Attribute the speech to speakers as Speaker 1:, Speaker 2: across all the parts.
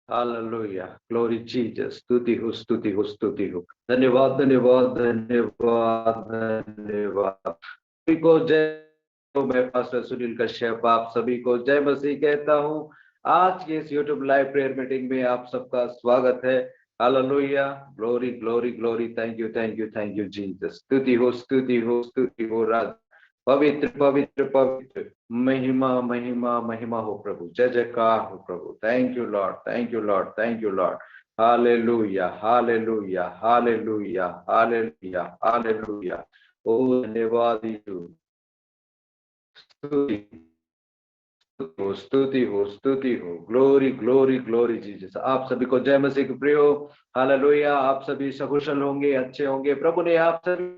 Speaker 1: Hallelujah, glory Jesus, स्तुति हो, स्तुति हो, स्तुति हो। धन्यवाद, धन्यवाद, धन्यवाद, धन्यवाद। सभी को जय। तो मैं पास्टर सुनील कश्यप आप सभी को जय मसीह कहता हूँ। आज के इस यूट्यूब लाइव प्रेयर मीटिंग में आप सबका स्वागत है। Hallelujah, glory glory glory, thank you, thank you, thank you Jesus. स्तुति हो, स्तुति हो, स्तुति हो। राज पवित्र पवित्र पवित्र, महिमा महिमा महिमा हो प्रभु, जय जयकार हो प्रभु। Thank you Lord, thank you Lord, thank you Lord. Hallelujah, hallelujah, hallelujah, hallelujah, hallelujah. ओ धन्यवाद यीशु। स्तुति हो, स्तुति हो, स्तुति हो। Glory glory glory Jesus. आप सभी को जय मसीह के प्रियो। हालेलुया, आप सभी सकुशल होंगे, अच्छे होंगे। प्रभु ने आप सभी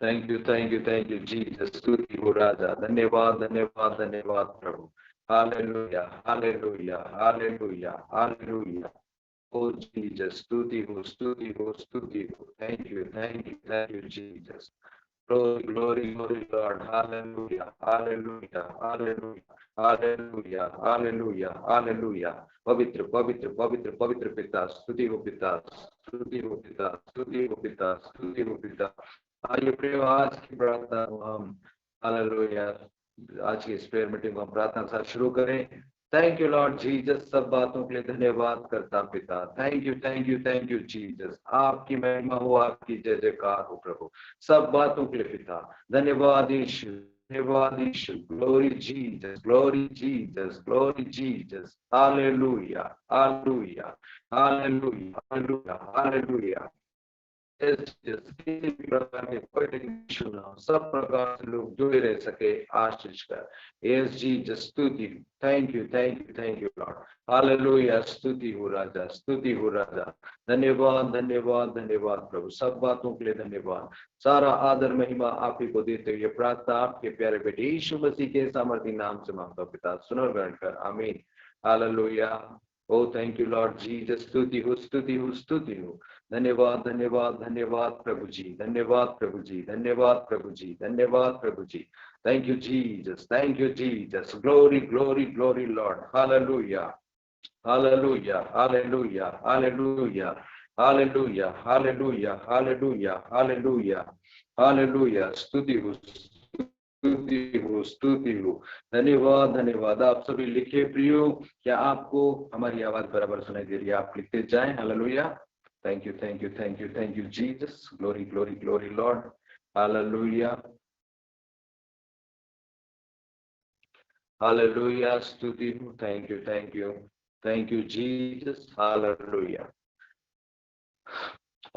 Speaker 1: थैंक यू जीसस। स्तुति हो राजा। धन्यवाद, धन्यवाद, धन्यवाद प्रभु। Hallelujah, hallelujah, hallelujah, hallelujah. ओ जीसस, स्तुति हो, स्तुति हो, स्तुति हो। Thank you, thank you, thank you Jesus. Glory, glory, glory, Lord. Hallelujah, hallelujah, hallelujah, hallelujah, hallelujah, hallelujah. पवित्र पवित्र पवित्र पवित्र पिता, स्तुति हो पिता, स्तुति हो पिता, स्तुति हो पिता, स्तुति हो पिता। आइए प्रिय, आज की प्रार्थना को हम हालेलुया, आज की इस प्रेयर मीटिंग को हम प्रार्थना के साथ शुरू करें। थैंक यू लॉर्ड जीसस, सब बातों के लिए धन्यवाद करता पिता। Thank you, thank you, thank you Jesus. आपकी महिमा हो, आपकी जय जयकार हो प्रभु, सब बातों के लिए पिता। धन्यवाद यीशु, धन्यवाद यीशु। Glory Jesus, glory Jesus, glory Jesus. Hallelujah, hallelujah, hallelujah, hallelujah, hallelujah. किसी भी प्रकार के कोई इशू ना हो, सब प्रकार से लोग जुड़े रह सके आशीष कर। यस जीसस, स्तुति। Thank you, thank you, thank you Lord. Hallelujah, स्तुति हो राजा, स्तुति हो राजा। धन्यवाद, धन्यवाद, धन्यवाद प्रभु, सब बातों के लिए धन्यवाद। सारा आदर महिमा आप ही को देते हुए प्रार्थना आपके प्यारे बेटे यीशु मसीह के सामर्थी नाम से मांगता पिता, सुनो ग्रहण कर, आमीन। Hallelujah. Oh thank you Lord Jesus. स्तुति हो, स्तुति हो, स्तुति हो। धन्यवाद, धन्यवाद, धन्यवाद प्रभु जी, धन्यवाद प्रभु जी, धन्यवाद प्रभु जी, धन्यवाद प्रभु जी। Thank you Jesus, thank you Jesus. Glory glory glory Lord. Hallelujah, hallelujah, hallelujah, hallelujah, hallelujah, hallelujah, hallelujah, hallelujah, hallelujah. स्तुति हो, स्तुति हो, स्तुति हो। धन्यवाद, धन्यवाद। आप सभी लिखे प्रियो, क्या आपको हमारी आवाज बराबर सुनाई दे रही है? आप लिखते जाएं। Hallelujah. Thank you, thank you, thank you, thank you Jesus. Glory glory glory Lord. Hallelujah, hallelujah. स्तुति हो। Thank you, thank you, thank you Jesus. Hallelujah.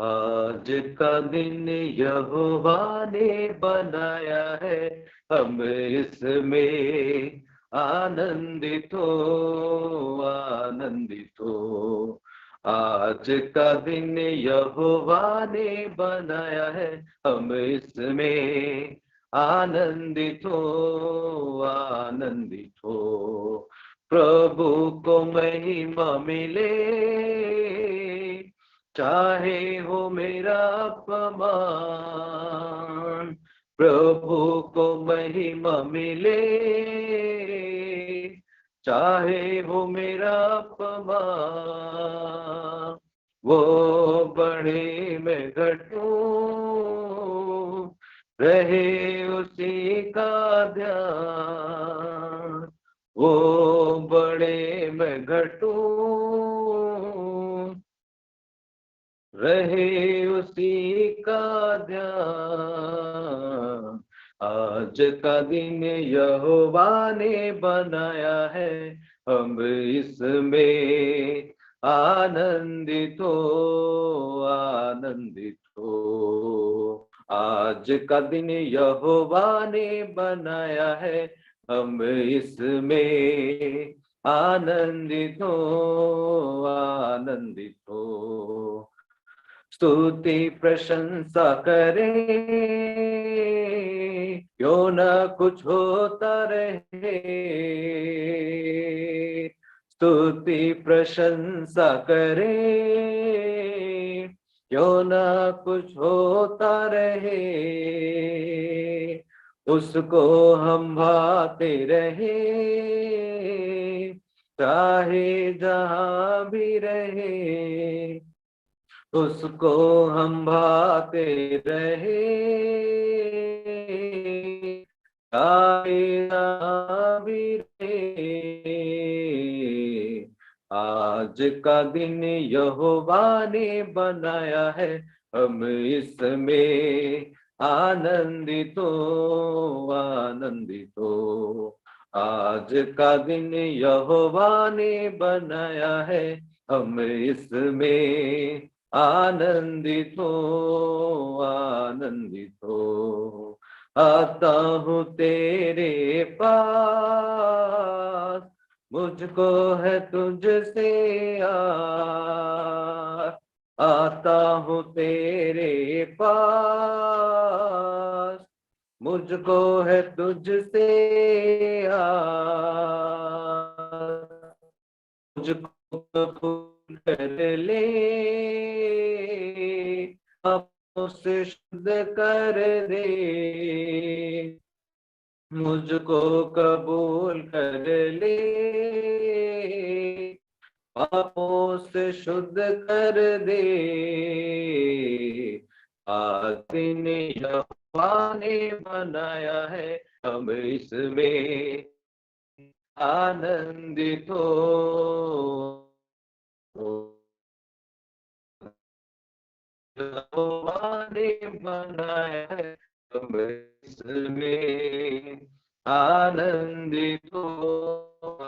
Speaker 1: आज का दिन यहोवा ने बनाया है, हम इसमें आनंदित हो, आनंदित हो। आज का दिन यहोवा ने बनाया है, हम इसमें आनंदित हो, आनंदित हो। प्रभु को महिमा मिले, चाहे हो मेरा अपमान। प्रभु को महिमा मिले, चाहे हो मेरा अपमान। वो बढ़े मैं घटूं, रहे उसी का ध्यान। वो बड़े मैं घटूं, रहे उसी का ध्यान। आज का दिन यहोवा ने बनाया है, हम इसमें आनंदित हो, आनंदित हो। आज का दिन यहोवा ने बनाया है, हम इसमें आनंदित हो, आनंदित हो। स्तुति प्रशंसा करें, क्यों न कुछ होता रहे। स्तुति प्रशंसा करें, क्यों न कुछ होता रहे। उसको हम भाते रहे, चाहे जहां भी रहे, उसको हम भाते रहे, चाहे जहां भी रहे। आज का दिन यहोवा ने बनाया है, हम इसमें आनंदित हो, आनंदित हो। आज का दिन यहोवा ने बनाया है, हम इसमें आनंदित हो, आनंदित हो। आता हूँ तेरे पास, मुझको है तुझसे आता हूँ तेरे पास, मुझको है तुझसे मुझको कबूल कर ले, पापों से शुद्ध कर दे, मुझको कबूल कर ले, पापों से शुद्ध कर दे। आज दिन यहोवा ने बनाया है, हम इसमें आनंदित हो। यहोवा ने बनाया है, हम इसमें आनंदित हो,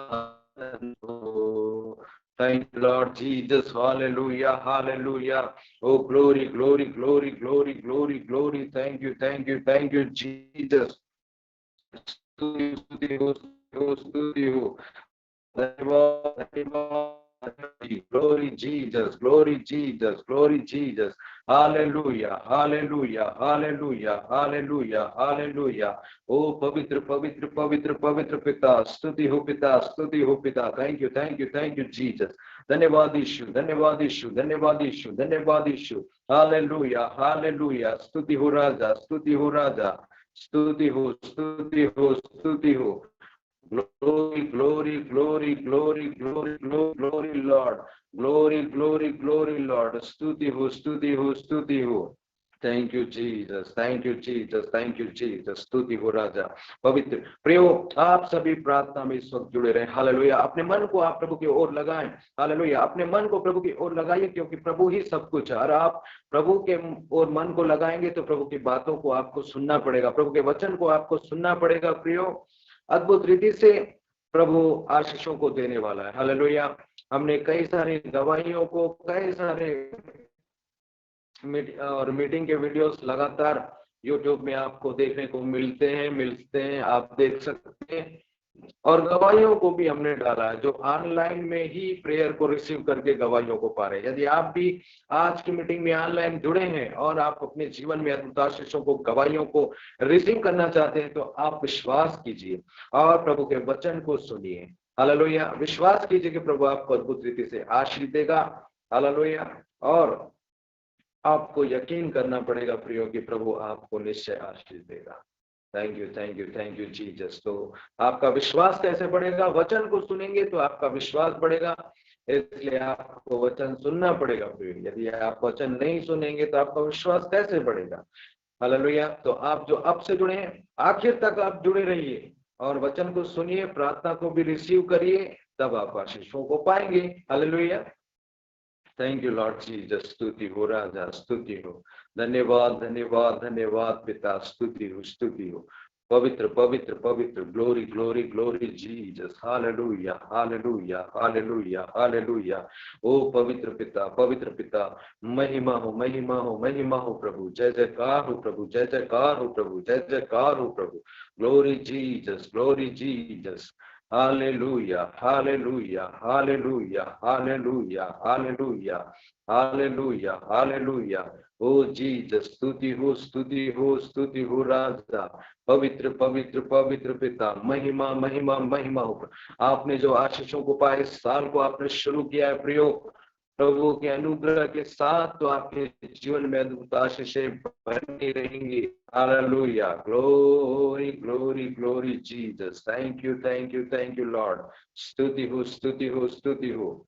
Speaker 1: आनंदित हो। Thank you, Lord Jesus. Hallelujah, hallelujah. Oh, glory, glory, glory, glory, glory, glory. Thank you, thank you, thank you, Jesus. स्तुति स्तुति हो, स्तुति हो। धन्यवाद, धन्यवाद। Glory Jesus, glory Jesus, glory Jesus. Hallelujah, hallelujah, hallelujah, hallelujah, hallelujah. Oh, पवित्र पवित्र पवित्र पवित्र पिता, स्तुति हो पिता, स्तुति हो पिता। Thank you, thank you, thank you, Jesus. धन्यवाद यीशु, धन्यवाद यीशु, धन्यवाद यीशु, धन्यवाद यीशु। Hallelujah, hallelujah. स्तुति हो राजा, स्तुति हो राजा, स्तुति हो, स्तुति हो, स्तुति हो। Glory, glory, glory, glory, glory, glory, glory, Lord. Glory, glory, glory, Lord. स्तुति हो, स्तुति हो, स्तुति हो। Thank you Jesus, thank you Jesus, thank you Jesus. स्तुति हो राजा। पवित्र प्रियो, आप सभी प्रार्थना में इस वक्त जुड़े रहे। हालेलुया। अपने मन को आप प्रभु की ओर लगाएं। हालेलुया। अपने मन को प्रभु की ओर लगाइए, क्योंकि प्रभु ही सब कुछ है। और आप प्रभु के ओर मन को लगाएंगे तो प्रभु की बातों को आपको सुनना पड़ेगा, प्रभु के वचन को आपको सुनना पड़ेगा। प्रियो, अद्भुत रीति से प्रभु आशीषों को देने वाला है। हालेलुया। हमने कई सारी गवाहियों को, कई सारे और मीटिंग के वीडियोस लगातार यूट्यूब में आपको देखने को मिलते हैं, आप देख सकते हैं। और गवाहियों को भी हमने डाला है, जो ऑनलाइन में ही प्रेयर को रिसीव करके गवाहियों को पा रहे हैं। यदि आप भी आज की मीटिंग में ऑनलाइन जुड़े हैं और आप अपने जीवन में अद्भुत आशीषों को, गवाहियों को रिसीव करना चाहते हैं, तो आप विश्वास कीजिए और प्रभु के वचन को सुनिए। हालेलुया। विश्वास कीजिए कि प्रभु आपको अद्भुत रीति से आशीष देगा। हालेलुया। और आपको यकीन करना पड़ेगा प्रियो कि प्रभु आपको निश्चय आशीष देगा। Thank you, thank you, thank you Jesus. तो आपका विश्वास कैसे बढ़ेगा? वचन को सुनेंगे तो आपका विश्वास बढ़ेगा, इसलिए आपको वचन सुनना पड़ेगा प्रियो। यदि आप वचन नहीं सुनेंगे तो आपका विश्वास कैसे बढ़ेगा? हालेलुया। तो आप जो अब से जुड़े हैं, आखिर तक आप जुड़े रहिए और वचन को सुनिए, प्रार्थना को भी रिसीव करिए, तब आप आशीषों को पाएंगे। Hallelujah. Thank you Lord Jesus. स्तुति हो राजा, स्तुति हो। धन्यवाद, धन्यवाद, धन्यवाद पिता। स्तुति हो, स्तुति हो। पवित्र पवित्र पवित्र। Glory glory glory Jesus. Hallelujah, hallelujah, hallelujah, hallelujah. ओ पवित्र पिता, पवित्र पिता। महिमा हो, महिमा हो, महिमा हो प्रभु। जय जयकार हो प्रभु, जय जयकार हो प्रभु, जय जयकार हो प्रभु। Glory Jesus, glory Jesus. Hallelujah, hallelujah, hallelujah, hallelujah, hallelujah, hallelujah, hallelujah. Oh Jesus, स्तुति हो, स्तुति हो, स्तुति हो राजा। पवित्र पवित्र पवित्र पिता। महिमा महिमा महिमा हो। आपने जो आशीषों को पाए, इस साल को आपने शुरू किया है प्रियो, प्रभु के अनुग्रह के साथ तो आपके जीवन में अद्भुत आशीषें बनी रहेंगी। Hallelujah, glory glory glory Jesus, thank you thank you thank you Lord. स्तुति हो स्तुति हो स्तुति हो,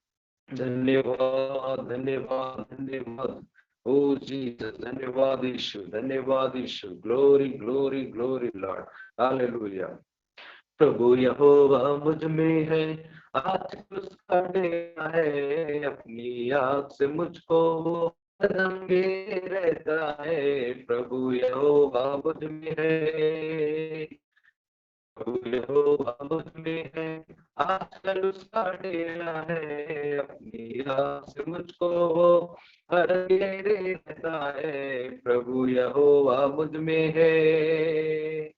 Speaker 1: धन्यवाद धन्यवाद धन्यवाद। ओ जीसस, धन्यवाद यीशु, धन्यवाद यीशु, glory glory glory Lord. Hallelujah. प्रभु यहोवा मुझ में है, आज उसका डेरा है, अपनी आँख से मुझको वो रंगे रहता है। प्रभु यहोवा मुझ में है, प्रभु यहोवा मुझ में है, आजकल उसका डेरा है, अपनी आँख से मुझको वो रंगे रहता है। प्रभु यहोवा मुझ में है,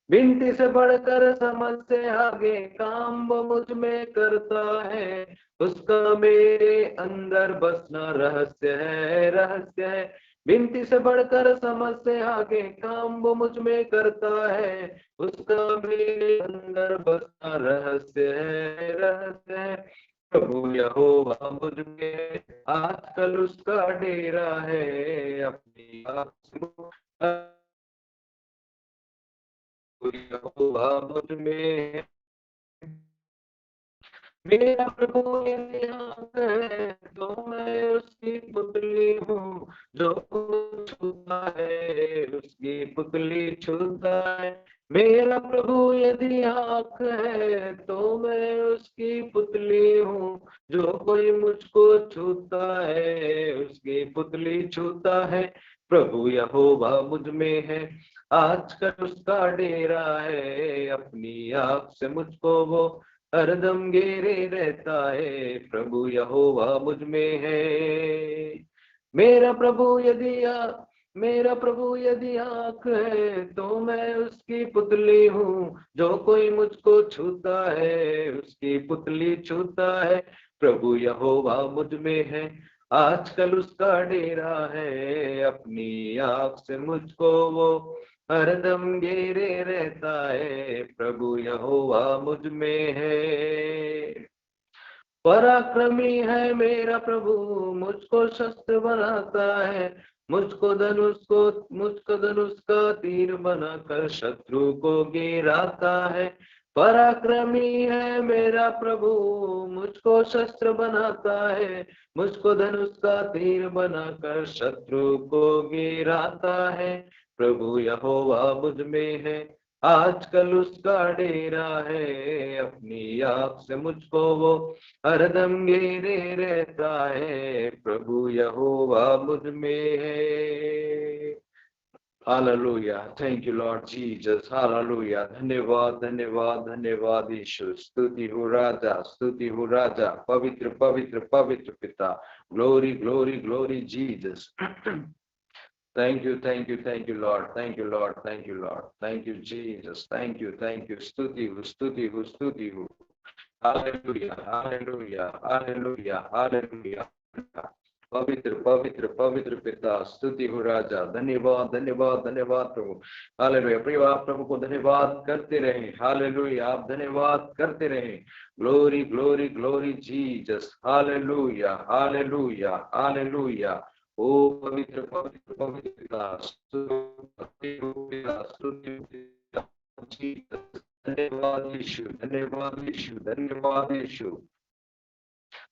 Speaker 1: विनती से बढ़कर समझ से आगे काम वो मुझ में करता है। उसका मेरे अंदर बसना रहस्य है, रहस्य है। विनती से बढ़कर समझ से आगे काम वो मुझ में करता है। उसका मेरे अंदर बसना रहस्य है, रहस्य है। प्रभु यहोवा मुझ में, आजकल उसका डेरा है, अपनी आँख से यहोवा मुझ में। मेरा प्रभु यदि आँख है तो मैं उसकी पुतली हूँ, जो कुछ छूता है उसकी पुतली छूता है। मेरा प्रभु यदि आँख है तो मैं उसकी पुतली हूँ, जो कोई मुझको छूता है उसकी पुतली छूता है। प्रभु यहोवा मुझ में है, आजकल उसका डेरा है, अपनी आँख से मुझको वो हरदम घेरे रहता है। प्रभु यहोवा मुझ में है। मेरा प्रभु यदि मेरा प्रभु यदि आँख है तो मैं उसकी पुतली हूँ, जो कोई मुझको छूता है उसकी पुतली छूता है। प्रभु यहोवा मुझ में है, आजकल उसका डेरा है, अपनी आँख से मुझको वो हरदम घेरे रहता है। प्रभु यहोवा मुझ में है, पराक्रमी है मेरा प्रभु, मुझको शस्त्र बनाता है। मुझको धनुष का तीर बनाकर शत्रु को गिराता है। पराक्रमी है मेरा प्रभु, मुझको शस्त्र बनाता है। मुझको धनुष का तीर बनाकर शत्रु को गिराता है। प्रभु यहोवा मुझ में है, आजकल उसका डेरा है, अपनी आँख से मुझको वो हरदम घेरे रहता है। प्रभु यहोवा मुझ में है। Hallelujah, thank you Lord Jesus, hallelujah. धन्यवाद धन्यवाद धन्यवाद यीशु, स्तुति हो राजा, स्तुति हो राजा, पवित्र पवित्र पवित्र पिता। Glory glory glory Jesus. Thank you, thank you, thank you, Lord. Thank you, Lord. Thank you, Lord. Thank you, Jesus. Thank you, thank you. Stuti hu, stuti hu, stuti hu. Hallelujah, hallelujah, hallelujah, hallelujah. पवित्र पवित्र पवित्र पिता, स्तुति हो राजा। धन्यवाद धन्यवाद धन्यवाद प्रभु। हालेलुया, प्रिय आप प्रभु को धन्यवाद करते रहे। हालेलुया, आप धन्यवाद करते रहे। Glory glory glory Jesus. Hallelujah hallelujah hallelujah. ओ पवित्र पवित्र पवित्र पिता, स्तुति हो पिता, स्तुति हो पिता। जीसस, धन्यवाद यीशु, धन्यवाद यीशु, धन्यवाद यीशु।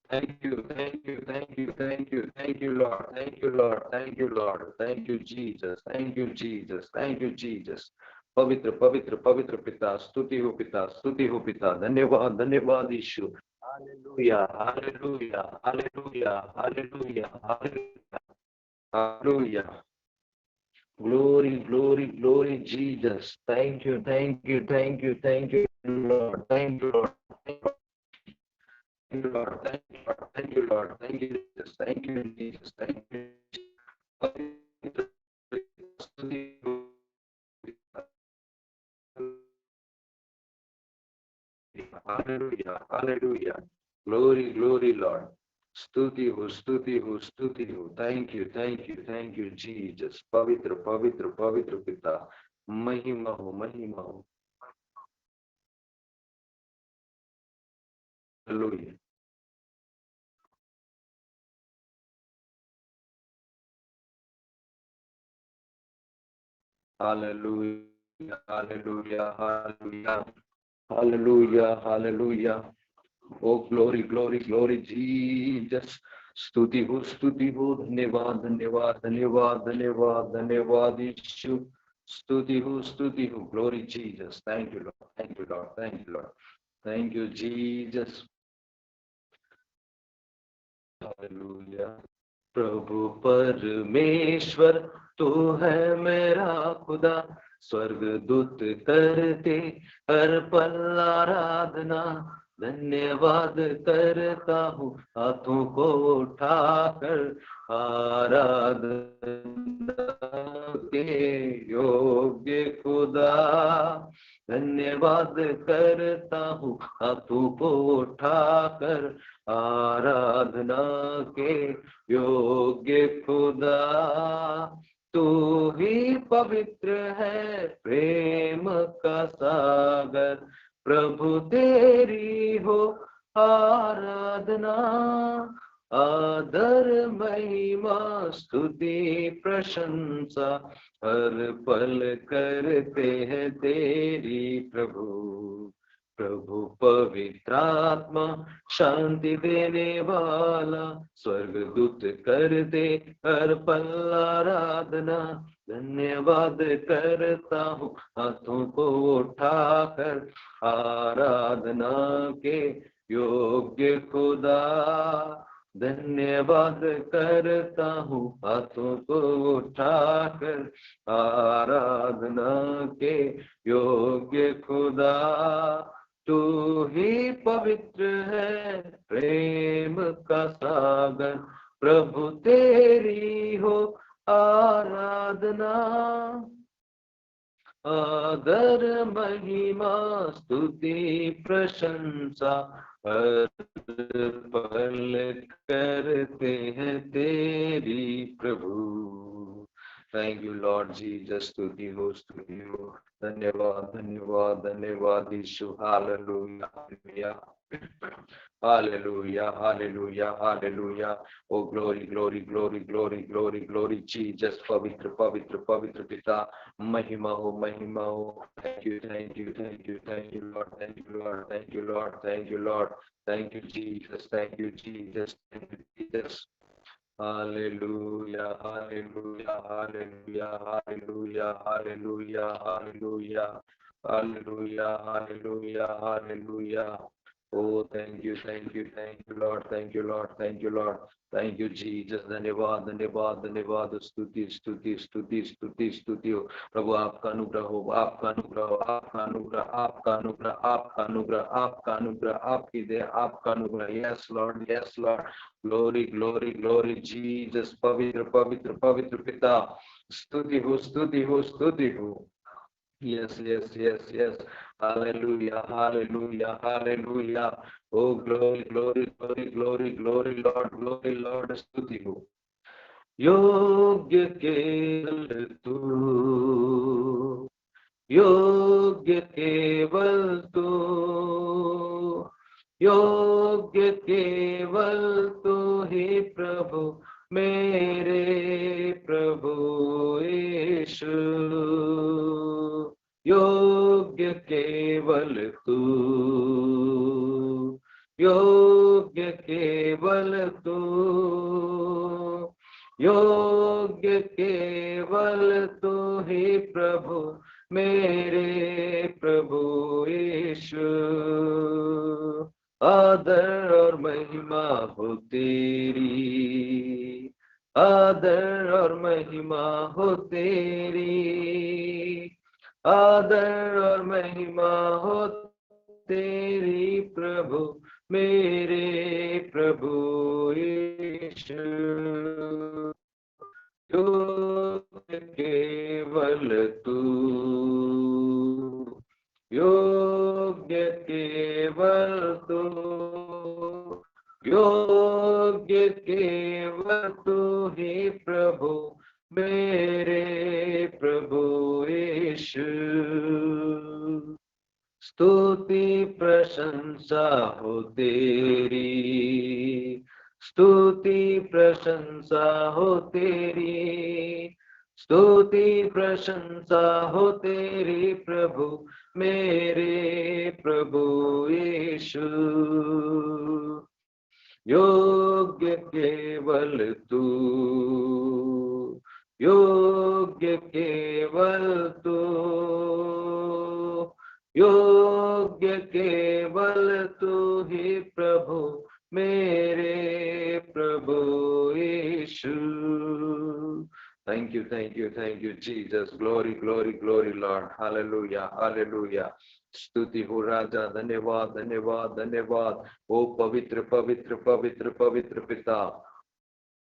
Speaker 1: Thank you, thank you, thank you, thank you, thank you, Lord, thank you, Lord, thank you, Lord, thank you, Jesus, thank you, Jesus, thank you, Jesus. पवित्र पवित्र पवित्र पिता, स्तुति हो पिता, स्तुति हो पिता। धन्यवाद धन्यवाद यीशु। Hallelujah hallelujah hallelujah hallelujah hallelujah hallelujah. Glory, glory, glory, Jesus. Thank you, thank you, thank you, thank you, Lord. Thank you, Lord. Thank you, Lord. Thank you, Lord. Thank you, Lord. Thank you, Jesus. Thank you, Jesus. Thank you. Hallelujah. Hallelujah. Glory, glory, Lord. स्तुति हो स्तुति हो स्तुति हो। Thank you thank you thank you Jesus. पवित्र पवित्र पवित्र पिता, महिमा हो महिमा हो। Hallelujah. Hallelujah, hallelujah, hallelujah, hallelujah, hallelujah. Oh, glory, glory, glory, Jesus. स्तुति हो, धन्यवाद, धन्यवाद, धन्यवाद, धन्यवाद, धन्यवाद यीशु। स्तुति हो, glory Jesus. Thank you Lord, thank you Lord, thank you Lord, thank you Jesus. Hallelujah. प्रभु परमेश्वर तू है मेरा खुदा, स्वर्ग दूत करते हर पल आराधना। धन्यवाद करता हूँ हाथों को उठाकर, आराधना के योग्य खुदा। धन्यवाद करता हूँ हाथों को उठाकर, आराधना के योग्य खुदा। तू ही पवित्र है प्रेम का सागर, प्रभु तेरी हो आराधना। आदर महिमा स्तुति प्रशंसा हर पल करते हैं तेरी प्रभु। प्रभु पवित्रात्मा शांति देने वाला, स्वर्गदूत करते हर पल आराधना। धन्यवाद करता हूँ हाथों को उठाकर, आराधना के योग्य खुदा। धन्यवाद करता हूँ हाथों को उठाकर, आराधना के योग्य खुदा। तू ही पवित्र है प्रेम का सागर, प्रभु तेरी हो आराधना। आदर महिमा स्तुति प्रशंसा हर पल करते हैं तेरी प्रभु। Thank you Lord Jesus. स्तुति हो, धन्यवाद, धन्यवाद, धन्यवाद यीशु। Hallelujah, hallelujah, hallelujah, hallelujah. ओ glory, glory, glory, glory, glory, glory Jesus. पवित्र, पवित्र, पवित्र पिता, महिमा हो, महिमा हो। Thank you, thank you, thank you, thank you Lord, thank you Lord, thank you Lord, thank you Lord, thank you Jesus, thank you Jesus, thank you Jesus. Hallelujah, hallelujah, hallelujah, hallelujah, hallelujah, hallelujah, hallelujah, hallelujah, hallelujah. Oh, thank you, thank you, thank you, Lord, thank you, Lord, thank you, Lord, thank you, Jesus. धन्यवाद, धन्यवाद, धन्यवाद। स्तुति, स्तुति, स्तुति, स्तुति, स्तुति हो प्रभु। आपका अनुग्रह हो, आपका अनुग्रह हो, आपका अनुग्रह, आपका अनुग्रह, आपका अनुग्रह, आपका अनुग्रह, आपकी दया, आपका अनुग्रह। Yes Lord, yes Lord. Glory, glory, glory Jesus. पवित्र, पवित्र, पवित्र पिता, स्तुति हो, स्तुति हो, स्तुति हो। Yes, yes, yes, yes. Hallelujah, hallelujah, hallelujah. Oh, glory, glory, glory, glory, glory, Lord, glory, Lord. स्तुति हो। योग्य केवल तू, योग्य केवल तू, योग्य केवल तू ही प्रभु, मेरे प्रभु यीशु। योग्य केवल तू, योग्य केवल तू, योग्य केवल तू ही प्रभु, मेरे प्रभु यीशु। आदर और महिमा हो तेरी, आदर और महिमा हो तेरी, आदर और महिमा हो तेरी प्रभु, मेरे प्रभु यीशु। योग्य केवल तू, योग्य केवल तू, योग्य केवल तू ही प्रभु, मेरे प्रभु यीशु। स्तुति प्रशंसा हो तेरी, स्तुति प्रशंसा हो तेरी, स्तुति प्रशंसा हो तेरी प्रभु, मेरे प्रभु यीशु। योग्य केवल तू, योग्य केवल तू, योग्य केवल तू ही प्रभु, मेरे प्रभु यीशु। Thank you, Jesus. Glory, glory, glory, Lord. Hallelujah, hallelujah. स्तुति हो राजा, धन्यवाद, धन्यवाद, धन्यवाद। ओ पवित्र पवित्र पवित्र पवित्र पिता,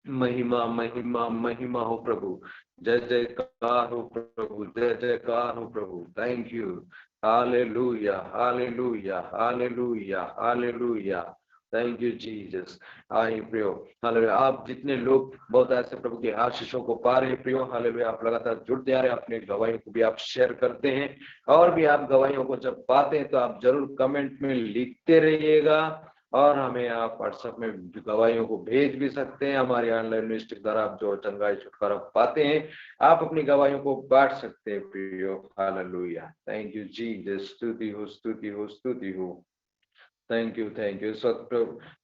Speaker 1: महिमा महिमा महिमा हो प्रभु। जय जयकार हो प्रभु, जय जयकार हो प्रभु। Thank you. Hallelujah, hallelujah, hallelujah, hallelujah. Thank you Jesus. आई प्रियो, हालेलुया। आप जितने लोग बहुत ऐसे प्रभु के आशीषों को पा रहे हैं प्रियो, हालेलुया, आप लगातार जुड़ते आ रहे हैं, अपने गवाहियों को भी आप शेयर करते हैं, और भी आप गवाहियों को जब पाते हैं तो आप जरूर कमेंट में लिखते रहिएगा, और हमें आप व्हाट्सएप में गवाहियों को भेज भी सकते हैं। हमारे ऑनलाइन मिनिस्ट्री द्वारा आप जो चंगाई छुटकारा पाते हैं, आप अपनी गवाहियों को बांट सकते हैं प्रियो। Hallelujah, thank you Jesus. स्तुति हो, स्तुति हो, स्तुति हो। Thank you, thank you. इस वक्त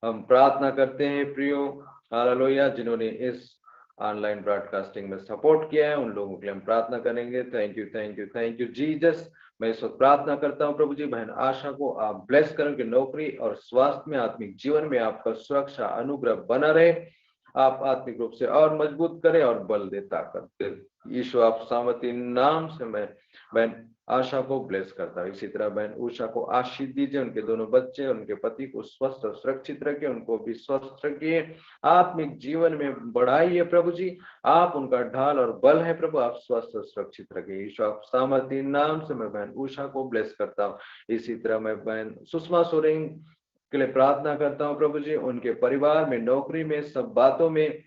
Speaker 1: हम प्रार्थना करते हैं प्रियो, हालेलुया, जिन्होंने इस ऑनलाइन ब्रॉडकास्टिंग में सपोर्ट किया है, उन लोगों के लिए हम प्रार्थना करेंगे। Thank you, thank you, thank you Jesus. मैं इस वक्त प्रार्थना करता हूँ प्रभु जी, बहन आशा को आप ब्लेस करें कि नौकरी और स्वास्थ्य में, आत्मिक जीवन में आपका सुरक्षा अनुग्रह बना रहे, आप आत्मिक रूप से और मजबूत करें और बल दे, ताकत दे। यीशु आप सामर्थी नाम से मैं बहन आशा को ब्लेस करता हूँ। इसी तरह बहन उषा को आशीष दीजिए, उनके दोनों बच्चे, उनके पति को स्वस्थ और सुरक्षित रखिए, उनको भी स्वस्थ रखिए, आत्मिक जीवन में बढ़ाइए प्रभु जी। आप उनका ढाल और बल है प्रभु, आप स्वस्थ और सुरक्षित रखिए। यीशु आप सामर्थी नाम से मैं बहन उषा को ब्लेस करता हूँ। इसी तरह मैं बहन सुषमा सोरेन के लिए प्रार्थना करता हूँ प्रभु जी, उनके परिवार में, नौकरी में, सब बातों में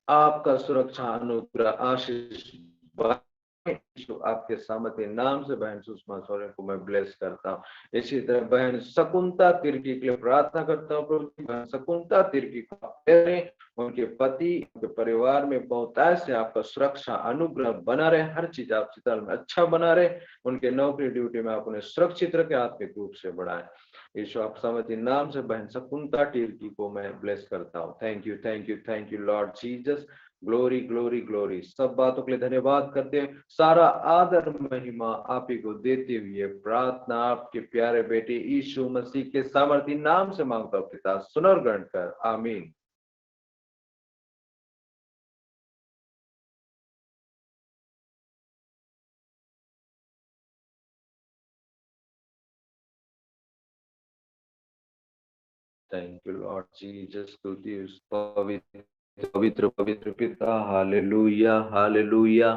Speaker 1: आपका सुरक्षा अनुग्रह आशीष आपके सामर्थ्य नाम से बहन सुषमा सोरेन को मैं ब्लेस करता हूँ। इसी तरह बहन शकुंता तिर्की के लिए प्रार्थना करता हूँ प्रभु जी, बहन शकुंता तिर्की को उनके पति, उनके परिवार में बहुत ऐसे आपका सुरक्षा अनुग्रह बना रहे, हर चीज आप चित्र में अच्छा बना रहे, उनके नौकरी ड्यूटी में आप उन्हें सुरक्षित रखे, आत्मिक रूप से बढ़ाए। यीशु आप समझिए नाम से बहन शकुंता टिर्की को मैं ब्लेस करता हूँ। Thank you, thank you, thank you Lord Jesus. Glory, glory, glory. सब बातों के लिए धन्यवाद करते हैं, सारा आदर महिमा आप ही को देते हुए प्रार्थना आपके प्यारे बेटे यीशु मसीह के सामर्थी नाम से मांगता हूँ पिता, सुन और ग्रहण कर, आमीन। Thank you Lord Jesus. स्तुति उस पवित्र पवित्र पवित्र पिता। Hallelujah, hallelujah.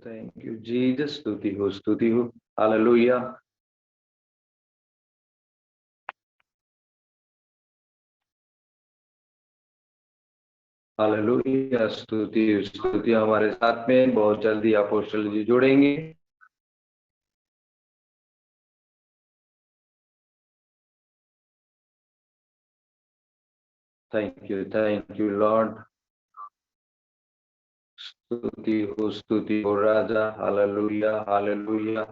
Speaker 1: Thank you Jesus. स्तुति हो, स्तुति हो। Hallelujah, hallelujah. स्तुति स्तुति हमारे साथ में बहुत जल्दी अपोस्टल जी जुड़ेंगे। Thank you Lord. स्तुति हो राजा। Hallelujah, hallelujah.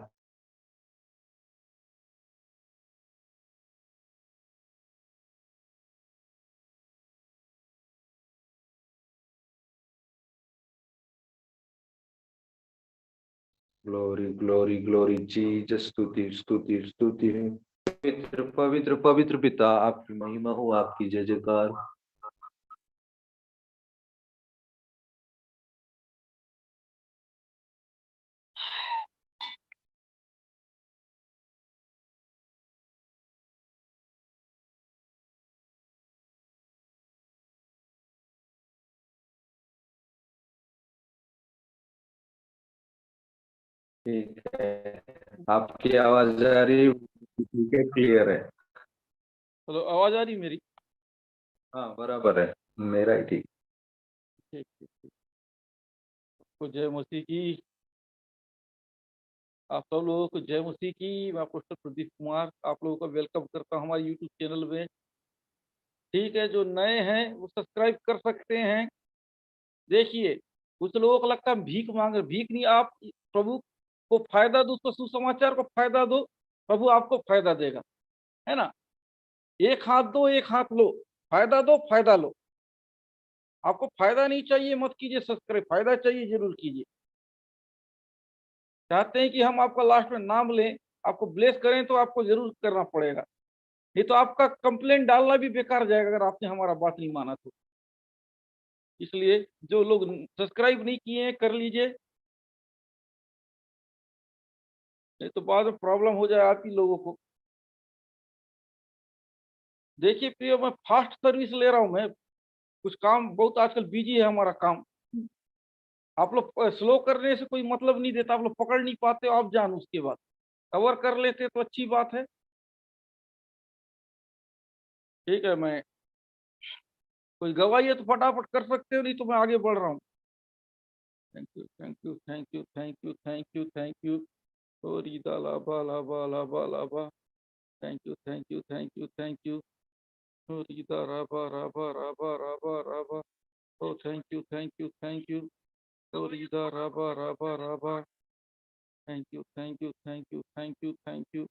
Speaker 1: Glory, glory, glory Jesus. स्तुति स्तुति स्तुति है। पवित्र पवित्र पवित्र पिता, आपकी महिमा हो, आपकी जय जयकार। ठीक है, आपकी आवाज आ रही है? ठीक है, क्लियर है।
Speaker 2: हेलो, आवाज आ रही मेरी?
Speaker 1: हाँ, बराबर है। मेरा ही ठीक।
Speaker 2: ठीक ठीक ठीक। तो जय मसीह की। आप सब लोगों को जय मसीह की। मैं अपोस्टल प्रदीप कुमार आप लोगों का वेलकम करता हूँ हमारे यूट्यूब चैनल में। ठीक है, जो नए हैं वो सब्सक्राइब कर सकते हैं। देखिए, कुछ लोगों को लगता है हम भीख मांग रहे। भीख नहीं, आप प्रभु को फायदा दो, उसको सुसमाचार को फायदा दो, प्रभु आपको फायदा देगा। है ना? एक हाथ दो, एक हाथ लो। फायदा दो, फायदा लो। आपको फायदा नहीं चाहिए, मत कीजिए सब्सक्राइब। फायदा चाहिए, जरूर कीजिए। चाहते हैं कि हम आपका लास्ट में नाम लें, आपको ब्लेस करें, तो आपको जरूर करना पड़ेगा। नहीं तो आपका कंप्लेंट डालना भी बेकार जाएगा अगर आपने हमारा बात नहीं माना तो। इसलिए जो लोग सब्सक्राइब नहीं किए हैं, कर लीजिए। नहीं तो बाद में प्रॉब्लम हो जाए आप ही लोगों को। देखिए प्रिय, मैं फास्ट सर्विस ले रहा हूँ। मैं कुछ काम बहुत आजकल बिजी है हमारा काम। आप लोग स्लो करने से कोई मतलब नहीं देता। आप लोग पकड़ नहीं पाते हो, आप जान उसके बाद कवर कर लेते तो अच्छी बात है। ठीक है, मैं कोई गवाही है तो फटाफट कर सकते हो, नहीं तो मैं आगे बढ़ रहा हूँ। Thank you, thank you, thank you, thank you, thank you, thank you. ओ रीदा लाभा लाभा लाभा लाभा। Thank you, thank you, thank you, thank you. ओ रीदा राभा राभा राभा राभा राभा। ओ thank you, thank you, thank you. ओ रीदा राभा राभा राभा। Thank you, thank you, thank you, thank you, thank you.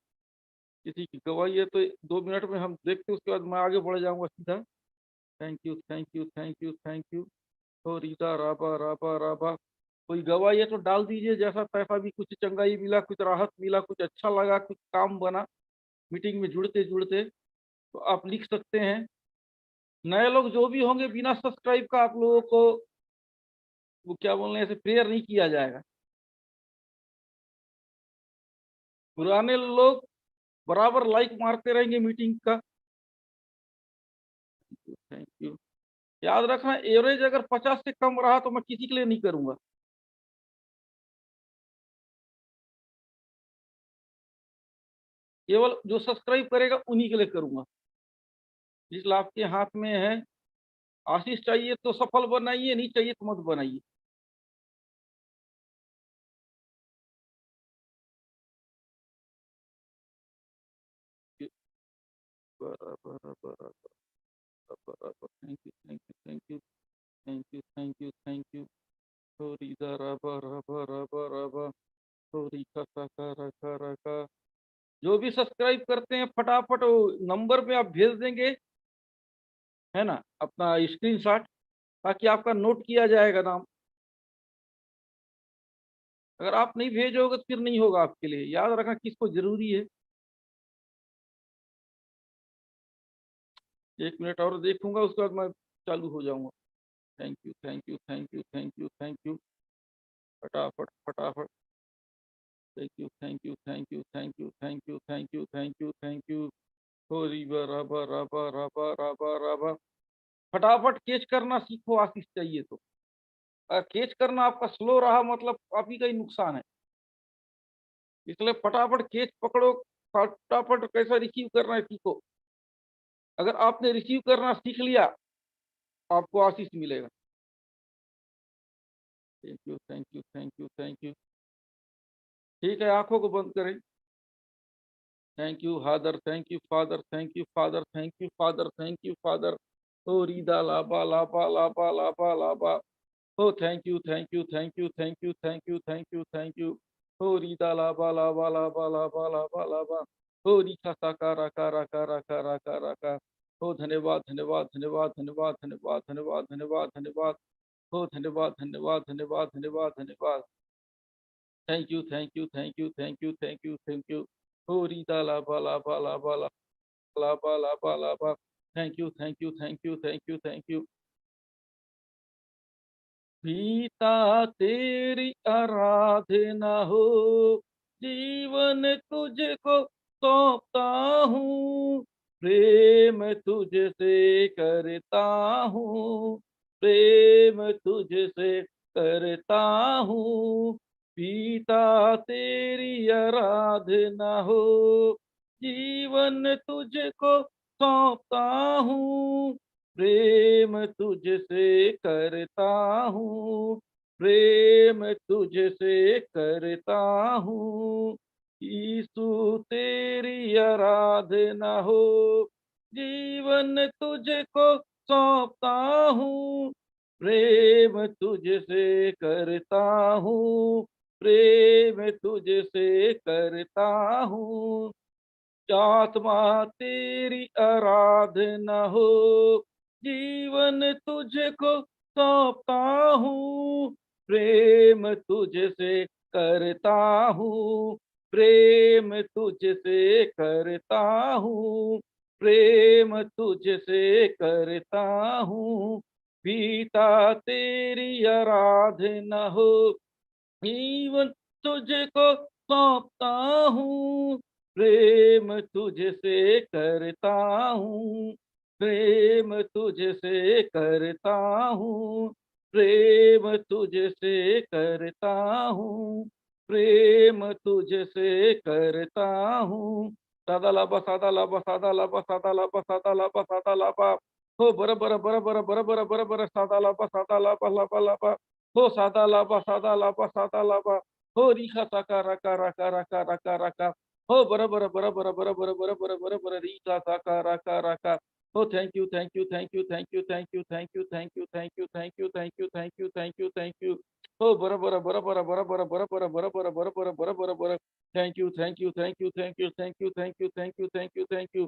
Speaker 2: किसी की गवाही है तो 2 मिनट में हम देखते हैं, उसके बाद मैं आगे बढ़ जाऊंगा सीधा। Thank you, thank you, thank you, thank you. ओ रीता राबा राबा राबा। कोई गवाही है तो डाल दीजिए, जैसा तैसा भी। कुछ चंगाई मिला, कुछ राहत मिला, कुछ अच्छा लगा, कुछ काम बना मीटिंग में जुड़ते जुड़ते, तो आप लिख सकते हैं। नए लोग जो भी होंगे, बिना सब्सक्राइब का आप लोगों को वो क्या बोलने से प्रेयर नहीं किया जाएगा। पुराने लोग बराबर लाइक मारते रहेंगे मीटिंग का। Thank you. याद रखना, एवरेज अगर 50 से कम रहा तो मैं किसी के लिए नहीं करूंगा। केवल जो सब्सक्राइब करेगा उन्हीं के लिए करूंगा। जिस लाभ के हाथ में है, आशीष चाहिए तो सफल बनाइए, नहीं चाहिए तो मत बनाइए। बराबर बराबर बराबर। Thank you, thank you, thank you, thank you, thank you, thank you. थोड़ी दा राबा राबा राबा राबा। थोड़ी का का रखा रखा। जो भी सब्सक्राइब करते हैं, फटाफट वो नंबर पे आप भेज देंगे, है ना, अपना स्क्रीनशॉट, ताकि आपका नोट किया जाएगा नाम। अगर आप नहीं भेजोगे तो फिर नहीं होगा आपके लिए। याद रखना किसको जरूरी है। 1 मिनट और देखूंगा, उसके बाद मैं चालू हो जाऊंगा। Thank you, thank you, thank you, thank you, thank you. फटाफट फटाफट। Thank you, thank you, thank you, thank you, thank you, thank you, thank you, thank you. हो रिबा राबा राबा राबा राबा राबा। फटाफट कैच करना सीखो, आशीष चाहिए तो। अगर कैच करना आपका स्लो रहा, मतलब आप ही का ही नुकसान है। इसलिए फटाफट कैच पकड़ो। फटाफट कैसा रिसीव करना है सीखो। अगर आपने रिसीव करना सीख लिया, आपको आशीष मिलेगा। Thank you, thank you, thank you, thank you. ठीक है, आंखों को बंद करें। Thank you father, thank you father, thank you father, thank you father, thank you father. ओ रीदा लाबा लाबा लाबा लाबा लाबा। ओ thank you, thank you, thank you, thank you, thank you, thank you, thank you. ओ रीदा लाबा लाबा लाबा लाबा लाबा लाबा। ओ रिखा साका राका राका राका राका राका। ओ धन्यवाद, धन्यवाद, धन्यवाद, धन्यवाद, धन्यवाद, धन्यवाद, धन्यवाद, धन्यवाद। ओ धन्यवाद, धन्यवाद, धन्यवाद, धन्यवाद, धन्यवाद। Thank you, thank you, thank you, thank you, thank you, thank you. ओ रीदा लाबा लाबा लाबा लाबा लाबा लाबा। Thank you, thank you, thank you, thank you, thank you. पिता तेरी आराधना हो, जीवन तुझको सौंपता हूँ। प्रेम तुझसे करता हूँ, प्रेम तुझसे करता हूँ। पिता तेरी आराधना हो, जीवन तुझको सौंपता हूँ, प्रेम तुझसे करता हूँ, प्रेम तुझसे करता हूँ। यीशु तेरी आराधना हो, जीवन तुझको सौंपता हूँ, प्रेम तुझसे करता हूँ, प्रेम तुझसे करता हूँ। आत्मा तेरी आराधना हो, जीवन तुझको सौंपता हूँ, प्रेम तुझसे करता हूँ, प्रेम तुझसे करता हूँ, प्रेम तुझसे करता हूँ। पिता तेरी आराधना हो, जीवन तुझको सौंपता हूँ, प्रेम तुझसे करता हूँ, प्रेम तुझसे करता हूँ, प्रेम तुझसे करता हूँ, प्रेम तुझसे करता हूँ। सादा लाबा सादा लाबा सादा लाबा सादा लाबा सादा लाबा सादा लाबा हो बरोबर बरोबर बरोबर बरोबर सादा लाबा लाबा लाबा हो सादा लाबा हो रिखा साका रका रका रका रका रका हो बरोबर बरोबर बरोबर बरोबर बरोबर रिखा साका रका रका हो thank you thank you thank you thank you thank you thank you thank you thank you thank you thank you thank you thank you thank you हो बरोबर बरोबर बरोबर बरोबर बरोबर बरोबर बरोबर बरोबर thank you thank you thank you thank you thank you thank you thank you thank you thank you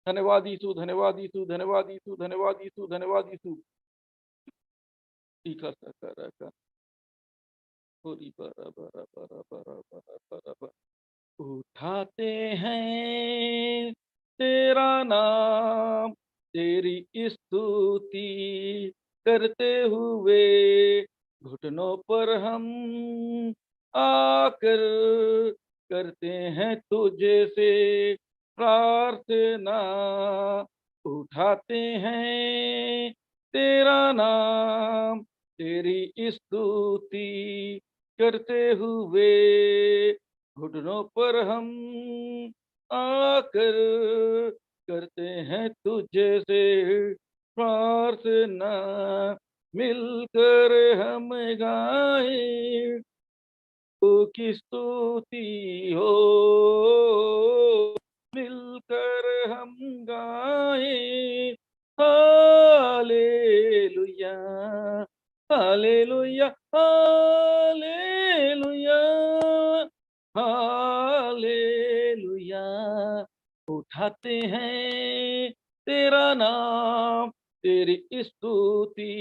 Speaker 2: धन्यवाद यीशु धन्यवाद यीशु धन्यवाद यीशु धन्यवाद यीशु धन्यवाद यीशु रिखा साका रका होरी बरा बरा बरा बरा बरा बरा बरा उठाते हैं तेरा नाम, तेरी स्तुति करते हुए घुटनों पर हम आकर करते हैं तुझे से प्रार्थना। उठाते हैं तेरा नाम, तेरी स्तुति करते हुए घुटनों पर हम आकर करते हैं तुझे से प्रार्थना। मिलकर हम गाएं की स्तुति हो, मिलकर हम गाएं हालेलुया हालेलुया हालेलुया हालेलुया। उठाते हैं तेरा नाम, तेरी स्तुति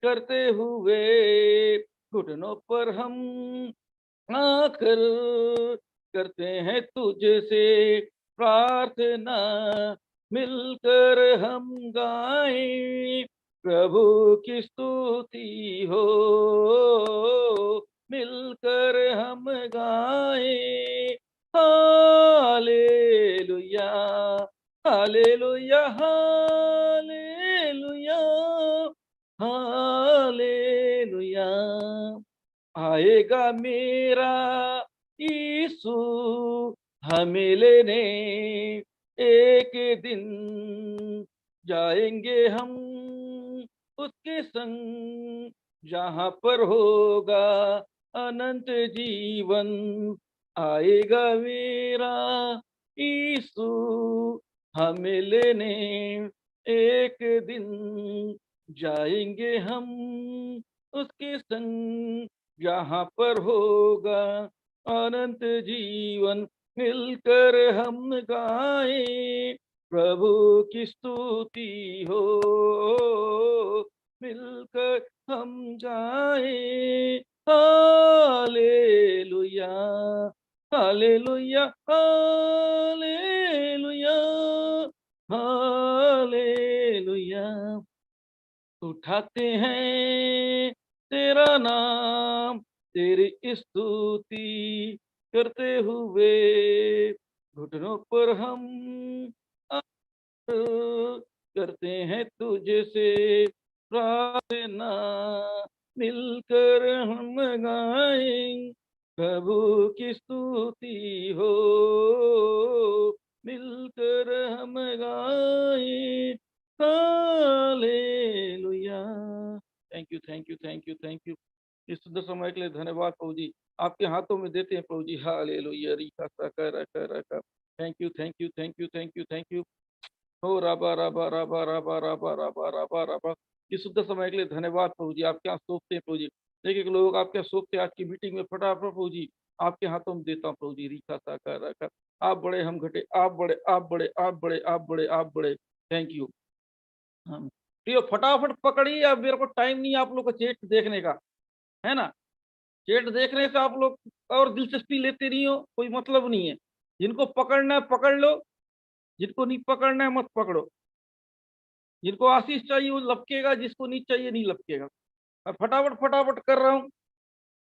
Speaker 2: करते हुए घुटनों पर हम आकर करते हैं तुझसे प्रार्थना। मिलकर हम गाएं प्रभु की स्तुति हो, मिलकर हम गाएं हालेलुया हालेलुया हालेलुया हालेलुया। आएगा मेरा यीशु हमें लेने, एक दिन जाएंगे हम उसके संग, जहाँ पर होगा अनंत जीवन। आएगा मेरा यीशु हमें लेने, एक दिन जाएंगे हम उसके संग, जहाँ पर होगा अनंत जीवन। मिलकर हम गाएं प्रभु की स्तुति हो, मिलकर हम गाएं हालेलुया हालेलुया हालेलुया हालेलुया। उठाते हैं तेरा नाम, तेरी स्तुति करते हुए घुटनों पर हम करते हैं तुझसे प्रार्थना। मिलकर हम गाएं प्रभु की स्तुति हो, मिलकर हम गाएं hallelujah. Thank you, thank you, thank you, thank you. इस सुंदर समय के लिए धन्यवाद प्रभु जी, आपके हाथों में देते हैं प्रभु जी। हालेलुया, रिका साका रका रका। Thank you, thank you, thank you, thank you, thank you. हो राबा राबा राबा राबा राबा राबा राबा राबा। इस शुद्ध समय के लिए धन्यवाद प्रभु जी, आप क्या सोचते हैं प्रभु जी। एक एक लोग आप क्या सोचते हैं आज की मीटिंग में, फटाफट प्रभु जी आपके हाथों में देता हूँ प्रभु जी। रीखा साका रखा। आप बड़े, हम घटे, आप बड़े, आप बड़े, आप बड़े, आप बड़े, आप बड़े। Thank you. प्रियो फटाफट पकड़िए, अब मेरे को टाइम नहीं है आप लोग को चेट देखने का, है ना। चेट देखने से आप लोग और दिलचस्पी लेते नहीं हो, कोई मतलब नहीं है। जिनको पकड़ना है पकड़ लो, जिनको नहीं पकड़ना है मत पकड़ो। जिनको आशीष चाहिए वो लपकेगा, जिसको नहीं चाहिए नहीं लपकेगा। मैं फटाफट फटाफट कर रहा हूँ।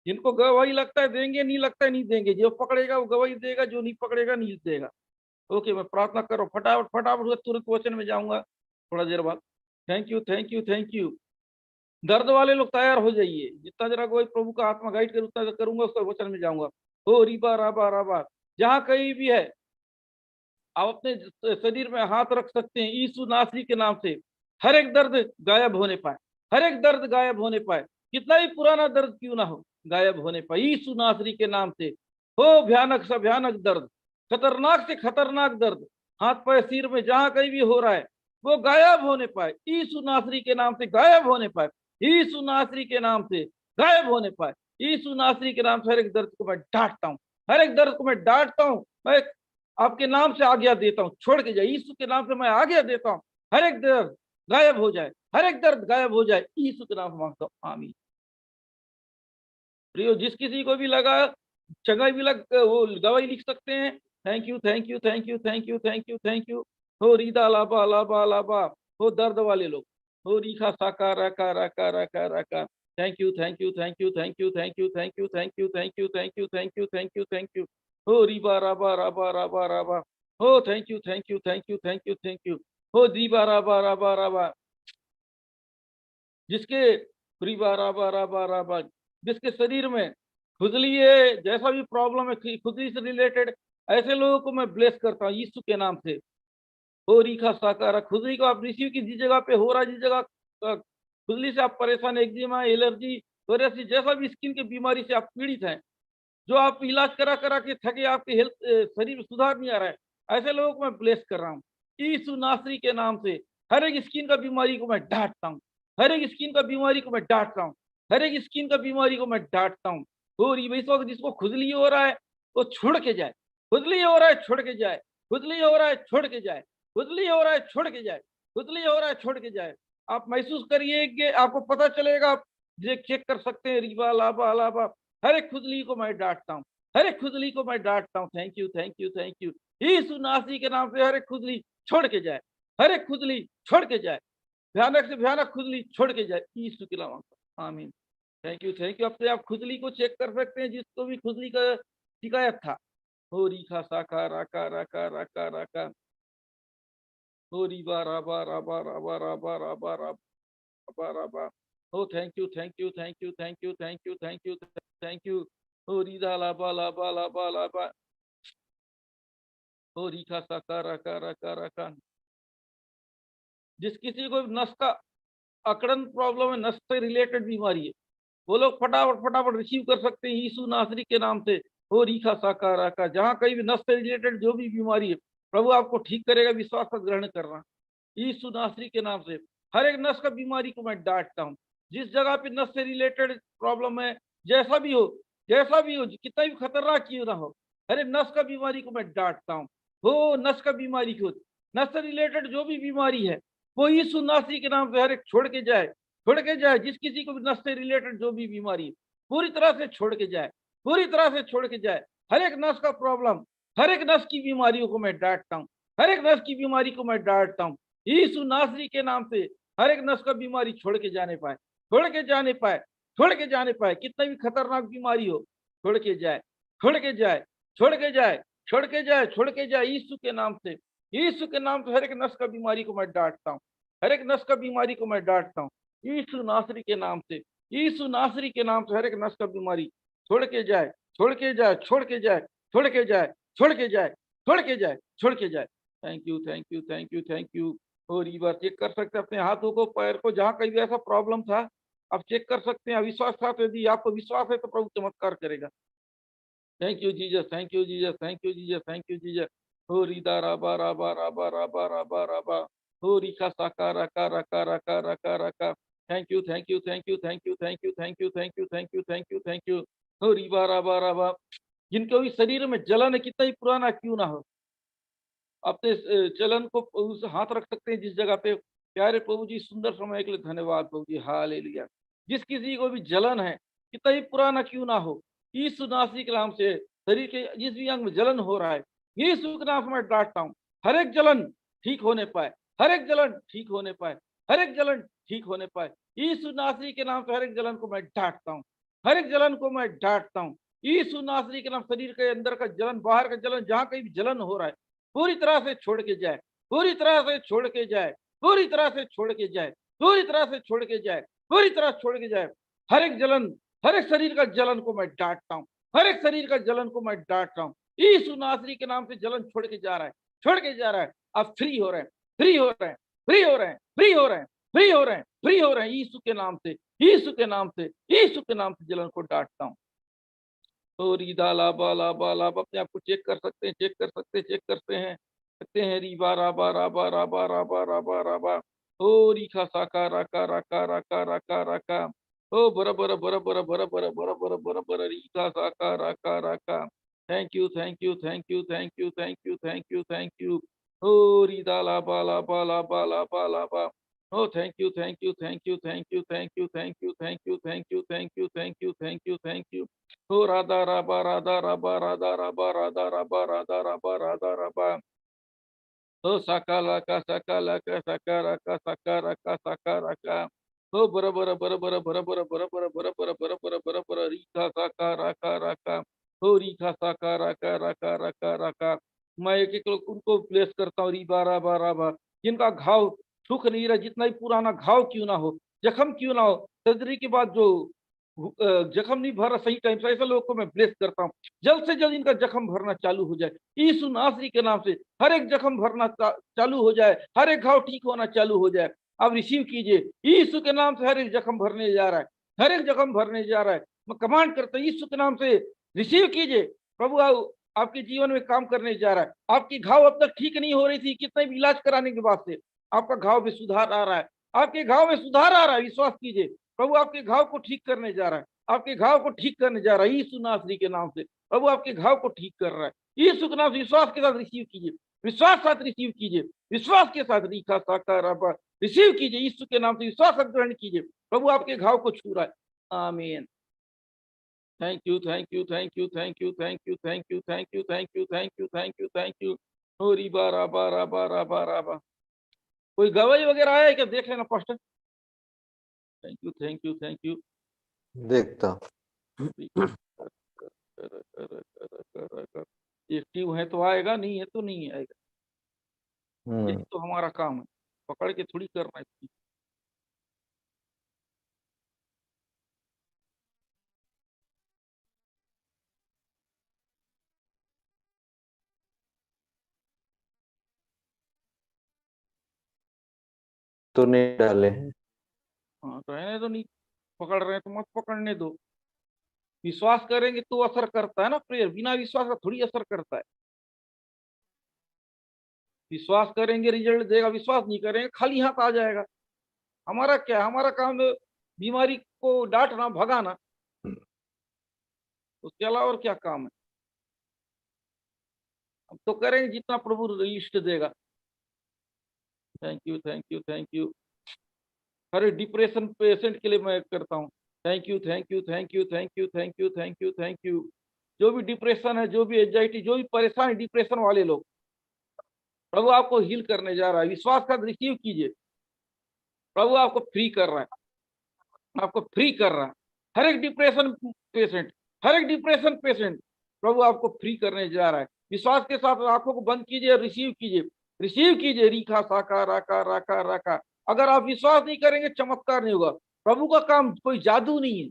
Speaker 2: जिनको गवाही लगता है देंगे, नहीं लगता है नहीं देंगे। जो पकड़ेगा वो गवाही देगा, जो नहीं पकड़ेगा नहीं देगा। ओके, मैं प्रार्थना कर रहा हूँ, फटाफट फटाफट तुरंत क्वेश्चन में जाऊंगा थोड़ा देर बाद। Thank you, thank you, thank you. दर्द वाले लोग तैयार हो जाइए, जितना जरा कोई प्रभु का आत्मा गाइड कर उतना करूंगा, उसका वचन में जाऊंगा। ओ रिबा राबा राबा। जहाँ कहीं भी है आप अपने शरीर में हाथ रख सकते हैं, यीशु नासरी के नाम से हर एक दर्द गायब होने पाए, हर एक दर्द गायब होने पाए, कितना ही पुराना दर्द क्यों ना हो, गायब होने पाए यीशु नासरी के नाम से। हो भयानक से भयानक दर्द, खतरनाक से खतरनाक दर्द, हाथ पैर सिर में जहां कहीं भी हो रहा है वो गायब होने पाए यीशु नासरी के नाम से, गायब होने पाए यीशु नासरी के नाम से, गायब होने पाए यीशु नासरी के नाम से। हर एक दर्द को मैं डांटता हूँ, हर एक दर्द को मैं डांटता हूँ। मैं आपके नाम से आज्ञा देता हूं, छोड़ के जाए यीशु के नाम से। मैं आज्ञा देता हूं, हर एक दर्द गायब हो जाए, हर एक दर्द गायब हो जाए, यीशु के नाम से मांगता हूं, आमीन। प्रियो जिस किसी को भी लगा चंगाई भी लग, वो गवाही लिख सकते हैं। Thank you, thank you, thank you, thank you, thank you, thank you. हो रीदा लाबा लाबा लाबा। हो दर्द वाले लोग, हो रीखा साका रका रका रका रका। Thank you, thank you, thank you, thank you, thank you, thank you, thank you, thank you, thank you, thank you, thank you, thank you. हो रीबा राबा राबा राबा राबा। हो thank you, thank you, thank you, thank you, thank you. हो दीबा राबा राबा राबा। जिसके रीबा राबा राबा राबा, जिसके शरीर में खुजली है, जैसा भी प्रॉब्लम है खुजली से रिलेटेड, ऐसे लोगों को मैं ब्लेस करता हूँ यीशु के नाम से। हो रीखा साकारा। खुजली को आप रिसीव की, जिस जगह पे हो रहा है, जिस जगह खुजली से आप परेशान, एक्जिमा, एलर्जी, सोरियासिस, जैसा भी स्किन की बीमारी से आप पीड़ित हैं, जो आप इलाज करा करा के थके, आपके हेल्थ शरीर में सुधार नहीं आ रहा है, ऐसे लोगों को मैं ब्लेस कर रहा हूँ यीशु नासरी के नाम से। हर एक स्किन का बीमारी को मैं डांटता हूँ, हर एक स्किन का बीमारी को मैं डांट रहा हूँ, हर एक स्किन का बीमारी को मैं डांटता हूँ। और इस वक्त जिसको खुजली हो रहा है वो छोड़ के जाए, खुजली हो रहा है छोड़ के जाए, खुजली हो रहा है छोड़ के जाए, खुजली हो रहा है छोड़ के जाए, खुजली हो रहा है छोड़ के जाए। आप महसूस करिए कि आपको पता चलेगा, आप चेक कर सकते हैं। रिबा लाबा लाबा। हर एक खुजली को मैं डांटता हूँ, हर एक खुजली को मैं डांटता हूँ। Thank you, thank you, thank you. यीशु नासरी के नाम से हर एक खुजली छोड़ के जाए, हर एक खुजली छोड़ के जाए, भयानक से भयानक खुजली छोड़ के जाए यीशु के नाम से, आमीन। Thank you, thank you. अपने आप खुजली को चेक कर सकते हैं, जिसको भी खुजली का शिकायत था। हो रीखा साका राका राका राका राका। हो रीबा राबा राबा राबा राबा राबा राबा राबा। हो thank you, thank you, thank you, thank you, thank you, thank you, thank you. हो रीदा लाबा लाबा लाबा लाबा। हो रीखा साका राका राका राका। जिस किसी को नस का अकड़न प्रॉब्लम है, नस से रिलेटेड बीमारी है, वो लोग फटाफट फटाफट रिसीव कर सकते हैं यीशु नासरी के नाम से। हो रीखा साका राका। जहाँ कहीं भी नस से रिलेटेड जो भी बीमारी है, प्रभु आपको ठीक करेगा, विश्वास का ग्रहण करना यीशु नासरी के नाम से। हर एक नस का बीमारी को मैं डांटता हूँ, जिस जगह पे नस से रिलेटेड प्रॉब्लम है, जैसा भी हो, जैसा भी हो, कितना भी खतरनाक क्यों ना हो, हर एक नस का बीमारी को मैं डांटता हूँ। हो नस का बीमारी को, नस से रिलेटेड जो भी बीमारी है, वो यीशु नासरी के नाम से हर एक छोड़ के जाए, छोड़ के जाए। जिस किसी को भी नस से रिलेटेड जो भी बीमारी है, पूरी तरह से छोड़ के जाए, पूरी तरह से छोड़ के जाए। हर एक नस का प्रॉब्लम, हर एक नस की बीमारियों को मैं डांटता हूँ, हर एक नस की बीमारी को मैं डांटता हूँ यीशु नासरी के नाम से। हर एक नस का बीमारी छोड़ के जाने पाए, छोड़ के जाने पाए, छोड़ के जाने पाए। कितना भी खतरनाक बीमारी हो, छोड़ के जाए, छोड़ के जाए, छोड़ के जाए, छोड़ के जाए, छोड़ के जाए यीशु के नाम से। यीशु के नाम से हर एक नस का बीमारी को मैं डांटता हूँ, हर एक नस का बीमारी को मैं डांटता हूँ यीशु नासरी के नाम से। यीशु नासरी के नाम से हर एक नस का बीमारी छोड़ के जाए, छोड़ के जाए, छोड़ के जाए, छोड़ के जाए, छोड़ के जाए, छोड़ के जाए, छोड़ के जाए। Thank you, thank you, thank you, thank you. और ये बार चेक कर सकते हैं अपने हाथों को, पैर को, जहाँ कहीं भी ऐसा प्रॉब्लम था आप चेक कर सकते हैं। अविश्वास था तो यदि आपको विश्वास है तो प्रभु चमत्कार करेगा। Thank you Jesus, thank you Jesus, thank you Jesus, thank you Jesus. हो रीदा राबा राबा राबा राबा राबा राबा, हो रिका साका रका रका रका रका रका। Thank you, thank you, thank you, thank you, thank you, thank you, thank you, thank you, thank you, thank you. हो रीबा राबा राबा। जिनके भी शरीर में जलन है, कितना ही पुराना क्यों ना हो, अपने चलन को उस हाथ रख सकते हैं जिस जगह पे। प्यारे प्रभु जी, सुंदर समय के लिए धन्यवाद प्रभु जी, हालेलुया। जिस किसी को भी जलन है, कितना ही पुराना क्यों ना हो, यीशु नासरी के नाम से शरीर के जिस भी अंग में जलन हो रहा है, यीशु के नाम से मैं डांटता हूँ, हर एक जलन ठीक होने पाए, हर एक जलन ठीक होने पाए, हर एक जलन ठीक होने पाए। यीशु नासरी के नाम से हर एक जलन को मैं डांटता हूँ, हर एक जलन को मैं डांटता हूँ। यीशु नासरी के नाम, शरीर के अंदर का जलन, बाहर का जलन, जहाँ कहीं भी जलन हो रहा है, पूरी तरह से छोड़ के जाए, पूरी तरह से छोड़ के जाए, पूरी तरह से छोड़ के जाए, पूरी तरह से छोड़ के जाए, पूरी तरह छोड़ के जाए। हर एक जलन, हर एक शरीर का जलन को मैं डांटता हूँ, हर एक शरीर का जलन को मैं डांटता हूँ। यीशु नासरी के नाम से जलन छोड़ के जा रहा है, छोड़ के जा रहा है। आप फ्री हो रहे हैं, फ्री हो रहे हैं, फ्री हो रहे हैं, फ्री हो रहे हैं, फ्री हो रहे हैं, फ्री हो रहे हैं। यीशु के नाम से, यीशु के नाम से, यीशु के नाम से जलन को डांटता हूँ। तो रीदा लाबा लाबा लाबा, अपने आप को चेक कर सकते हैं, चेक कर सकते हैं, चेक करते हैं, सकते हैं। रीबा राबा राबा राबा राबा राबा राबा। ओ रीखा साका राका राका राका राका राका। ओ बराबर बराबर बराबर बराबर बराबर रीखा साका राका राका। Thank you, thank you, thank you, thank you, thank you, thank you, thank you. ओ रीदा लाबा लाबा लाबा लाबा लाबा। Oh, thank you, thank you, thank you, thank you, thank you, thank you, thank you, thank you, thank you, thank you, thank you, thank you. Oh, Radha Rabba, Radha Rabba, Radha Rabba, Radha Rabba, Radha Rabba, Radha Rabba. Oh, Sakalaka, Sakalaka, Sakaraka, Sakaraka, Sakaraka. Oh, bara bara bara bara bara bara bara bara bara bara bara bara bara bara Rika Sakaraka Raka. Oh, Rika Sakaraka Raka Raka Raka. मैं एक एक उनको place करता हूँ, रीबा राबा राबा, जिनका घाव सुख नहीं रहा, जितना ही पुराना घाव क्यों ना हो, जख्म क्यों ना हो, सर्जरी के बाद जो जख्म नहीं भर रहा सही टाइम से, ऐसे लोगों को मैं ब्लेस करता हूँ। जल्द से जल्द इनका जख्म भरना चालू हो जाए, यीशु नासरी के नाम से हर एक जख्म भरना चालू हो जाए, हर एक घाव ठीक होना चालू हो जाए। आप रिसीव कीजिए, यीशु के नाम से हर एक जख्म भरने जा रहा है, हर एक जख्म भरने जा रहा है। मैं कमांड करता हूँ, यीशु के नाम से रिसीव कीजिए। प्रभु आपके जीवन में काम करने जा रहा है। आपकी घाव अब तक ठीक नहीं हो रही थी, कितने भी इलाज कराने के बाद से आपका घाव में सुधार आ रहा है, आपके घाव में सुधार आ रहा है। विश्वास कीजिए, प्रभु आपके घाव को ठीक करने जा रहा है, आपके घाव को ठीक करने जा रहा है। यीशु नासरी के नाम से प्रभु आपके घाव को ठीक कर रहा है। यीशु के नाम से विश्वास के साथ रिसीव कीजिए, विश्वास के साथ रिसीव कीजिए, विश्वास के साथ रीखा साकार रिसीव कीजिए। यीशु के नाम से विश्वास ग्रहण कीजिए, प्रभु आपके घाव को छू रहा है। आमीन। Thank you, thank you, thank you, thank you, thank you, thank you, thank you, thank you, thank you, thank you, thank you. हो रीबा राबा राबा राबा राबा। कोई गवाही वगैरह आया है क्या, देख लेना pastor. Thank you, thank you, thank you.
Speaker 3: देखता
Speaker 2: एक्टिव है तो आएगा, नहीं है तो नहीं आएगा। यही तो हमारा काम है, पकड़ के थोड़ी करना है।
Speaker 3: तो नहीं डाले हैं।
Speaker 2: हाँ, तो रहने दो, नहीं पकड़ रहे हैं तो मत पकड़ने दो। विश्वास करेंगे तो असर करता है ना प्रेयर, बिना विश्वास का थोड़ी असर करता है। विश्वास करेंगे रिजल्ट देगा, विश्वास नहीं करेंगे खाली हाथ आ जाएगा। हमारा क्या, हमारा काम है बीमारी को डांटना, भगाना, उसके अलावा और क्या काम है। हम तो करेंगे जितना प्रभु लिस्ट देगा। Thank you, thank you, thank you. Her depression patient के लिए मैं करता हूँ। Thank you, thank you, thank you, thank you, thank you, thank you, thank you. जो भी डिप्रेशन है, जो भी एंजाइटी, जो भी परेशान है, डिप्रेशन वाले लोग, प्रभु आपको हील करने जा रहा है। विश्वास का रिसीव कीजिए, प्रभु आपको फ्री कर रहा है, आपको फ्री कर रहा है। हर एक डिप्रेशन पेशेंट, हर एक डिप्रेशन पेशेंट प्रभु आपको फ्री करने जा रहा है। विश्वास के साथ आंखों को बंद कीजिए, रिसीव कीजिए, रिसीव कीजिए। रीखा साका राका राका राका। अगर आप विश्वास नहीं करेंगे, चमत्कार नहीं होगा। प्रभु का काम कोई जादू नहीं है,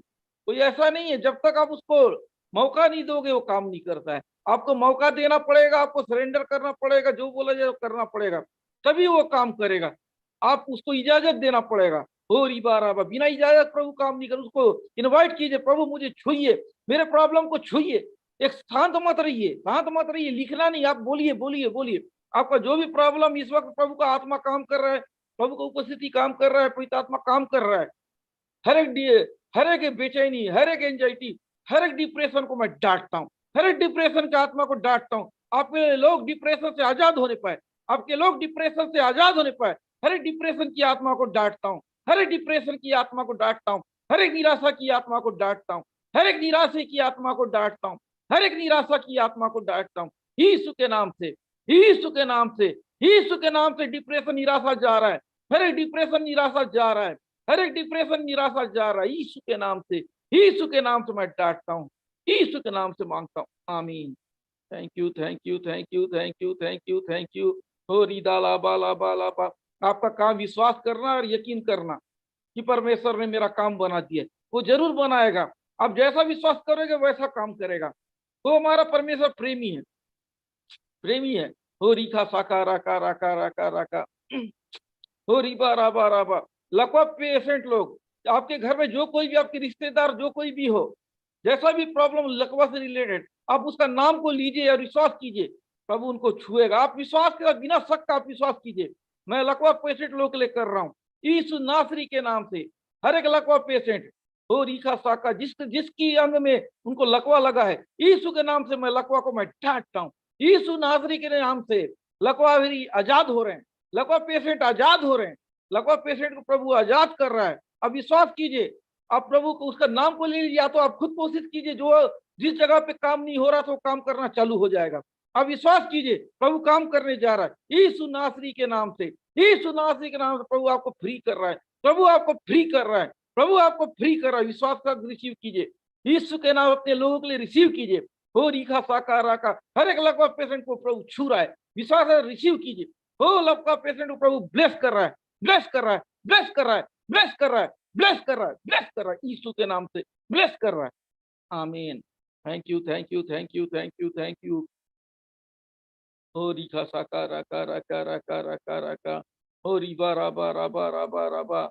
Speaker 2: कोई ऐसा नहीं है। जब तक आप उसको मौका नहीं दोगे वो काम नहीं करता है। आपको मौका देना पड़ेगा, आपको सरेंडर करना पड़ेगा, जो बोला जाए करना पड़ेगा, तभी वो काम करेगा। आप उसको इजाजत देना पड़ेगा। और बार बिना इजाजत प्रभु काम नहीं कर। उसको इनवाइट कीजिए, प्रभु मुझे छूइए, मेरे प्रॉब्लम को छूइए। एक शांत मत रहिए, शांत मत रहिए, लिखना नहीं, आप बोलिए बोलिए बोलिए। आपका जो भी प्रॉब्लम इस वक्त प्रभु का आत्मा काम कर रहा है, प्रभु का उपस्थिति काम कर रहा है, पवित्र आत्मा काम कर रहा है। हर एक बेचैनी, हर एक एंजाइटी, हर एक डिप्रेशन को मैं डांटता हूँ, हर एक डिप्रेशन के आत्मा को डांटता हूँ। आपके लोग डिप्रेशन से आजाद होने पाए, आपके लोग डिप्रेशन से आजाद होने पाए। हर एक डिप्रेशन की आत्मा को डांटता हूँ, हर एक डिप्रेशन की आत्मा को डांटता हूँ, हर एक निराशा की आत्मा को डांटता हूँ, हर एक निराशा की आत्मा को डांटता हूँ, हर एक निराशा की आत्मा को डांटता हूँ। यीशु के नाम से, यीशु के नाम से, यीशु के नाम से डिप्रेशन निराशा जा रहा है, हर एक डिप्रेशन निराशा जा रहा है, हर एक डिप्रेशन निराशा जा रहा है। यीशु के नाम से, यीशु के नाम से मैं डांटता हूँ, यीशु के नाम से मांगता हूँ, आमीन। Thank you, thank you, thank you, thank you, thank you, thank you. हो रिदाला बाला बाला बा। आपका काम विश्वास करना और यकीन करना कि परमेश्वर ने मेरा काम बना दिया, वो जरूर बनाएगा। आप जैसा विश्वास करोगे वैसा काम करेगा। वो हमारा परमेश्वर प्रेमी है, प्रेमी है। हो रिखा साका राका राका राका राका, हो रिबा राबा राबा। लकवा पेशेंट लोग, आपके घर में जो कोई भी, आपके रिश्तेदार जो कोई भी हो, जैसा भी प्रॉब्लम लकवा से रिलेटेड, आप उसका नाम को लीजिए और विश्वास कीजिए, प्रभु उनको छुएगा। आप विश्वास के साथ, बिना शक का आप विश्वास कीजिए। मैं लकवा पेशेंट लोग के लिए कर रहा हूँ, यीशु नासरी के नाम से। हर एक लकवा पेशेंट हो रीखा साका, जिसकी अंग में उनको लकवा लगा है, यीशु के नाम से मैं लकवा को मैं डांटता हूँ। यीशु नासरी के नाम से लकवा भी आजाद हो रहे हैं, लकवा पेशेंट आजाद हो रहे हैं, लकवा पेशेंट को प्रभु आजाद कर रहा है। अब विश्वास कीजिए, आप प्रभु को, उसका नाम को ले लीजिए, या तो आप खुद कोशिश कीजिए, जो जिस जगह पे काम नहीं हो रहा था वो काम करना चालू हो जाएगा। अब विश्वास कीजिए, प्रभु काम करने जा रहा है यीशु नासरी के नाम से, यीशु नासरी के नाम से। प्रभु आपको फ्री कर रहा है, प्रभु आपको फ्री कर रहा है, प्रभु आपको फ्री कर रहा है। विश्वास का रिसीव कीजिए, यीशु के नाम अपने लोगों के लिए रिसीव कीजिए। हो रीखा साका राका, हर एक लकवा पेशेंट को प्रभु छू रहा है, विश्वास रिसीव कीजिए। हो लकवा पेशेंट को प्रभु ब्लेस कर रहा है, ब्लेस कर रहा है, ब्लेस कर रहा है, ब्लेस कर रहा है, ब्लेस कर रहा है, ब्लेस कर रहा है, यीशु के नाम से ब्लेस कर रहा है, आमीन। Thank you, thank you, thank you, thank you, thank you. हो रिखा साका राका राका राका राका राका, हो रिबा राबा राबा राबा राबा,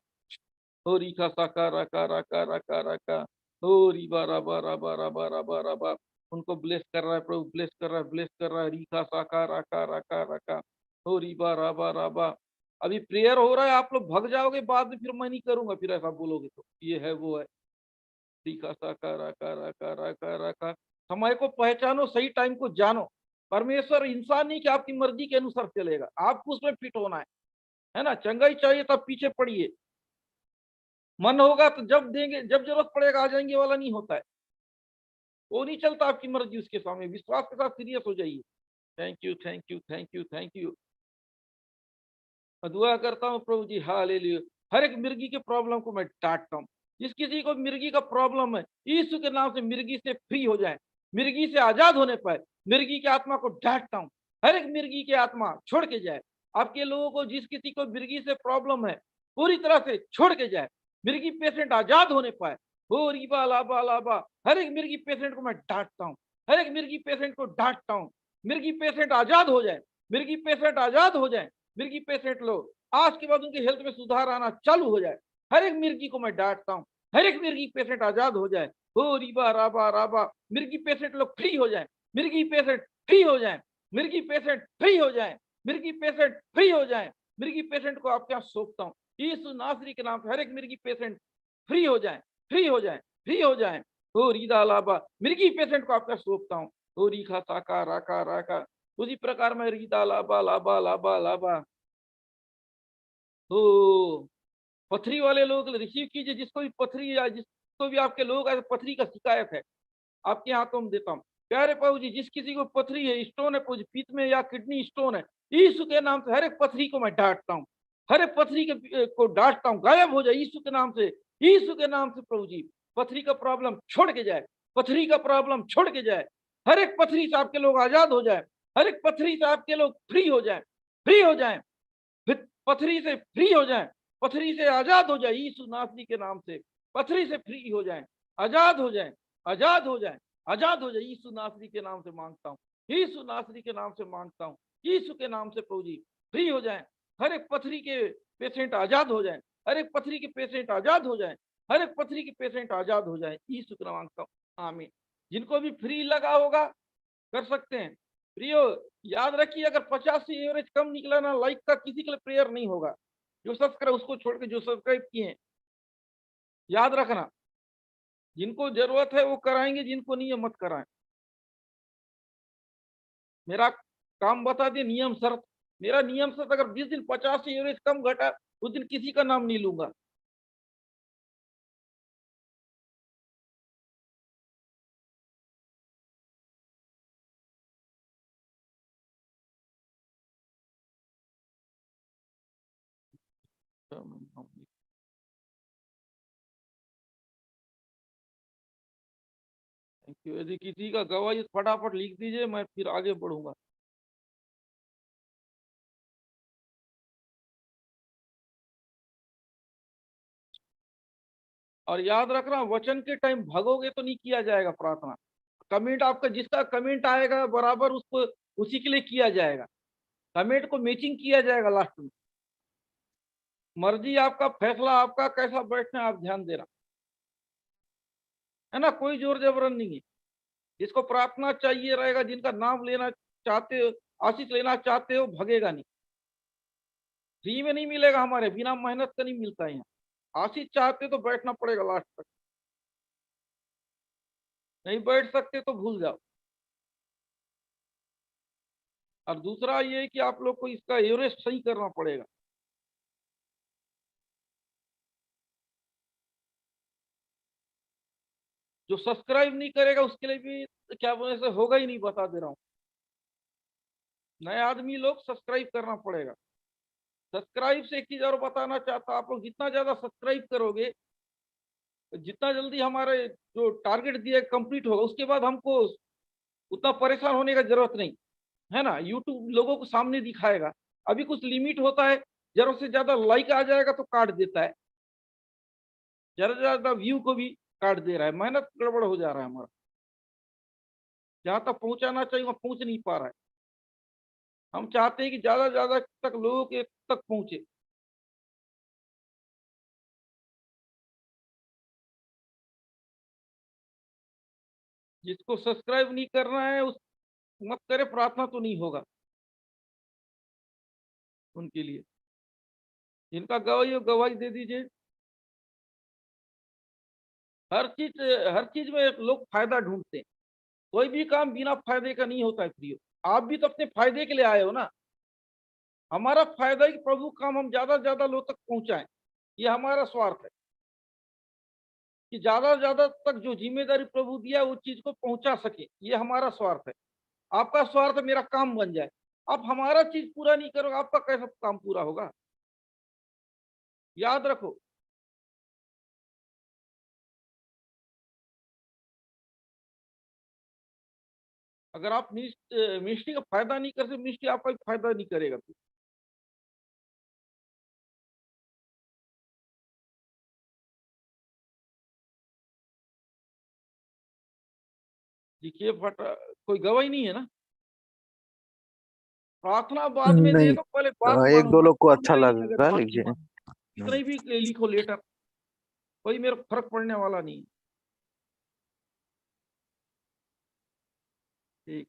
Speaker 2: हो रिखा साका राका राका राका राका, हो रिबा राबा राबा राबा राबा राबा। उनको ब्लेस कर रहा है प्रभु, ब्लेस कर रहा है, ब्लेस कर रहा है। रिखा साका राका राका राका, हो रिबा राबा राबा। अभी प्रेयर हो रहा है, आप लोग भग जाओगे बाद में, फिर मैं नहीं करूंगा, फिर ऐसा बोलोगे तो ये है वो है। रिखा साका राका राका राका राका। समय को पहचानो, सही टाइम को जानो। परमेश्वर इंसान नहीं कि आपकी मर्जी के अनुसार चलेगा, आपको उसमें फिट होना है ना। चंगाई चाहिए तब पीछे पड़िए, मन होगा तो जब देंगे, जब जरूरत पड़ेगा आ जाएंगे वाला नहीं होता है, वो नहीं चलता आपकी मर्जी उसके सामने। विश्वास के साथ सीरियस हो जाइए। Thank you, thank you, thank you, thank you. मैं दुआ करता हूँ प्रभु जी, हालेलुया। हर एक मिर्गी के प्रॉब्लम को मैं डांटता हूँ। जिस किसी को मिर्गी का प्रॉब्लम है, यीशु के नाम से मिर्गी से फ्री हो जाए, मिर्गी से आजाद होने पाए। मिर्गी की आत्मा को डांटता हूँ, हर एक मिर्गी की आत्मा छोड़ के जाए। आपके लोगों को, जिस किसी को मिर्गी से प्रॉब्लम है, पूरी तरह से छोड़ के जाए, मिर्गी पेशेंट आजाद होने पाए। हो रिबा लाबा लाबा। हर एक मिर्गी पेशेंट को मैं डांटता हूँ, हर एक मिर्गी पेशेंट को डांटता हूँ। मिर्गी पेशेंट आजाद हो जाए, मिर्गी पेशेंट आजाद हो जाए। मिर्गी पेशेंट लोग आज के बाद उनकी हेल्थ में सुधार आना चालू हो जाए। हर एक मिर्गी को मैं डांटता हूँ, हर एक मिर्गी पेशेंट आजाद हो जाए। हो रिबा राबा राबा। मिर्गी पेशेंट लोग फ्री हो जाए, मिर्गी पेशेंट फ्री हो जाए, मिर्गी पेशेंट फ्री हो जाए, मिर्गी पेशेंट फ्री हो जाए। मिर्गी पेशेंट को आपके यहाँ सौंपता हूँ यीशु नासरी के नाम से। हर एक मिर्गी पेशेंट फ्री हो जाए, फ्री हो जाए, फ्री हो जाए। हो रीदा लाबा। मिर्गी पेशेंट को आपका सौंपता हूँ। हो रीखा साका राका राका। उसी प्रकार में रीदा लाबा लाबा लाबा लाबा। तो पथरी वाले लोग रिसीव कीजिए, जिसको भी पथरी या जिसको भी आपके लोग पथरी का शिकायत है, आपके हाथों में देता हूँ। प्यारे प्रभु जी, जिस किसी को पथरी है, स्टोन है प्रभु, पीत में या किडनी स्टोन है, यीशु के नाम से हर एक पथरी को मैं डांटता हूँ, हर एक पथरी को डांटता हूँ। गायब हो जाए यीशु के नाम से, यीशु के नाम से प्रभु जी। पथरी का प्रॉब्लम छोड़ के जाए, पथरी का प्रॉब्लम छोड़ के जाए। हर एक पथरी से आपके लोग आजाद हो जाए, हर एक पथरी से आपके लोग फ्री हो जाए, फ्री हो जाए, पथरी से फ्री हो जाए, पथरी से आजाद हो जाए यीशु नासरी के नाम से। पथरी से फ्री हो जाए, आजाद हो जाए, आजाद हो जाए, आजाद हो जाए। यीशु नासरी के नाम से मांगता हूँ, यीशु नासरी के नाम से मांगता हूँ, यीशु के नाम से प्रभु जी फ्री हो जाए। हर एक पथरी के पेशेंट आजाद हो जाए, हर एक पथरी के पेशेंट आजाद हो जाए, हर एक पथरी के पेशेंट आजाद हो जाए। यीशु के नाम मांगता हूँ, आमीन। जिनको भी फ्री लगा होगा कर सकते हैं। प्रियो याद रखिए, अगर 50 से एवरेज कम निकला ना, लाइक का किसी के लिए प्रेयर नहीं होगा। जो सब्सक्राइब उसको छोड़ के जो सब्सक्राइब किए हैं, याद रखना, जिनको जरूरत है वो कराएंगे, जिनको नहीं है मत कराएं। मेरा काम बता दिए, नियम शर्त। मेरा नियम शर्त, अगर 20 दिन 50 से एवरेज कम घटा, उस दिन किसी का नाम नहीं लूंगा। Thank you. यदि किसी का गवाही फटाफट लिख दीजिए, मैं फिर आगे बढ़ूंगा। और याद रखना, वचन के टाइम भागोगे तो नहीं किया जाएगा प्रार्थना। कमेंट आपका, जिसका कमेंट आएगा बराबर उसको उसी के लिए किया जाएगा। कमेंट को मैचिंग किया जाएगा लास्ट में। मर्जी आपका, फैसला आपका, कैसा बैठना है आप ध्यान देना, है ना। कोई जोर जबरन नहीं है। जिसको प्रार्थना चाहिए रहेगा, जिनका नाम लेना चाहते हो, आशीष लेना चाहते हो, भगेगा नहीं। फ्री में नहीं मिलेगा, हमारे बिना मेहनत का नहीं मिलता है यहाँ। आशीष चाहते तो बैठना पड़ेगा लास्ट तक, नहीं बैठ सकते तो भूल जाओ। और दूसरा ये है कि आप लोग को इसका एवरेज सही करना पड़ेगा। जो सब्सक्राइब नहीं करेगा उसके लिए भी क्या बोले से होगा ही नहीं, बता दे रहा हूँ। नए आदमी लोग सब्सक्राइब करना पड़ेगा। सब्सक्राइब से एक चीज और बताना चाहता हूँ, आप लोग जितना ज्यादा सब्सक्राइब करोगे, जितना जल्दी हमारे जो टारगेट दिया कंप्लीट होगा, उसके बाद हमको उतना परेशान होने का जरूरत नहीं है ना। यूट्यूब लोगों को सामने दिखाएगा। अभी कुछ लिमिट होता है, जरूरत से ज्यादा लाइक आ जाएगा तो काट देता है, ज्यादा से ज्यादा व्यू को भी काट दे रहा है। मेहनत गड़बड़ हो जा रहा है हमारा, जहां तक पहुंचाना चाहिए वहां पहुंच नहीं पा रहा है। हम चाहते हैं कि ज्यादा से ज्यादा तक लोगों के तक पहुंचे। जिसको सब्सक्राइब नहीं करना है उस मत करे, प्रार्थना तो नहीं होगा उनके लिए। जिनका गवाही हो गवाही दे दीजिए। हर चीज हर चीज में लोग फायदा ढूंढते हैं। कोई भी काम बिना फायदे का नहीं होता है प्रियो। आप भी तो अपने फायदे के लिए आए हो ना। हमारा फायदा ही प्रभु काम हम ज्यादा से ज्यादा लोग तक पहुंचाएं, ये हमारा स्वार्थ है कि ज्यादा से ज्यादा तक जो जिम्मेदारी प्रभु दिया वो चीज को पहुंचा सके, ये हमारा स्वार्थ है। आपका स्वार्थ मेरा काम बन जाए। आप हमारा चीज पूरा नहीं करोगे, आपका कैसा काम पूरा होगा, याद रखो। अगर आप मिनिस्ट्री का फायदा नहीं करते, मिनिस्ट्री आपका भी फायदा नहीं करेगा फिर। देखिए फटा, कोई गवाही नहीं है ना। प्रार्थना बाद में दे
Speaker 3: नहीं,
Speaker 2: दो, पहले बात
Speaker 3: एक
Speaker 2: मानो
Speaker 3: दो
Speaker 2: मत।
Speaker 3: लोग को अच्छा
Speaker 2: मानना ही नहीं अगर
Speaker 3: लगा
Speaker 2: बात नहीं
Speaker 3: लिखिए।
Speaker 2: मानो, कितने भी लिखो लेटर, कोई मेरा फर्क पड़ने वाला नहीं है। ठीक।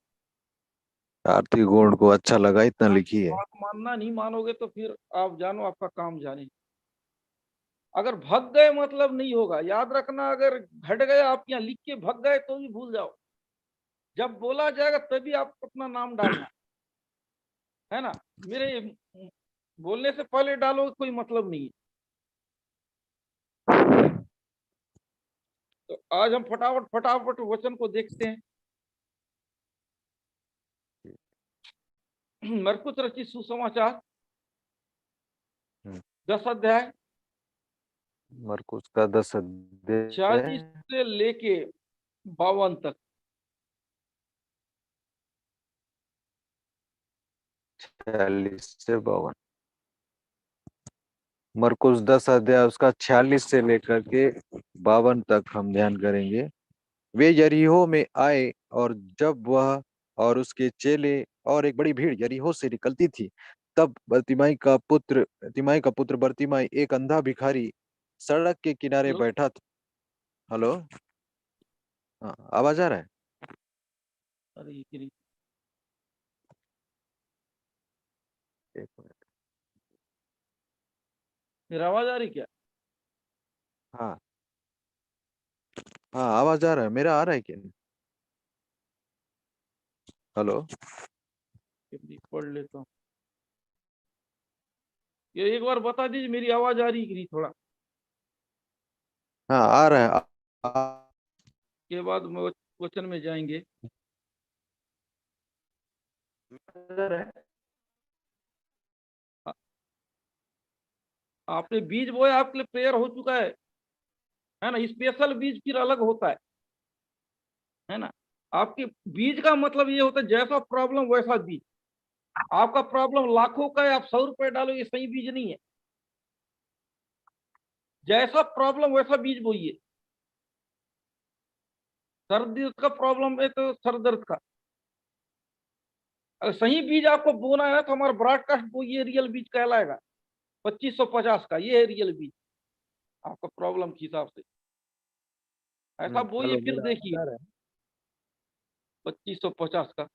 Speaker 3: आरती गोंड को अच्छा लगा, इतना लिखिए।
Speaker 2: बात मानना, नहीं मानोगे तो फिर आप जानो, आपका काम जाने। अगर भग गए मतलब नहीं होगा, याद रखना। अगर घट गए, आप यहाँ लिख के भग गए तो भी भूल जाओ। जब बोला जाएगा तभी आप अपना नाम डालना, है ना। मेरे बोलने से पहले डालो, कोई मतलब नहीं है। तो आज हम फटाफट फटाफट वचन को देखते हैं। मरकुस रचित सुसमाचार 10 अध्याय
Speaker 3: मरकुस का 10 अध्याय
Speaker 2: 46 से लेके 52 तक।
Speaker 3: 46 से 52। मरकुस 10 अध्याय उसका 46 से लेकर के 52 तक हम ध्यान करेंगे। वे यरीहो में आए, और जब वह और उसके चेले और एक बड़ी भीड़ यरीहो से निकलती थी, तब तिमाई का पुत्र बर्तिमाई, एक अंधा भिखारी, सड़क के किनारे
Speaker 2: हेलो।
Speaker 3: बैठा था। हेलो। हाँ, आवाज आ रहा है?
Speaker 2: अरे ये गिरी।
Speaker 3: एक मिनट।
Speaker 2: मेरा आवाज आ रही क्या?
Speaker 3: हाँ हाँ, आवाज आ रहा है। मेरा आ रहा है कि नहीं? हेलो।
Speaker 2: पढ़ लेता हूँ। ये एक बार बता दीजिए, मेरी आवाज आ रही कि नहीं थोड़ा।
Speaker 3: हाँ, आ रहा है।
Speaker 2: के बाद में वचन में जाएंगे।
Speaker 3: आ रहा है।
Speaker 2: आ- आपने बीज बोया, आपके लिए प्रेयर हो चुका है ना। स्पेशल बीज फिर अलग होता है ना। आपके बीज का मतलब ये होता है, जैसा प्रॉब्लम वैसा बीज। आपका प्रॉब्लम लाखों का है, आप 100 रुपए डालो, ये सही बीज नहीं है। जैसा प्रॉब्लम वैसा बीज बोइए। सर दर्द का प्रॉब्लम है तो सर दर्द का, अगर सही बीज आपको बोना है तो हमारा ब्रॉडकास्ट बोइए, रियल बीज कहलाएगा। 2550 का ये है रियल बीज, आपका प्रॉब्लम के हिसाब से ऐसा बोइए,
Speaker 3: हेलो,
Speaker 2: फिर
Speaker 3: मेरा आवाज
Speaker 2: देखिए।
Speaker 3: आ रहा
Speaker 2: 2550 का।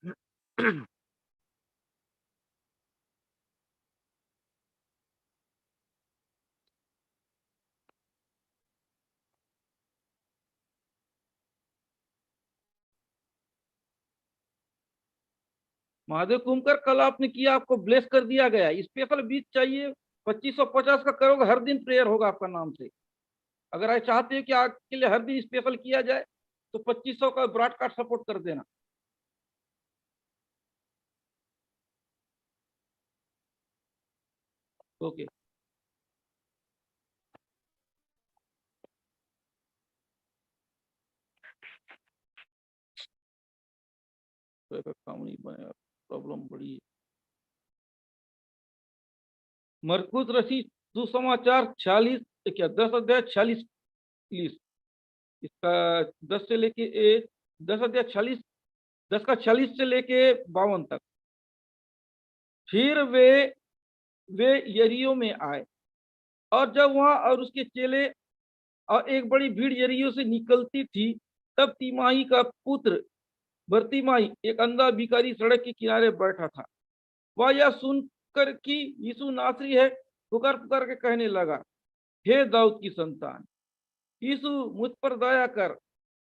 Speaker 3: है?
Speaker 2: महादेव कुमकर, कल आपने किया, आपको ब्लेस कर दिया गया। स्पेशल बीज चाहिए 2550 का, करोगे हर दिन प्रेयर होगा आपका नाम से। अगर आप चाहते हैं कि आपके लिए हर दिन स्पेशल किया जाए तो 2500 का ब्रॉडकास्ट सपोर्ट कर देना। ओके। तो एक काम नहीं बनेगा, प्रॉब्लम बड़ी है। मरकुस रसी सुसमाचार 46, क्या 10 अध्याय 46 प्लीज। इसका 10 से लेके 10 अध्याय 46, 10 का 46 से लेके 52 तक। फिर वे यरीहो में आए, और जब वहां और उसके चेले और एक बड़ी भीड़ यरीहो से निकलती थी, तब तिमाही का पुत्र बर्तिमाई, एक अंधा भिखारी, सड़क के किनारे बैठा था। वह यह सुनकर कि यीशु नासरी है, पुकार पुकार के कहने लगा, हे दाऊद की संतान, यीशु मुझ पर दया कर।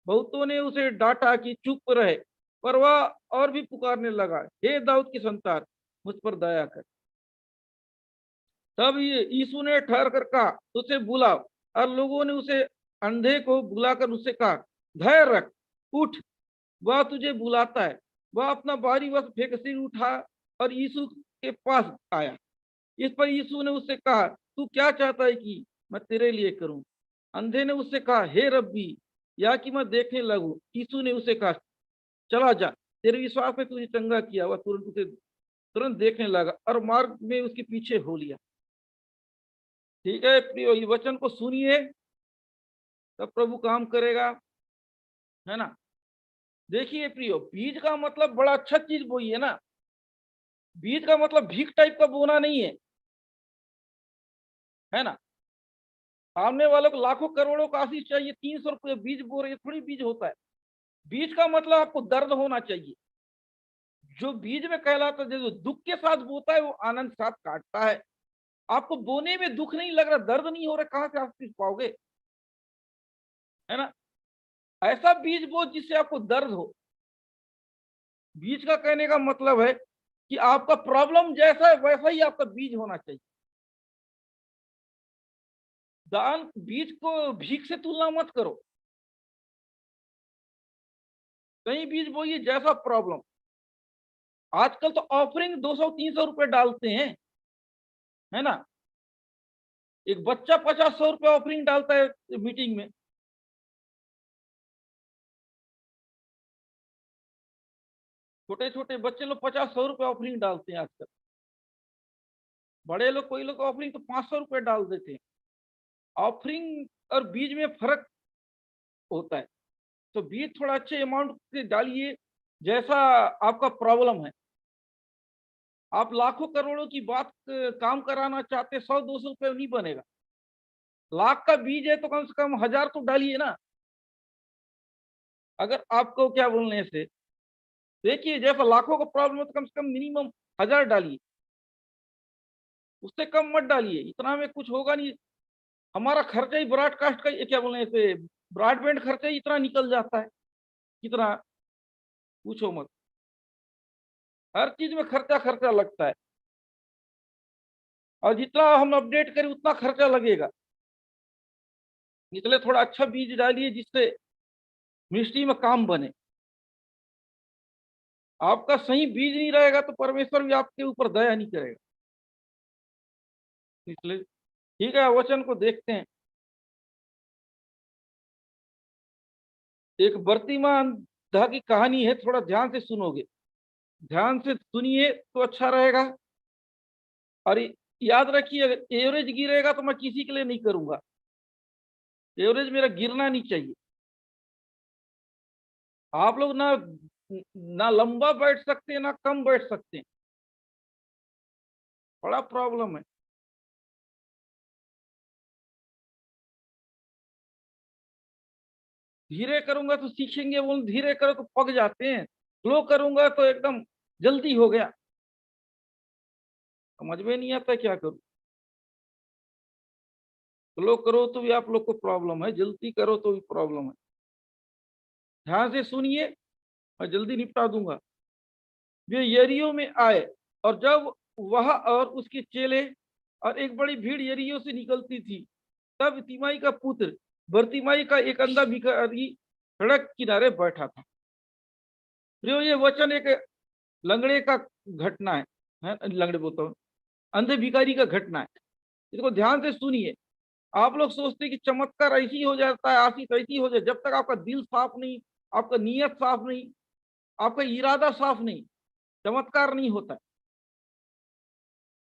Speaker 2: बहुतों ने उसे डांटा कि चुप रहे, पर वह और भी पुकारने लगा, हे दाऊद की संतान, मुझ पर दया कर। तब यीशु ने ठहर कर कहा, उसे बुलाओ। और लोगों ने उसे, अंधे को बुलाकर उससे कहा, धैर्य रख, उठ, वह तुझे बुलाता है। वह अपना भारी वस्त्र फेंक सिर उठा और यीशु के पास आया। इस पर यीशु ने उससे कहा, तू क्या चाहता है कि मैं तेरे लिए करूं? अंधे ने उससे कहा, हे रब्बी, या कि मैं देखने लगूं। यीशु ने उसे कहा, चला जा, तेरे विश्वास ने तुझे चंगा किया। वह तुरंत देखने लगा और मार्ग में उसके पीछे हो लिया। ठीक है प्रियो, ये वचन को सुनिए, तब प्रभु काम करेगा, है ना। देखिए प्रियो, बीज का मतलब बड़ा अच्छा चीज बोई है ना। बीज का मतलब भीख टाइप का बोना नहीं है ना। सामने वालों को लाखों करोड़ों का आशीष चाहिए, 300 रुपये बीज बो रहे, थोड़ी बीज होता है। बीज का मतलब आपको दर्द होना चाहिए। जो बीज में कहलाता है, जो दुख के साथ बोता है वो आनंद के साथ काटता है। आपको बोने में दुख नहीं लग रहा, दर्द नहीं हो रहा, कहां से आप सीख पाओगे, है ना। ऐसा बीज बो जिससे आपको दर्द हो। बीज का कहने का मतलब है कि आपका प्रॉब्लम जैसा है वैसा ही आपका बीज होना चाहिए। दान बीज को भीख से तुलना मत करो। कहीं बीज बोइए जैसा प्रॉब्लम। आजकल तो ऑफरिंग 200-300 रुपए डालते हैं, है ना। एक बच्चा 50-100 रुपए ऑफरिंग डालता है मीटिंग में। छोटे छोटे बच्चे लोग 50-100 रुपए ऑफरिंग डालते हैं आजकल। बड़े लोग, कोई लोग ऑफरिंग तो 500 रुपए डाल देते हैं। ऑफरिंग और बीज में फर्क होता है। तो बीज थोड़ा अच्छे अमाउंट से डालिए, जैसा आपका प्रॉब्लम है। आप लाखों करोड़ों की बात काम कराना चाहते, 100-200 रुपये नहीं बनेगा। लाख का बीज है तो कम से कम 1000 तो डालिए ना। अगर आपको क्या बोलने से, देखिए जैसा लाखों का प्रॉब्लम है तो कम से कम मिनिमम 1000 डालिए, उससे कम मत डालिए। इतना में कुछ होगा नहीं। हमारा खर्चा ही ब्रॉडकास्ट का क्या बोलने से, ब्रॉडबैंड खर्चा ही इतना निकल जाता है, कितना पूछो मत। हर चीज में खर्चा खर्चा लगता है, और जितना हम अपडेट करें उतना खर्चा लगेगा। इसलिए थोड़ा अच्छा बीज डालिए जिससे मिनिस्ट्री में काम बने। आपका सही बीज नहीं रहेगा तो परमेश्वर भी आपके ऊपर दया नहीं करेगा। इसलिए ठीक है, वचन को देखते हैं। एक बर्तिमान दा की कहानी है, थोड़ा ध्यान से सुनोगे, ध्यान से सुनिए तो अच्छा रहेगा। और याद रखिए, अगर एवरेज गिरेगा तो मैं किसी के लिए नहीं करूंगा। एवरेज मेरा गिरना नहीं चाहिए। आप लोग ना ना लंबा बैठ सकते हैं ना कम बैठ सकते हैं, बड़ा प्रॉब्लम है। धीरे करूंगा तो सीखेंगे, बोल धीरे करो तो पक जाते हैं, स्लो करूंगा तो एकदम जल्दी हो गया। समझ में नहीं आता क्या करूं। स्लो करो तो भी आप लोग को प्रॉब्लम है, जल्दी करो तो भी प्रॉब्लम है। ध्यान से सुनिए, मैं जल्दी निपटा दूंगा। वे यरीहो में आए, और जब वह और उसके चेले और एक बड़ी भीड़ यरीहो से निकलती थी, तब तिमाई का पुत्र बरतिमाई का एक अंधा भिखारी सड़क किनारे बैठा था। प्रियो, ये वचन एक लंगड़े का घटना है, लंगड़े बोलता हूँ, अंधे भिखारी का घटना है। इसको ध्यान से सुनिए। आप लोग सोचते हैं कि चमत्कार ऐसी हो जाता है, आशीष ऐसी हो जाए, जब तक आपका दिल साफ नहीं, आपका नीयत साफ नहीं, आपका इरादा साफ नहीं, चमत्कार नहीं होता है।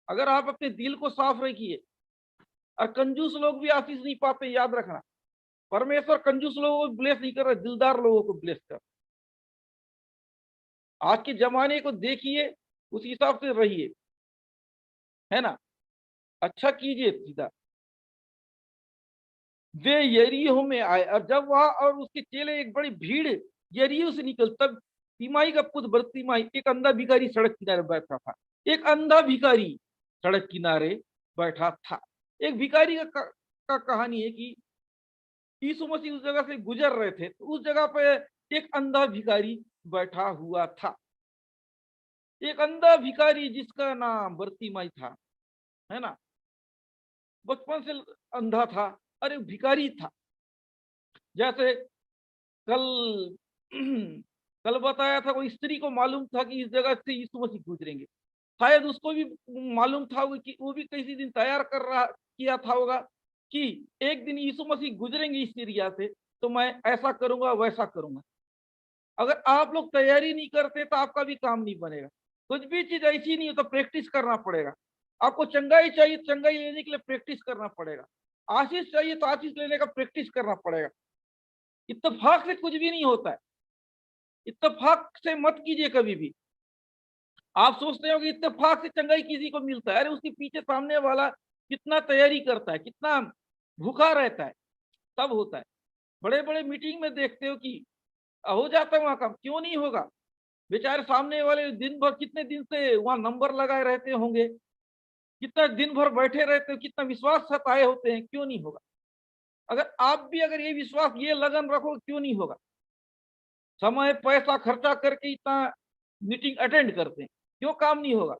Speaker 2: अगर आप अपने दिल को साफ रखिए, और कंजूस लोग भी आशीष नहीं पाते, याद रखना। परमेश्वर कंजूस लोगों को ब्लेस नहीं कर रहा, दिलदार लोगों को ब्लेस कर। आज के जमाने को देखिए, उस हिसाब से रहिए, है ना। अच्छा कीजिए सीधा। वे यरीहो में आए, और जब वह और उसके चेले एक बड़ी भीड़ यरीहो से निकल, तब तिमाई का पुत्र बरतिमाई एक अंधा भिखारी सड़क किनारे बैठा था। एक अंधा भिखारी सड़क किनारे बैठा था। एक भिखारी का कहानी है कि यीशु मसीह उस जगह से गुजर रहे थे, तो उस जगह पे एक अंधा भिखारी बैठा हुआ था। एक अंधा भिखारी जिसका नाम बरतिमाई था, है ना। बचपन से अंधा था, अरे भिखारी था। जैसे कल कल बताया था, कोई स्त्री को मालूम था कि इस जगह से यीशु मसीह गुजरेंगे। शायद उसको भी मालूम था कि वो भी किसी दिन तैयार कर रहा किया था होगा कि एक दिन यीशु मसीह गुजरेंगे इस एरिया से, तो मैं ऐसा करूंगा वैसा करूंगा। अगर आप लोग तैयारी नहीं करते तो आपका भी काम नहीं बनेगा। कुछ भी चीज ऐसी नहीं हो तो प्रैक्टिस करना पड़ेगा। आपको चंगाई चाहिए, चंगाई लेने के लिए प्रैक्टिस करना पड़ेगा। आशीष चाहिए तो आशीष लेने का प्रैक्टिस करना पड़ेगा। इत्तेफाक से कुछ भी नहीं होता है। इत्तेफाक से मत कीजिए कभी भी। आप सोचते हो कि इत्तेफाक से चंगाई किसी को मिलता है, अरे उसके पीछे सामने वाला कितना तैयारी करता है, कितना भूखा रहता है, तब होता है। बड़े बड़े मीटिंग में देखते हो कि हो जाता है वहां काम, क्यों नहीं होगा। बेचारे सामने वाले दिन भर कितने दिन से वहां नंबर लगाए रहते होंगे, कितना दिन भर बैठे रहते हो, कितना विश्वास सताए होते हैं, क्यों नहीं होगा। अगर आप भी अगर ये विश्वास, ये लगन रखो, क्यों नहीं होगा। समय पैसा खर्चा करके इतना मीटिंग अटेंड करते हैं, क्यों काम नहीं होगा।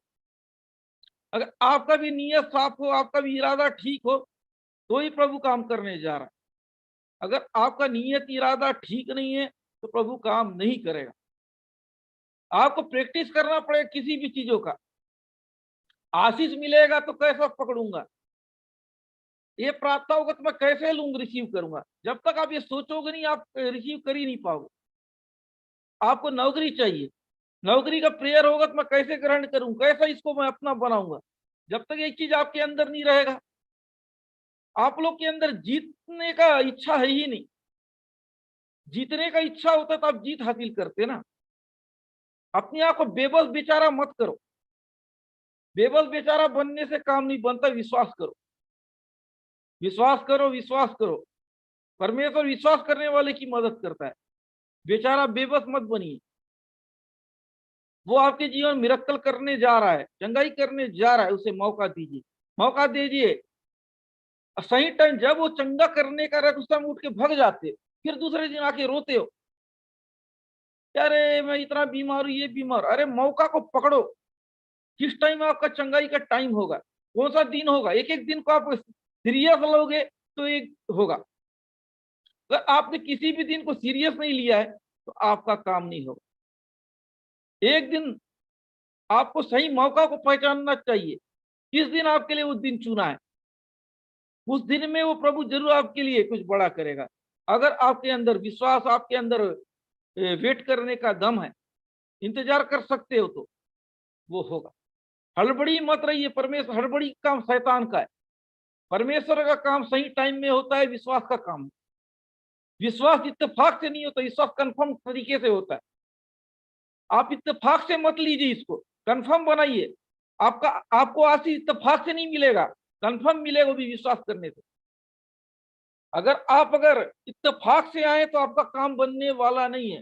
Speaker 2: अगर आपका भी नीयत साफ हो, आपका भी इरादा ठीक हो, तो ही प्रभु काम करने जा रहा है। अगर आपका नीयत इरादा ठीक नहीं है तो प्रभु काम नहीं करेगा। आपको प्रैक्टिस करना पड़ेगा किसी भी चीजों का। आशीष मिलेगा तो कैसा पकड़ूंगा, ये प्राप्त होगा तो मैं कैसे लूंगा, रिसीव करूंगा। जब तक आप ये सोचोगे नहीं, आप रिसीव कर ही नहीं पाओगे। आपको नौकरी चाहिए, नौकरी का प्रेयर होगा तो मैं कैसे ग्रहण करूं, कैसा इसको मैं अपना बनाऊंगा। जब तक एक चीज आपके अंदर नहीं रहेगा, आप लोग के अंदर जीतने का इच्छा है ही नहीं। जीतने का इच्छा होता तो आप जीत हासिल करते ना। अपने आप को बेबस बेचारा मत करो। बेबस बेचारा बनने से काम नहीं बनता। विश्वास करो, विश्वास करो, विश्वास करो। परमेश्वर विश्वास करने वाले की मदद करता है। बेचारा बेबस मत बनिए। वो आपके जीवन मिरेकल करने जा रहा है, चंगाई करने जा रहा है, उसे मौका दीजिए, मौका दीजिए। सही टाइम जब वो चंगा करने का रहे उस टाइम उठ के भाग जाते, फिर दूसरे दिन आके रोते हो, अरे मैं इतना बीमार हूं, ये बीमार। अरे मौका को पकड़ो। किस टाइम आपका चंगाई का टाइम होगा, कौन सा दिन होगा। एक एक दिन को आप सीरियस लोगे तो एक होगा। अगर आपने किसी भी दिन को सीरियस नहीं लिया है तो आपका काम नहीं होगा। एक दिन आपको सही मौका को पहचानना चाहिए, किस दिन आपके लिए उस दिन चुना है। उस दिन में वो प्रभु जरूर आपके लिए कुछ बड़ा करेगा। अगर आपके अंदर विश्वास, आपके अंदर वेट करने का दम है, इंतजार कर सकते हो, तो वो होगा। हड़बड़ी मत रहिए। परमेश्वर, हड़बड़ी काम शैतान का है। परमेश्वर का काम सही टाइम में होता है। विश्वास का काम, विश्वास इत्तेफाक से नहीं होता, विश्वास कंफर्म तरीके से होता है। आप इत्तेफाक से मत लीजिए, इसको कंफर्म बनाइए। आपको आशीष इत्तेफाक से नहीं मिलेगा, कंफर्म मिलेगा वो भी विश्वास करने से। अगर इत्तेफाक से आए तो आपका काम बनने वाला नहीं है।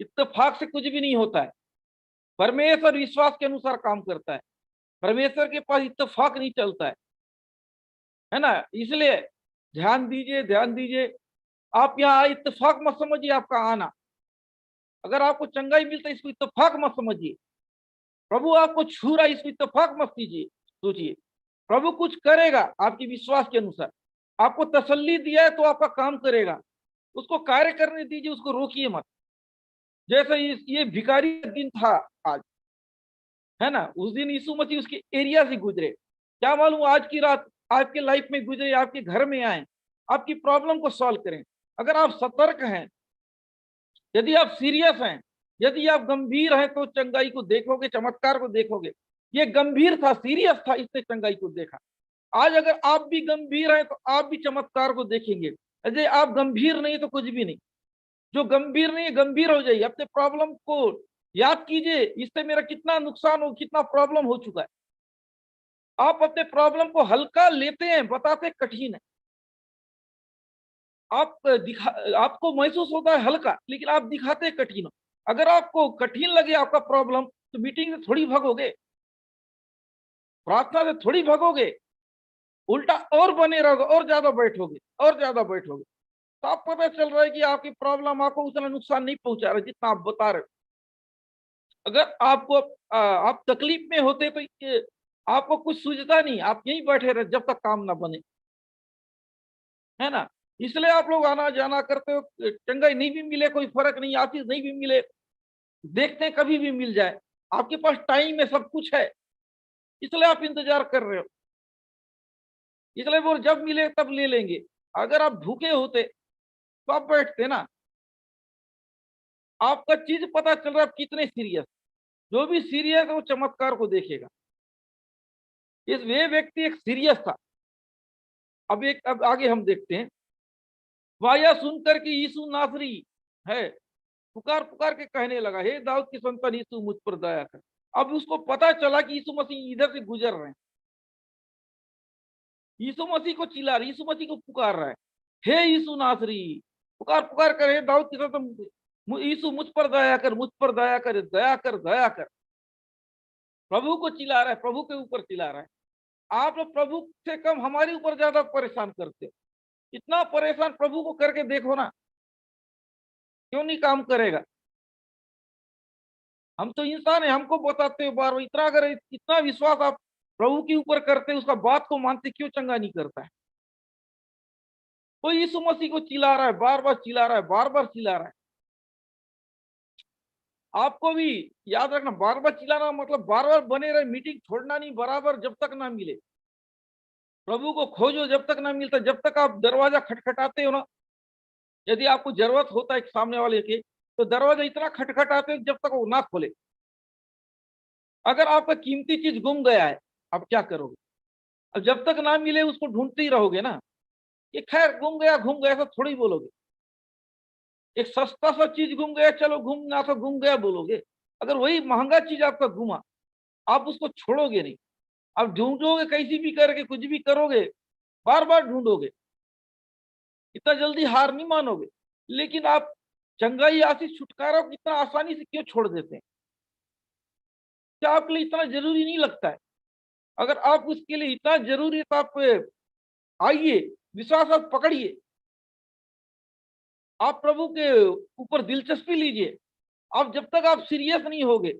Speaker 2: इत्तेफाक से कुछ भी नहीं होता है। परमेश्वर विश्वास के अनुसार काम करता है। परमेश्वर के पास इत्तेफाक नहीं चलता है ना। इसलिए ध्यान दीजिए, ध्यान दीजिए। आप यहाँ इत्तेफाक मत समझिए आपका आना। अगर आपको चंगाई मिलता है इसको इत्तेफाक मत समझिए। प्रभु आपको छू रहा है इसको इत्तेफाक मत कीजिए। सोचिए प्रभु कुछ करेगा आपके विश्वास के अनुसार। आपको तसल्ली दिया है तो आपका काम करेगा, उसको कार्य करने दीजिए, उसको रोकिए मत। जैसे ये भिखारी का दिन था आज, है ना। उस दिन यीशु मसीह उसके एरिया से गुजरे। क्या मालूम आज की रात आपके लाइफ में गुजरे, आपके घर में आए, आपकी प्रॉब्लम को सॉल्व करें। अगर आप सतर्क हैं, यदि आप सीरियस हैं, यदि आप गंभीर हैं, तो चंगाई को देखोगे, चमत्कार को देखोगे। ये गंभीर था, सीरियस था, इसने चंगाई को देखा। आज अगर आप भी गंभीर हैं तो आप भी चमत्कार को देखेंगे। यदि आप गंभीर नहीं तो कुछ भी नहीं। जो गंभीर नहीं है, गंभीर हो जाइए। अपने प्रॉब्लम को याद कीजिए, इससे मेरा कितना नुकसान हो, कितना प्रॉब्लम हो चुका है। आप अपने प्रॉब्लम को हल्का लेते हैं, बताते कठिन है। आपको महसूस होता है हल्का, लेकिन आप दिखाते कठिन हो। अगर आपको कठिन लगे आपका प्रॉब्लम, तो मीटिंग से थोड़ी भागोगे, प्रार्थना से थोड़ी भागोगे, उल्टा और बने रहोगे, और ज्यादा बैठोगे, और ज्यादा बैठोगे। तो आप पता चल रहा है कि आपकी प्रॉब्लम आपको उतना नुकसान नहीं पहुंचा रहा जितना आप बता रहे हो। अगर आप तकलीफ में होते तो आपको कुछ सूझता नहीं, आप यहीं बैठे रहे जब तक काम ना बने, है ना। इसलिए आप लोग आना जाना करते हो। चंगाई नहीं भी मिले कोई फर्क नहीं, आशीष नहीं भी मिले, देखते हैं कभी भी मिल जाए। आपके पास टाइम है, सब कुछ है, इसलिए आप इंतजार कर रहे हो। इसलिए वो जब मिले तब ले लेंगे। अगर आप भूखे होते तो आप बैठते ना। आपका चीज पता चल रहा है आप कितने सीरियस। जो भी सीरियस है वो चमत्कार को देखेगा। वे व्यक्ति एक सीरियस था। अब आगे हम देखते हैं। वाया सुनकर कि यीशु नासरी है, पुकार पुकार के कहने लगा, हे दाऊद की संतान यीशु मुझ पर दया कर। अब उसको पता चला कि यीशु मसीह इधर से गुजर रहे हैं। यीशु मसीह को चिल्ला रहे, यीशु मसीह को पुकार रहा है, हे यीशु नासरी। पुकार पुकार कर, हे दाऊद की संतान यीशु मुझ पर दया कर, मुझ पर दया कर, दया कर, दया कर। प्रभु को चिल्ला रहा है, प्रभु के ऊपर चिल्ला रहा है। आप लोग प्रभु से कम हमारे ऊपर ज्यादा परेशान करते हो। इतना परेशान प्रभु को करके देखो ना, क्यों नहीं काम करेगा। हम तो इंसान है, हमको बताते हो बार बार। अगर इतना विश्वास आप प्रभु के ऊपर करते, उसका बात को मानते, क्यों चंगा नहीं करता है। तो यीशु मसीह को चिल्ला रहा है, बार बार चिल्ला रहा है, बार बार चिल्ला रहा है। आपको भी याद रखना, बार बार चिल्लाना मतलब बार बार बने रहे, मीटिंग छोड़ना नहीं, बराबर जब तक ना मिले। प्रभु को खोजो जब तक ना मिलता। जब तक आप दरवाजा खटखटाते हो ना, यदि आपको जरूरत होता है सामने वाले के, तो दरवाजा इतना खटखटाते हो जब तक वो ना खोले। अगर आपका कीमती चीज गुम गया है, आप क्या करोगे। अब जब तक ना मिले उसको ढूंढते ही रहोगे ना। ये खैर घूम गया ऐसा थोड़ी बोलोगे। एक सस्ता सा चीज घूम गया, चलो घूमना तो घूम गया बोलोगे। अगर वही महंगा चीज आपका घूमा, आप उसको छोड़ोगे नहीं, आप ढूंढोगे कैसी भी करके, कुछ भी करोगे, बार बार ढूंढोगे, इतना जल्दी हार नहीं मानोगे। लेकिन आप चंगाई, आशीष, छुटकारा को इतना आसानी से क्यों छोड़ देते हैं? क्या आपके लिए इतना जरूरी नहीं लगता है? अगर आप उसके लिए इतना जरूरी है तो आप आइए, विश्वास आप पकड़िए, आप प्रभु के ऊपर दिलचस्पी लीजिए। आप जब तक आप सीरियस नहीं होगे,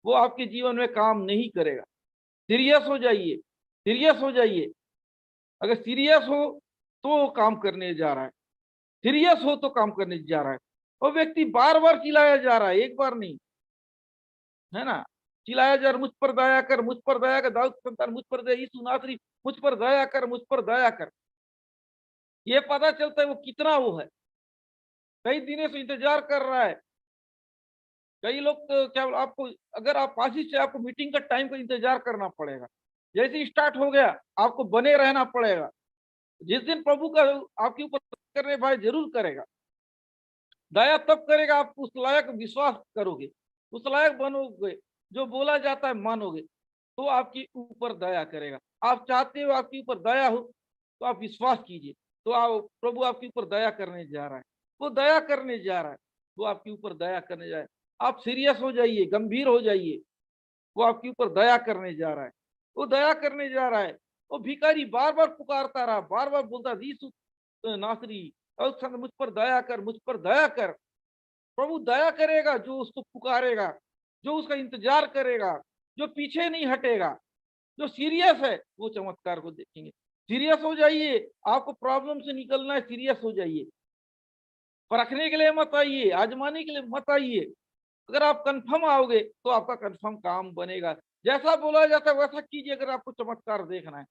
Speaker 2: वो आपके जीवन में काम नहीं करेगा। सीरियस हो जाइए, सीरियस हो जाइए। अगर सीरियस हो तो काम करने जा रहा है, सीरियस हो तो काम करने जा रहा है। वो व्यक्ति बार बार चिल्लाया जा रहा है, एक बार नहीं, है ना? चिल्लाया जा रहा, मुझ पर दया कर, मुझ पर दया कर, दाऊद संतान मुझ पर दया, यीशु नासरी मुझ पर दया कर, मुझ पर दया कर। ये पता चलता है वो कितना वो है, कई दिनों से इंतजार कर रहा है। कई लोग तो क्या, आपको अगर आप आशीष से, आपको मीटिंग का टाइम का इंतजार करना पड़ेगा। जैसे ही स्टार्ट हो गया, आपको बने रहना पड़ेगा। जिस दिन प्रभु का आपके ऊपर करने भाई जरूर करेगा, दया तब करेगा आप उस लायक विश्वास करोगे, उस लायक बनोगे, जो बोला जाता है मानोगे, तो आपके ऊपर दया करेगा। आप चाहते हो आपके ऊपर दया हो, तो आप विश्वास कीजिए, तो आप, प्रभु आपके ऊपर दया करने जा रहा है, वो दया करने जा रहा है, वो आपके ऊपर दया करने जा रहा है। आप सीरियस हो जाइए, गंभीर हो जाइए, वो आपके ऊपर दया करने जा रहा है, वो दया करने जा रहा है। वो भिखारी बार बार पुकारता रहा, बार बार बोलता, यीशु नासरी मुझ पर दया कर, मुझ पर दया कर। प्रभु दया करेगा जो उसको पुकारेगा, जो उसका इंतजार करेगा, जो पीछे नहीं हटेगा, जो सीरियस है, वो चमत्कार को देखेंगे। सीरियस हो जाइए, आपको प्रॉब्लम से निकलना है, सीरियस हो जाइए। परखने के लिए मत आइए, आजमाने के लिए मत आइए। अगर आप कंफर्म आओगे तो आपका कंफर्म काम बनेगा। जैसा बोला जाता है वैसा कीजिए। अगर आपको चमत्कार देखना है,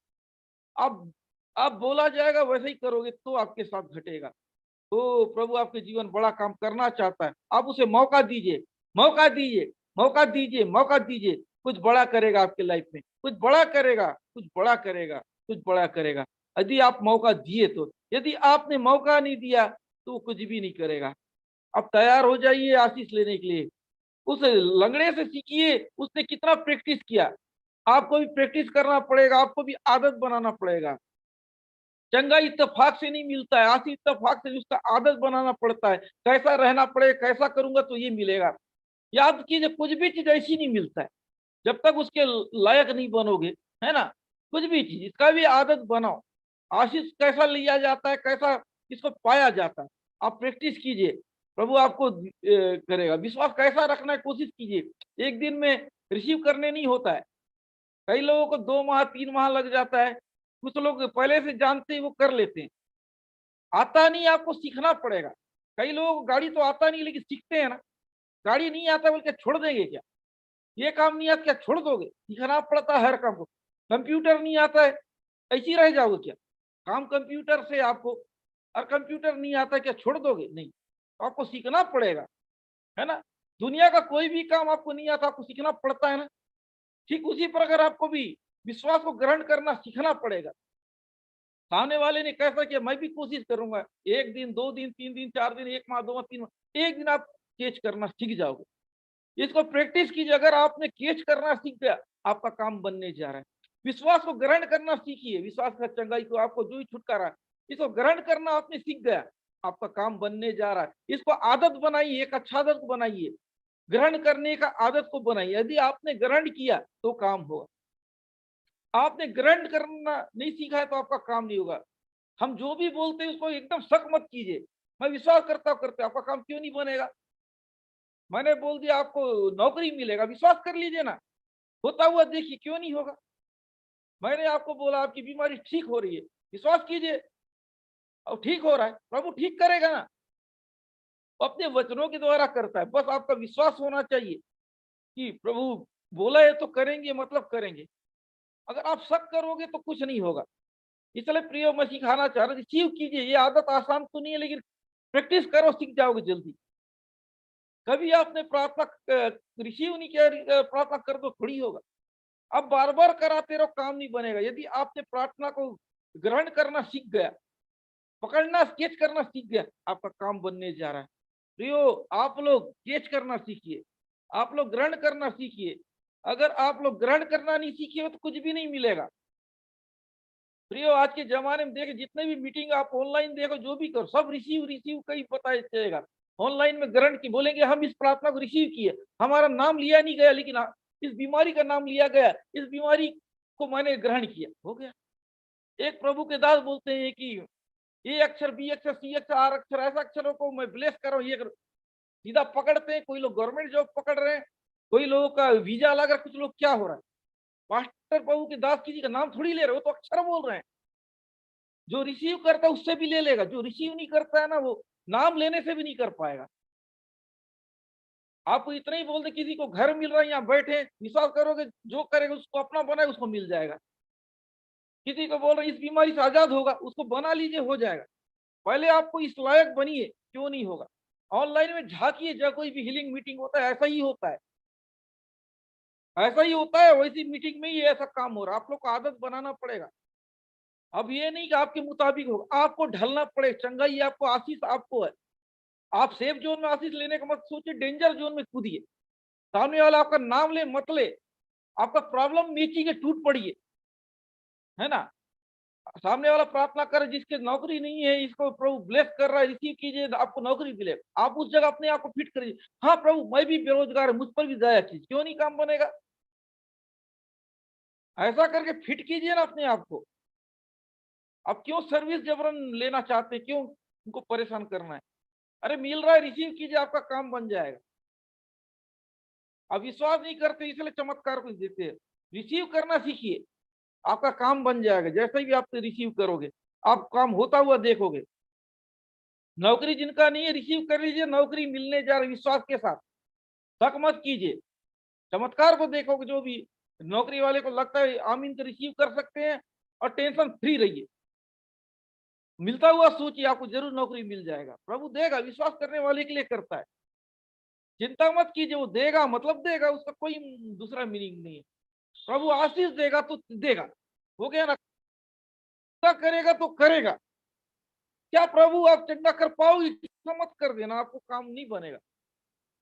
Speaker 2: आप बोला जाएगा वैसे ही करोगे तो आपके साथ घटेगा। तो प्रभु आपके जीवन बड़ा काम करना चाहता है, आप उसे मौका दीजिए, मौका दीजिए, मौका दीजिए, मौका दीजिए। कुछ बड़ा करेगा आपके लाइफ में, कुछ बड़ा करेगा, कुछ बड़ा करेगा, कुछ बड़ा करेगा। यदि आप मौका दिए तो, यदि आपने मौका नहीं दिया तो वो कुछ भी नहीं करेगा। आप तैयार हो जाइए आशीष लेने के लिए। उस लंगड़े से सीखिए, उसने कितना प्रैक्टिस किया। आपको भी प्रैक्टिस करना पड़ेगा, आपको भी आदत बनाना पड़ेगा। चंगा इत्तेफाक से नहीं मिलता है, आशीष इत्तेफाक से उसका आदत बनाना पड़ता है। कैसा रहना पड़ेगा, कैसा करूंगा तो ये मिलेगा। याद कीजिए, कुछ भी चीज ऐसी नहीं मिलता है जब तक उसके लायक नहीं बनोगे, है ना? कुछ भी चीज, इसका भी आदत बनाओ। आशीष कैसा लिया जाता है, कैसा इसको पाया जाता है, आप प्रैक्टिस कीजिए, प्रभु आपको करेगा। विश्वास कैसा रखना है, कोशिश कीजिए। एक दिन में रिसीव करने नहीं होता है, कई लोगों को 2 माह 3 माह लग जाता है। कुछ लोग पहले से जानते ही वो कर लेते हैं। आता नहीं, आपको सीखना पड़ेगा। कई लोगों को गाड़ी तो आता नहीं लेकिन सीखते हैं ना। गाड़ी नहीं आता बोल के छोड़ देंगे क्या? ये काम नहीं आता क्या छोड़ दोगे? सीखना पड़ता है हर काम को। कंप्यूटर नहीं आता है, ऐसे ही रह जाओगे क्या? काम कंप्यूटर से आपको, और कंप्यूटर नहीं आता है क्या छोड़ दोगे? नहीं, तो आपको सीखना पड़ेगा, है ना? दुनिया का कोई भी काम आपको नहीं आता, आपको सीखना पड़ता है ना। ठीक उसी प्रकार आपको भी विश्वास को ग्रहण करना सीखना पड़ेगा। सामने वाले ने कैसा किया, मैं भी कोशिश करूंगा। 1 दिन 2 दिन 3 दिन 4 दिन, 1 माह 2 माह 3 माह, एक दिन आप कैच करना सीख जाओगे। इसको प्रैक्टिस कीजिए। अगर आपने कैच करना सीख गया, आपका काम बनने जा रहा है। विश्वास को ग्रहण करना सीखिए, विश्वास का चंगाई को आपको जो ही छुटकारा, इसको ग्रहण करना आपने सीख गया, आपका काम बनने जा रहा है। इसको आदत बनाइए, एक अच्छा आदत बनाइए, ग्रहण करने का आदत को बनाइए। यदि आपने ग्रहण किया तो काम होगा। आपने ग्रहण करना नहीं सीखा है तो आपका काम नहीं होगा। हम जो भी बोलते हैं उसको एकदम शक मत कीजिए, मैं विश्वास करता हूं, करते आपका काम क्यों नहीं बनेगा? मैंने बोल दिया आपको नौकरी मिलेगा, विश्वास कर लीजिए ना, होता हुआ देखिए, क्यों नहीं होगा? मैंने आपको बोला आपकी बीमारी ठीक हो रही है, विश्वास कीजिए, और ठीक हो रहा है, प्रभु ठीक करेगा ना। अपने वचनों के द्वारा करता है, बस आपका विश्वास होना चाहिए कि प्रभु बोला है तो करेंगे, मतलब करेंगे। अगर आप शक करोगे तो कुछ नहीं होगा। इसलिए प्रिय, मैं सिखाना चाह रहा हूँ, रिसीव कीजिए। ये आदत आसान तो नहीं है, लेकिन प्रैक्टिस करो, सीख जाओगे जल्दी। कभी आपने प्रार्थना रिसीव नहीं किया, प्रार्थना कर दो, थोड़ी होगा। अब बार बार कराते रहो, काम नहीं बनेगा। यदि आपने प्रार्थना को ग्रहण करना सीख गया, पकड़ना स्केच करना सीख गया, आपका काम बनने जा रहा है। प्रियो, आप लोग स्केच करना सीखिए, आप लोग ग्रहण करना सीखिए। अगर आप लोग ग्रहण करना नहीं सीखिए तो कुछ भी नहीं मिलेगा। प्रियो, आज के जमाने में देखो, जितने भी मीटिंग आप ऑनलाइन देखो, जो भी करो, सब रिसीव रिसीव का ही पता चलेगा। ऑनलाइन में ग्रहण की बोलेंगे, हम इस प्रार्थना को रिसीव किए, हमारा नाम लिया नहीं गया, लेकिन इस बीमारी का नाम लिया गया, इस बीमारी को मैंने ग्रहण किया, हो गया। एक प्रभु के दास बोलते हैं कि ए अक्षर, बी अक्षर, सी अक्षर, आर अक्षर, ऐसा अक्षरों को मैं ब्लेस कर रहा हूँ, ये करो। सीधा पकड़ते हैं। कोई लोग गवर्नमेंट जॉब पकड़ रहे हैं, कोई लोगों का वीजा लग रहा है, कुछ लोग क्या हो रहा है, पास्टर प्रभु के दास किसी का नाम थोड़ी ले रहे हो, तो अक्षर बोल रहे हैं। जो रिसीव करता है उससे भी ले लेगा, जो रिसीव नहीं करता है ना, वो नाम लेने से भी नहीं कर पाएगा। आपको इतना ही बोल दे, किसी को घर मिल रहा है, यहाँ बैठे, विश्वास करोगे जो करेगा उसको अपना बनाए, उसको मिल जाएगा। किसी को बोल रहे इस बीमारी से आजाद होगा, उसको बना लीजिए, हो जाएगा। पहले आपको इस लायक बनिए, क्यों नहीं होगा। ऑनलाइन में झांकिए, जब कोई भी हीलिंग मीटिंग होता है ऐसा ही होता है, ऐसा ही होता है। वैसी मीटिंग में ही ऐसा काम हो रहा है। आप लोग को आदत बनाना पड़ेगा। अब ये नहीं कि आपके मुताबिक होगा, आपको ढलना पड़े। चंगाई आपको, आशीष आपको है। आप सेफ जोन में आशीष लेने का मत सोचिए, डेंजर जोन में कूदिए। सामने वाला आपका नाम ले मत ले, आपका प्रॉब्लम बेचिए, टूट पड़िए, है ना। सामने वाला प्रार्थना करे, जिसके नौकरी नहीं है, इसको प्रभु ब्लेस कर रहा है, रिसीव कीजिए, आपको नौकरी मिले। आप उस जगह अपने आप को फिट करिए। हाँ प्रभु, मैं भी बेरोजगार, मुझ पर भी दया कीजिए, क्यों नहीं काम बनेगा। ऐसा करके फिट कीजिए ना अपने आप को। अब क्यों सर्विस जबरन लेना चाहते हैं, क्यों उनको परेशान करना है। अरे मिल रहा है, रिसीव कीजिए, आपका काम बन जाएगा। अब विश्वास नहीं करते, इसलिए चमत्कार को देते हैं। रिसीव करना सीखिए, आपका काम बन जाएगा। जैसे भी आप रिसीव करोगे, आप काम होता हुआ देखोगे। नौकरी जिनका नहीं है, रिसीव कर लीजिए, नौकरी मिलने जा रही, विश्वास के साथ, शक मत कीजिए, चमत्कार को देखोगे। जो भी नौकरी वाले को लगता है आमीन तो रिसीव कर सकते हैं, और टेंशन फ्री रहिए। मिलता हुआ सोचिए, आपको जरूर नौकरी मिल जाएगा। प्रभु देगा, विश्वास करने वाले के लिए करता है। चिंता मत कीजिए, वो देगा मतलब देगा, उसका कोई दूसरा मीनिंग नहीं है। प्रभु आशीष देगा तो देगा, हो गया ना। करेगा तो करेगा। क्या प्रभु आप चंगा कर पाओगे, मत कर देना, आपको काम नहीं बनेगा।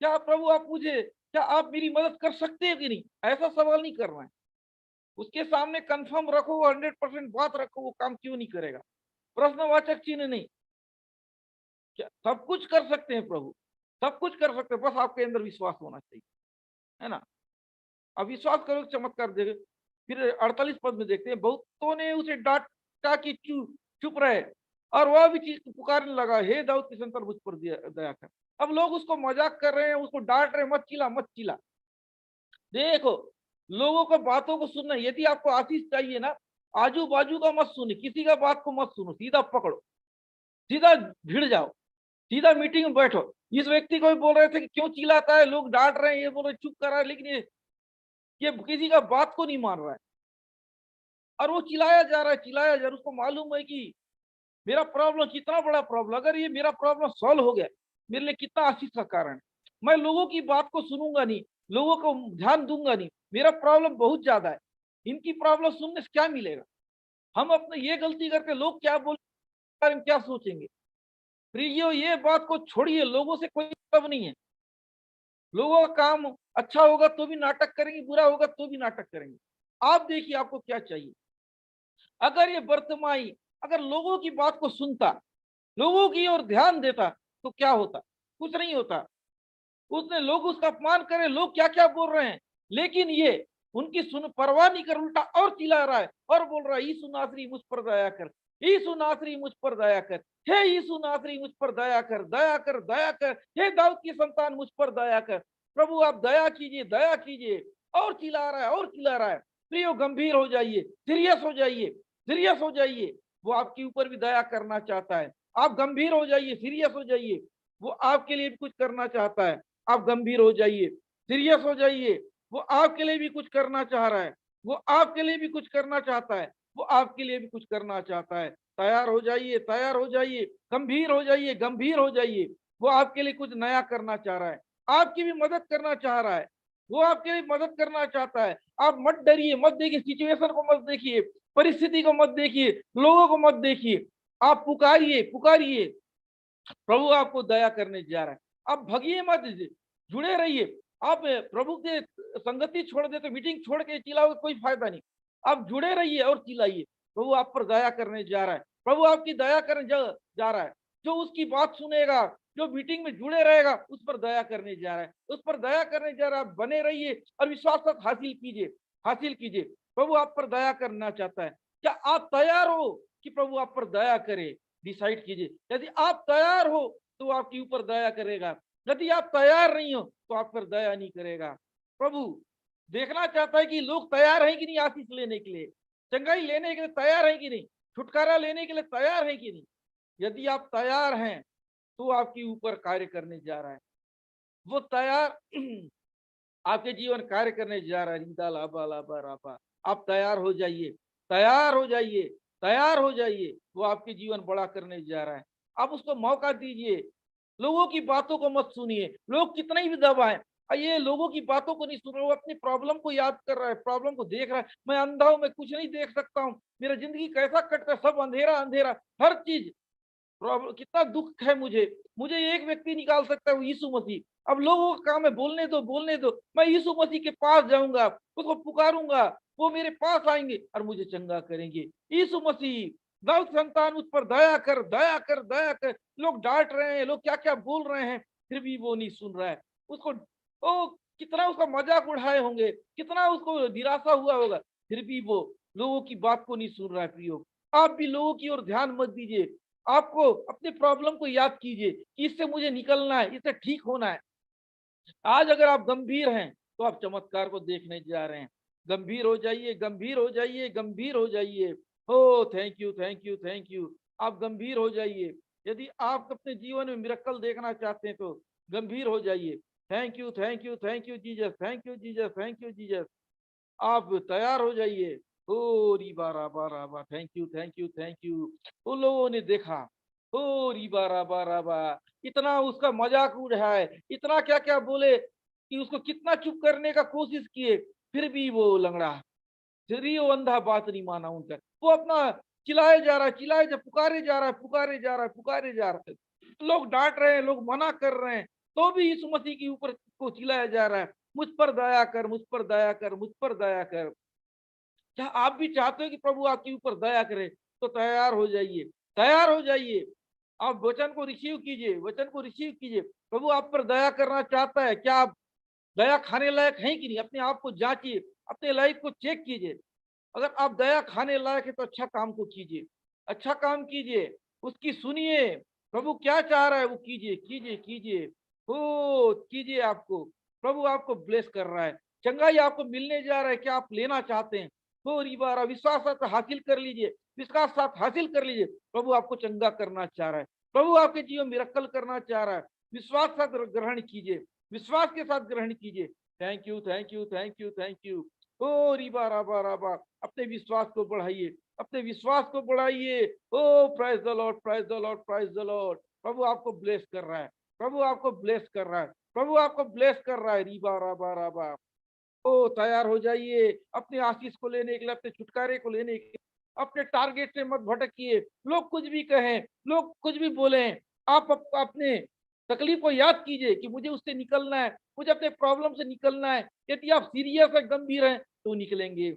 Speaker 2: क्या प्रभु आप मुझे, क्या आप मेरी मदद कर सकते हैं कि नहीं, ऐसा सवाल नहीं करना है। उसके सामने कंफर्म रखो, 100% बात रखो, वो काम क्यों नहीं करेगा। प्रश्नवाचक चिन्ह नहीं। क्या सब कुछ कर सकते हैं प्रभु, सब कुछ कर सकते हैं, बस आपके अंदर विश्वास होना चाहिए, है ना। अब विश्वास करो, चमत्कार देखे। फिर 48 पद में देखते हैं, बहुतों ने उसे डांटा कि चुप रहे, और वह भी चीज पुकारने लगा, हे दाऊद की संतान, मुझ पर दया कर। अब लोग उसको मजाक कर रहे हैं, उसको डांट रहे हैं, मत चिल्ला मत चिल्ला। देखो, लोगों को बातों को सुनना, यदि आपको आशीष चाहिए ना, आजू बाजू का मत सुनो, किसी का बात को मत सुनो, सीधा पकड़ो, सीधा भिड़ जाओ, सीधा मीटिंग में बैठो। इस व्यक्ति को भी बोल रहे थे कि क्यों चिल्लाता है, लोग डांट रहे हैं, ये बोल रहे चुप कर रहा है, लेकिन ये किसी का बात को नहीं मान रहा है, और वो चिल्लाया जा रहा है, चिल्लाया जा रहा है। उसको मालूम है कि मेरा प्रॉब्लम कितना बड़ा प्रॉब्लम, अगर ये मेरा प्रॉब्लम सॉल्व हो गया, मेरे लिए कितना आशीष का कारण है। मैं लोगों की बात को सुनूंगा नहीं, लोगों को ध्यान दूंगा नहीं, मेरा प्रॉब्लम बहुत ज्यादा है, इनकी प्रॉब्लम सुनने से क्या मिलेगा। हम अपने ये गलती करके, लोग क्या बोलेंगे, क्या सोचेंगे। प्रियो, ये बात को छोड़िए, लोगों से कोई मतलब नहीं है। लोगों का काम अच्छा होगा तो भी नाटक करेंगे, बुरा होगा तो भी नाटक करेंगे। आप देखिए आपको क्या चाहिए। अगर ये बर्तिमाई अगर लोगों की बात को सुनता, लोगों की ओर ध्यान देता, तो क्या होता, कुछ नहीं होता। उसने, लोग उसका अपमान करे, लोग क्या क्या बोल रहे हैं, लेकिन ये उनकी सुन परवाह नहीं कर, उल्टा और चिल्ला रहा है और बोल रहा है, यीशु नासरी मुझ पर दया कर, यीशु नासरी मुझ पर दया कर, हे यीशु नासरी मुझ पर दया कर, दया कर, दया कर, हे दाऊद की संतान मुझ पर दया कर। प्रभु आप दया कीजिए, दया कीजिए। और चिल्ला रहा है, और चिल्ला रहा है। प्रियो, गंभीर हो जाइए, सीरियस हो जाइए, सीरियस हो जाइए। वो आपके ऊपर भी दया करना चाहता है। आप गंभीर हो जाइए, सीरियस हो जाइए, वो आपके लिए भी कुछ करना चाहता है। आप गंभीर हो जाइए, सीरियस हो जाइए, वो आपके लिए भी कुछ करना चाह रहा है, वो आपके लिए भी कुछ करना चाहता है, वो आपके लिए भी कुछ करना चाहता है। तैयार हो जाइए, तैयार हो जाइए, गंभीर हो जाइए, गंभीर हो जाइए। वो आपके लिए कुछ नया करना चाह रहा है, आपकी भी मदद करना चाह रहा है, वो आपके लिए मदद करना चाहता है। आप मत डरिए, मत देखिए, सिचुएशन को मत देखिए, परिस्थिति को मत देखिए, लोगों को मत देखिए। आप पुकारिए पुकारिए, प्रभु आपको दया करने जा रहा है। आप भगिए मत, जुड़े रहिए। आप प्रभु के संगति छोड़ दे तो मीटिंग छोड़ के चिल्लाओगे कोई फायदा नहीं। आप जुड़े रहिए और चिल्लाइए, प्रभु आप पर दया करने जा रहा है, प्रभु आपकी दया करने जा रहा है। जो उसकी बात सुनेगा, जो मीटिंग में जुड़े रहेगा, उस पर दया करने जा रहा है, उस पर दया करने जा रहा है। बने रहिए और विश्वास तक हासिल कीजिए, हासिल कीजिए। प्रभु आप पर दया करना चाहता है। क्या आप तैयार हो कि प्रभु आप पर दया करे? डिसाइड कीजिए। यदि आप तैयार हो तो आपके ऊपर दया करेगा, यदि आप तैयार नहीं हो तो आप पर दया नहीं करेगा। प्रभु देखना चाहता है कि लोग तैयार हैं कि नहीं, आशीष लेने के लिए, चंगाई लेने के लिए तैयार है कि नहीं, छुटकारा लेने के लिए तैयार है कि नहीं। यदि आप तैयार हैं तो आपके ऊपर कार्य करने जा रहा है, वो तैयार आपके जीवन कार्य करने जा रहा है। रीदा लाबा लाबा राबा। आप तैयार हो जाइए, तैयार हो जाइए, तैयार हो जाइए। वो आपके जीवन बड़ा करने जा रहा है। आप उसको मौका दीजिए। लोगों की बातों को मत सुनिए, लोग कितना ही भी दबाएं, ये लोगों की बातों को नहीं सुन रहा, वो अपनी प्रॉब्लम को याद कर रहा है, प्रॉब्लम को देख रहा है। मैं अंधा हूं, मैं कुछ नहीं देख सकता हूँ, मेरा जिंदगी कैसा कटता है, सब अंधेरा अंधेरा, हर चीज प्रॉब्लम, कितना दुख है मुझे। मुझे एक व्यक्ति निकाल सकता है, वो यीशु मसीह। अब लोगों का काम है बोलने दो, बोलने दो। मैं यीशु मसीह के पास जाऊंगा, उसको पुकारूंगा, वो मेरे पास आएंगे और मुझे चंगा करेंगे। यीशु मसीह, दाऊद संतान, उस पर दया कर, दया कर, दया कर। लोग डांट रहे हैं, लोग क्या क्या बोल रहे हैं, फिर भी वो नहीं सुन रहा है। उसको ओ कितना उसका मजाक उड़ाए होंगे, कितना उसको निराशा हुआ होगा, फिर भी वो लोगों की बात को नहीं सुन रहा है। प्रियो, आप भी लोगों की ओर ध्यान मत दीजिए। आपको अपने प्रॉब्लम को याद कीजिए कि इससे मुझे निकलना है, इससे ठीक होना है। आज अगर आप गंभीर हैं तो आप चमत्कार को देखने जा रहे हैं। गंभीर हो जाइए, गंभीर हो जाइए, गंभीर हो जाइए। हो thank you, thank you, thank you. आप गंभीर हो जाइए। यदि आप अपने जीवन में मिरेकल देखना चाहते हैं तो गंभीर हो जाइए। Thank you, thank you, thank you Jesus, thank you Jesus, thank you Jesus. आप तैयार हो जाइए। ओ रीबा राबा राबा, thank you, thank you, thank you. उन लोगों ने देखा, ओ रीबा राबा राबा, इतना उसका मजाक उड़ाए, इतना क्या क्या बोले कि उसको कितना चुप करने का कोशिश किए, फिर भी वो लंगड़ा, फिर भी वो अंधा बात नहीं माना उनका। वो अपना चिल्लाए जा रहा है, चिल्लाए जा, पुकारे जा रहा है, पुकारे जा रहा है, पुकारे जा रहा है। लोग डांट रहे हैं, लोग मना कर रहे हैं, तो भी यीशु मसीह के ऊपर को चिल्लाया जा रहा है, मुझ पर दया कर, मुझ पर दया कर, मुझ पर दया कर। क्या आप भी चाहते हो कि प्रभु आपके ऊपर दया करे? तो तैयार हो जाइए, तैयार हो जाइए। आप वचन को रिसीव कीजिए, वचन को रिसीव कीजिए। प्रभु आप पर दया करना चाहता है। क्या आप दया खाने लायक हैं कि नहीं? अपने आप को जांचिए, अपने लाइफ को चेक कीजिए। अगर आप दया खाने लायक है तो अच्छा काम को कीजिए, अच्छा काम कीजिए, उसकी सुनिए। प्रभु क्या चाह रहा है वो कीजिए, कीजिए, कीजिए। हो कीजिए। आपको प्रभु आपको ब्लेस कर रहा है, चंगाई आपको मिलने जा रहा है। क्या आप लेना चाहते हैं? हो रिबारा, विश्वास साथ हासिल कर लीजिए, विश्वास साथ हासिल कर लीजिए। प्रभु आपको चंगा करना चाह रहा है, प्रभु आपके जीवन में मिरेकल करना चाह रहा है। विश्वास साथ ग्रहण कीजिए, विश्वास के साथ ग्रहण कीजिए। Thank you, thank you, thank you, thank you. ओ रिबा राबा राबा, अपने विश्वास को बढ़ाइए, अपने विश्वास को बढ़ाइए। ओ praise the lord, praise the lord, praise the lord. प्रभु आपको ब्लेस कर रहा है, प्रभु आपको ब्लेस कर रहा है, प्रभु आपको ब्लेस कर रहा है। रिबा राबा राबा। ओ तैयार हो जाइए अपने आशीष को लेने के लिए, अपने छुटकारे को लेने के लिए। अपने टारगेट से मत भटकिए। लोग कुछ भी कहें, लोग कुछ भी बोले, आप अपने तकलीफ को याद कीजिए कि मुझे उससे निकलना है, मुझे अपने प्रॉब्लम से निकलना है। यदि आप सीरियस है, गंभीर हैं तो निकलेंगे।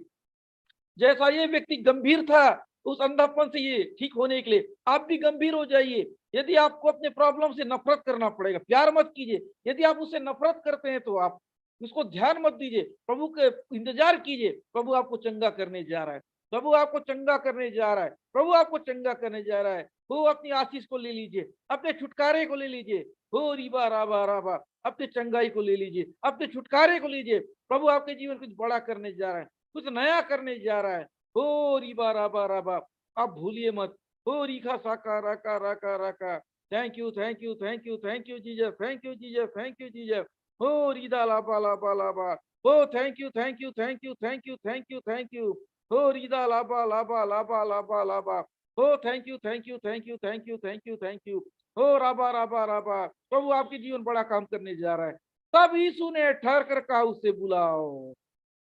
Speaker 2: जैसा ये व्यक्ति गंभीर था उस अंधापन से ये ठीक होने के लिए, आप भी गंभीर हो जाइए। यदि आपको अपने प्रॉब्लम से नफरत करना पड़ेगा, प्यार मत कीजिए। यदि आप उससे नफरत करते हैं तो आप उसको ध्यान मत दीजिए, प्रभु के इंतजार कीजिए। प्रभु आपको चंगा करने जा रहा है, प्रभु आपको चंगा करने जा रहा है, प्रभु आपको चंगा करने जा रहा है। वो अपनी आशीष को ले लीजिए, अपने छुटकारे को ले लीजिए। हो रिबा राबा राबा, अपने चंगाई को ले लीजिए, अपने छुटकारे को लीजिए। प्रभु आपके जीवन कुछ बड़ा करने जा रहा है, कुछ नया करने जा रहा है। हो रिबा राबा राबा, आप भूलिए मत। हो रिखा साका राका राका राका। Thank you, thank you, thank you, thank you Jesus, thank you Jesus, thank you Jesus. हो रिदा लाबा लाबा लाबा। हो thank you, thank you, thank you, thank you, thank you, thank you. हो रिदा लाबा लाबा लाबा लाबा लाबा। हो thank you, thank you, thank you, thank you, thank you, thank you. हो राबा राबा राबा। प्रभु आपके जीवन बड़ा काम करने जा रहा है। तब यीशु ने ठहर कर कहा, उसे बुलाओ।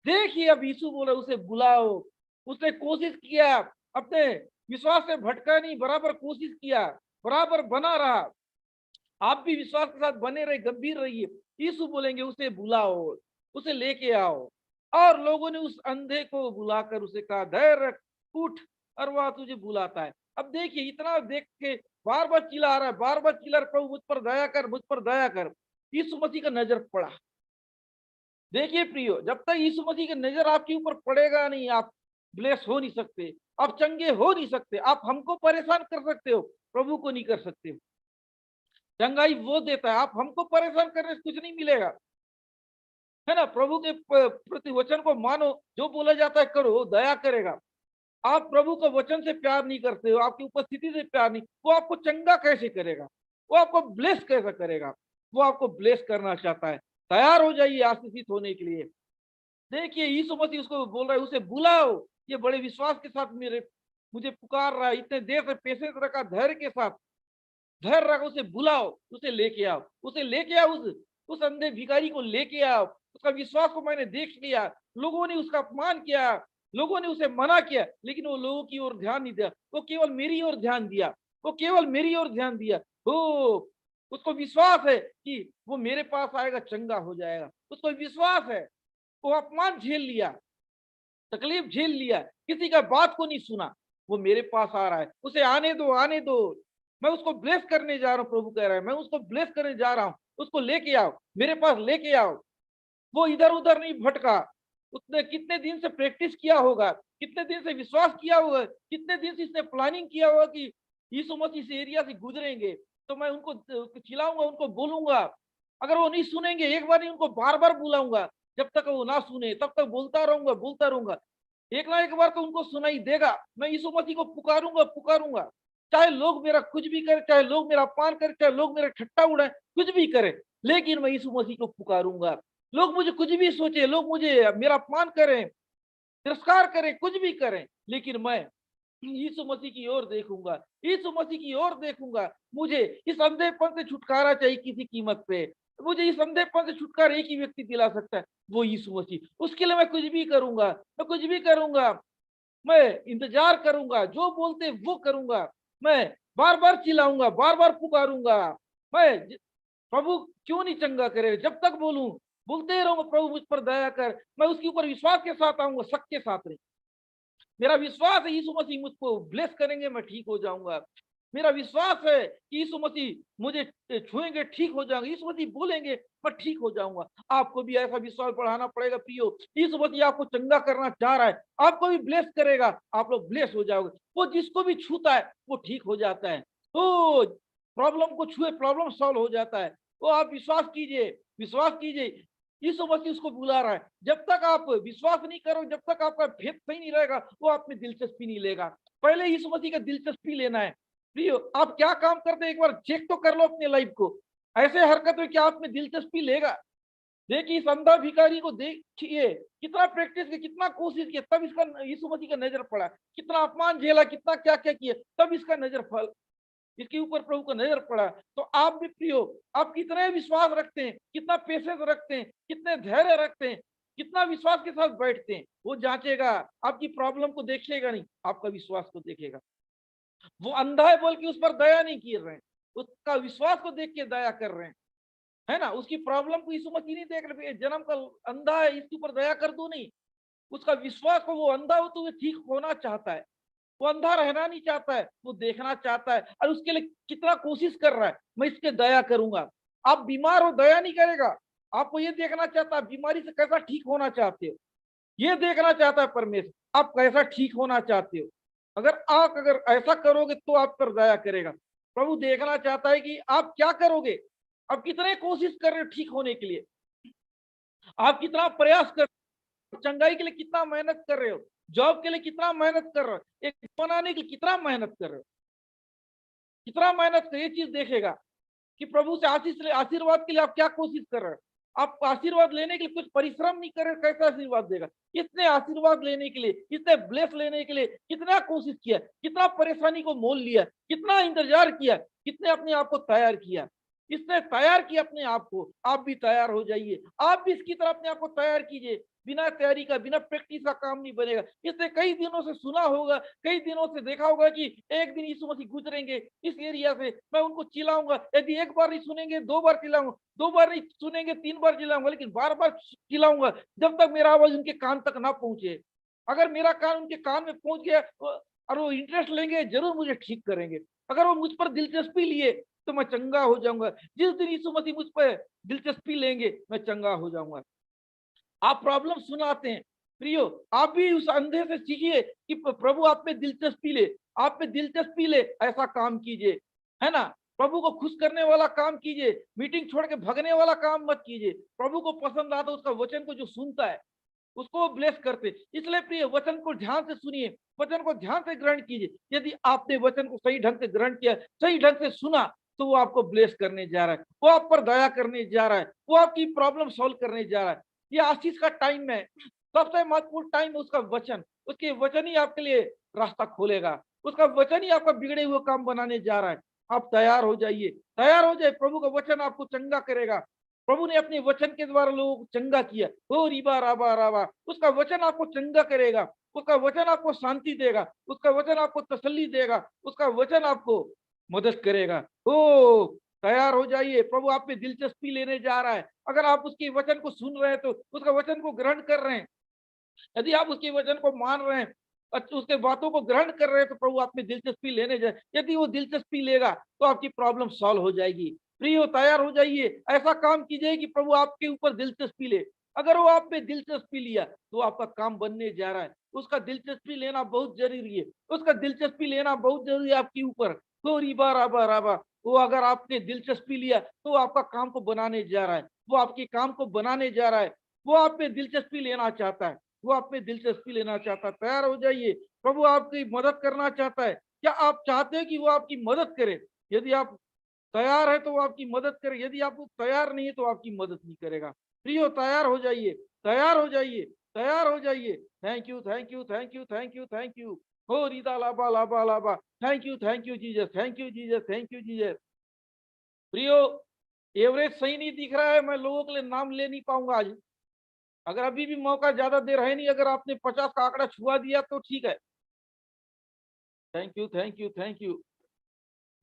Speaker 2: देखिए अब यीशु बोले उसे बुलाओ। उसने कोशिश किया अपने विश्वास से भटका नहीं, बराबर कोशिश किया, बराबर बना रहा। आप भी विश्वास के साथ बने रहे, गंभीर रहिए। यीशु बोलेंगे उसे बुलाओ, उसे लेके आओ। और लोगों ने उस अंधे को बुलाकर उसे कहा, धैर्य रख, उठ, और वह तुझे बुलाता है। अब देखिए, इतना देख के बार बार चिल्ला रहा है, बार बार चिल्ला रहा, प्रभु मुझ पर दया कर, मुझ पर दया कर। यीशु मसीह का नजर पड़ा। देखिए प्रियो, जब तक यीशु मसीह की नजर आपके ऊपर पड़ेगा नहीं, आप ब्लेस हो नहीं सकते, आप चंगे हो नहीं सकते। आप हमको परेशान कर सकते हो, प्रभु को नहीं कर सकते। चंगाई वो देता है, आप हमको परेशान करने से कुछ नहीं मिलेगा, है ना। प्रभु के प्रति वचन को मानो, जो बोला जाता है करो, वो दया करेगा। आप प्रभु का वचन से प्यार नहीं करते हो, आपकी उपस्थिति से प्यार नहीं, वो आपको चंगा कैसे करेगा, वो आपको ब्लेस कैसे करेगा। वो आपको ब्लेस करना चाहता है। तैयार हो जाइए आशीषित होने के लिए। देखिए यीशु मसीह उसको बोल रहा है, उसे बुलाओ। ये बड़े विश्वास के साथ मुझे पुकार रहा है, इतने देर से पेशेंस रखा, धैर्य के साथ, धैर्य रखा, उसे बुलाओ, उसे लेके आओ, उसे लेके आओ। उस अंधे भिखारी को लेके आओ। उसका विश्वास को मैंने देख लिया। लोगों ने उसका अपमान किया, लोगों ने उसे मना किया, लेकिन वो लोगों की ओर ध्यान नहीं दिया, वो केवल मेरी ओर ध्यान दिया, वो केवल मेरी ओर ध्यान दिया। हो, उसको विश्वास है कि वो मेरे पास आएगा, चंगा हो जाएगा। उसको विश्वास है। वो अपमान झेल लिया, तकलीफ झेल लिया, किसी का बात को नहीं सुना, वो मेरे पास आ रहा है, उसे आने दो, आने दो। मैं उसको ब्लेस करने जा रहा हूँ, प्रभु कह रहा है, मैं उसको ब्लेस करने जा रहा हूँ। उसको लेके आओ, मेरे पास लेके आओ। वो इधर उधर नहीं भटका। उसने कितने दिन से प्रैक्टिस किया होगा, कितने दिन से विश्वास किया होगा, कितने दिन से इसने प्लानिंग किया होगा कि यीशु मसीह इस एरिया से गुजरेंगे तो मैं उनको चिल्लाऊंगा, उनको बोलूंगा। अगर वो नहीं सुनेंगे, एक बार नहीं, उनको बार बार बुलाऊंगा। जब तक वो ना सुने तब तक बोलता रहूंगा, बोलता रहूंगा। एक ना एक बार तो उनको सुनाई देगा। मैं यीशु मसीह को पुकारूंगा, पुकारूंगा। चाहे लोग मेरा कुछ भी करे, चाहे लोग मेरा अपमान करे, चाहे लोग मेरा ठट्टा उड़ाए, कुछ भी करे, लेकिन मैं यीशु मसीह को पुकारूंगा। लोग मुझे कुछ भी सोचे, लोग मुझे मेरा अपमान करें, तिरस्कार करें, कुछ भी करें, लेकिन मैं यीशु मसीह की ओर देखूंगा, यीशु मसीह की ओर देखूंगा। मुझे इस अंधेपन से छुटकारा चाहिए किसी कीमत पे। मुझे इस अंधेपन से छुटकारा एक ही व्यक्ति दिला सकता है, वो यीशु मसीह। उसके लिए मैं कुछ भी करूंगा, मैं कुछ भी करूंगा। मैं इंतजार करूंगा, जो बोलते वो करूंगा। मैं बार बार चिल्लाऊंगा, बार बार पुकारूंगा। प्रभु क्यों नहीं चंगा करे, जब तक बोलूं, बोलते रहूंगा, प्रभु मुझ पर दया कर। मैं उसके ऊपर विश्वास के साथ आऊंगा, शक के साथ नहीं। मेरा विश्वास है यीशु मसीह मुझको ब्लेस करेंगे, मैं ठीक हो जाऊंगा। मेरा विश्वास है कि यीशु मसीह मुझे छुएंगे, ठीक हो जाऊंगा। यीशु मसीह बोलेंगे, मैं ठीक हो जाऊंगा। आपको भी ऐसा विश्वास बढ़ाना पड़ेगा प्रियो। यीशु मसीह आपको चंगा करना चाह रहा है, आपको भी ब्लेस करेगा, आप लोग ब्लेस हो जाओगे। वो जिसको भी छूता है वो ठीक हो जाता है। तो प्रॉब्लम को छुए, प्रॉब्लम सॉल्व हो जाता है। तो आप विश्वास कीजिए, विश्वास कीजिए। यीशु मसीह उसको बुला रहा है। जब तक आप विश्वास नहीं करो, जब तक आपका फेथ सही नहीं रहेगा, वो आप में दिलचस्पी नहीं लेगा। पहले यीशु मसीह का दिलचस्पी लेना है। प्रियो, आप क्या काम करते हैं एक बार चेक तो कर लो अपने लाइफ को। ऐसे हरकत में क्या आप में दिलचस्पी लेगा? देखिए इस अंधा भिखारी को देखिए, कितना प्रैक्टिस किया, कितना कोशिश किया, तब इसका यीशु मसीह का नजर पड़ा। कितना अपमान झेला, कितना क्या क्या किया, तब इसका नजर फल, इसके ऊपर प्रभु का नजर पड़ा। तो आप भी प्रियो, आप कितने विश्वास रखते हैं, कितना पेशेंस रखते हैं, कितने धैर्य रखते हैं, कितना विश्वास के साथ बैठते हैं, वो जांचेगा। आपकी प्रॉब्लम को देखेगा नहीं, आपका विश्वास को देखेगा। वो अंधा है बोल के उस पर दया नहीं कर रहे हैं, उसका विश्वास को देख के दया कर रहे हैं, है ना। उसकी प्रॉब्लम को यीशु मसीह नहीं देख रहे, जन्म का अंधा है, इसके ऊपर दया कर दो नहीं। उसका विश्वास को, वो अंधा हो तो वो ठीक होना चाहता है, वो अंधा रहना नहीं चाहता है, वो देखना चाहता है, और उसके लिए कितना कोशिश कर रहा है, मैं इसके दया करूंगा। आप बीमार हो, दया नहीं करेगा, आपको ये देखना चाहता है बीमारी से कैसा ठीक होना चाहते हो, ये देखना चाहता है परमेश्वर, आप कैसा ठीक होना चाहते हो। अगर ऐसा करोगे तो आप पर दया करेगा। प्रभु देखना चाहता है कि आप क्या करोगे, आप कितने कोशिश कर रहे हो ठीक होने के लिए, आप कितना प्रयास कर, चंगाई के लिए कितना मेहनत कर रहे हो, जॉब के लिए कितना मेहनत कर रहे हो, एक बनाने के लिए कितना मेहनत कर रहे हो, कितना मेहनत कर, ये चीज देखेगा कि प्रभु से आशीर्वाद के लिए आप क्या कोशिश कर रहे हो। आप आशीर्वाद लेने के लिए कुछ परिश्रम नहीं कर रहे, कैसा आशीर्वाद देगा। कितने आशीर्वाद लेने के लिए, कितने ब्लेस लेने के लिए कितना कोशिश किया, कितना परेशानी को मोल लिया, कितना इंतजार किया, कितने अपने आप को तैयार किया। इसने तैयार किया अपने आप को, आप भी तैयार हो जाइए, आप भी इसकी तरह अपने आप को तैयार कीजिए। बिना तैयारी का, बिना प्रैक्टिस का काम नहीं बनेगा। इसने कई दिनों से सुना होगा, कई दिनों से देखा होगा कि एक दिन यीशु मसीह गुजरेंगे इस एरिया से, मैं उनको चिल्लाऊंगा। यदि एक बार नहीं सुनेंगे, 2 बार चिल्लाऊंगा, 2 बार नहीं सुनेंगे, 3 बार चिल्लाऊंगा, लेकिन बार बार चिल्लाऊंगा जब तक मेरा आवाज उनके कान तक ना पहुंचे। अगर मेरा कान उनके कान में पहुंच गया और वो इंटरेस्ट लेंगे, जरूर मुझे ठीक करेंगे। अगर वो मुझ पर दिलचस्पी लिए तो मैं चंगा हो जाऊंगा। जिस दिन यीशु मसीह मुझ पर दिलचस्पी लेंगे, मैं चंगा हो जाऊंगा। आप प्रॉब्लम सुनाते हैं प्रियो, आप भी उस अंधे से सीखिए कि प्रभु आप में दिलचस्पी ले, आप में दिलचस्पी ले, ऐसा काम कीजिए, है ना। प्रभु को खुश करने वाला काम कीजिए, मीटिंग छोड़ के भगने वाला काम मत कीजिए। प्रभु को पसंद आता उसका वचन को जो सुनता है उसको ब्लेस करते। इसलिए प्रिय, वचन को ध्यान से सुनिए, वचन को ध्यान से ग्रहण कीजिए। यदि आपने वचन को सही ढंग से ग्रहण किया, सही ढंग से सुना, तो वो आपको ब्लेस करने जा रहा है, वो आप पर दया करने जा रहा है, वो आपकी प्रॉब्लम सॉल्व करने जा रहा है। ये आशीष का टाइम है, सबसे महत्वपूर्ण टाइम है उसका वचन। उसके वचन ही आपके लिए रास्ता खोलेगा, उसका वचन ही आपका बिगड़े हुए काम बनाने जा रहा है। आप तैयार हो जाइए, तैयार हो जाए, प्रभु का वचन आपको चंगा करेगा। प्रभु ने अपने वचन के द्वारा लोगों को चंगा किया। ओ रिबा राबा राबा, उसका वचन आपको चंगा करेगा, उसका वचन आपको शांति देगा, उसका वचन आपको तसल्ली देगा, उसका वचन आपको मदद करेगा। ओ तैयार हो जाइए, प्रभु आप में दिलचस्पी लेने जा रहा है। अगर आप उसके वचन को सुन रहे हैं तो उसका वचन को ग्रहण कर रहे हैं, यदि आप उसके वचन को मान रहे हैं, उसके बातों को ग्रहण कर रहे हैं, तो प्रभु आप में दिलचस्पी लेने जाए। यदि वो दिलचस्पी लेगा तो आपकी प्रॉब्लम सॉल्व हो जाएगी। प्रियो तैयार हो जाइए, ऐसा काम कीजिए कि प्रभु आपके ऊपर दिलचस्पी ले। अगर वो आप में दिलचस्पी लिया तो आपका काम बनने जा रहा है। उसका दिलचस्पी लेना बहुत जरूरी है, उसका दिलचस्पी लेना बहुत जरूरी है आपके ऊपर। तो रिबा राबा राबा, वो अगर आपने दिलचस्पी लिया तो आपका काम को बनाने जा रहा है, वो आपके काम को बनाने जा रहा है, वो आप में दिलचस्पी लेना चाहता है, वो आप में दिलचस्पी लेना चाहता है। तैयार हो जाइए, प्रभु आपकी मदद करना चाहता है। क्या आप चाहते हैं कि वो आपकी मदद करे? यदि आप तैयार है तो वो आपकी मदद करे, यदि आप तैयार नहीं है तो आपकी मदद नहीं करेगा। प्रियो तैयार हो जाइए, तैयार हो जाइए, तैयार हो जाइए। Thank you, thank you, thank you, thank you, thank you. हो रीता लाबा लाबा लाबा, thank you Jesus, thank you Jesus, thank you Jesus. प्रियो एवरेज सही नहीं दिख रहा है, मैं लोगों के लिए नाम ले नहीं पाऊंगा आज। अगर अभी भी मौका ज्यादा देर है नहीं, अगर आपने 50 का आंकड़ा छुआ दिया तो ठीक है। Thank you, thank you, thank you.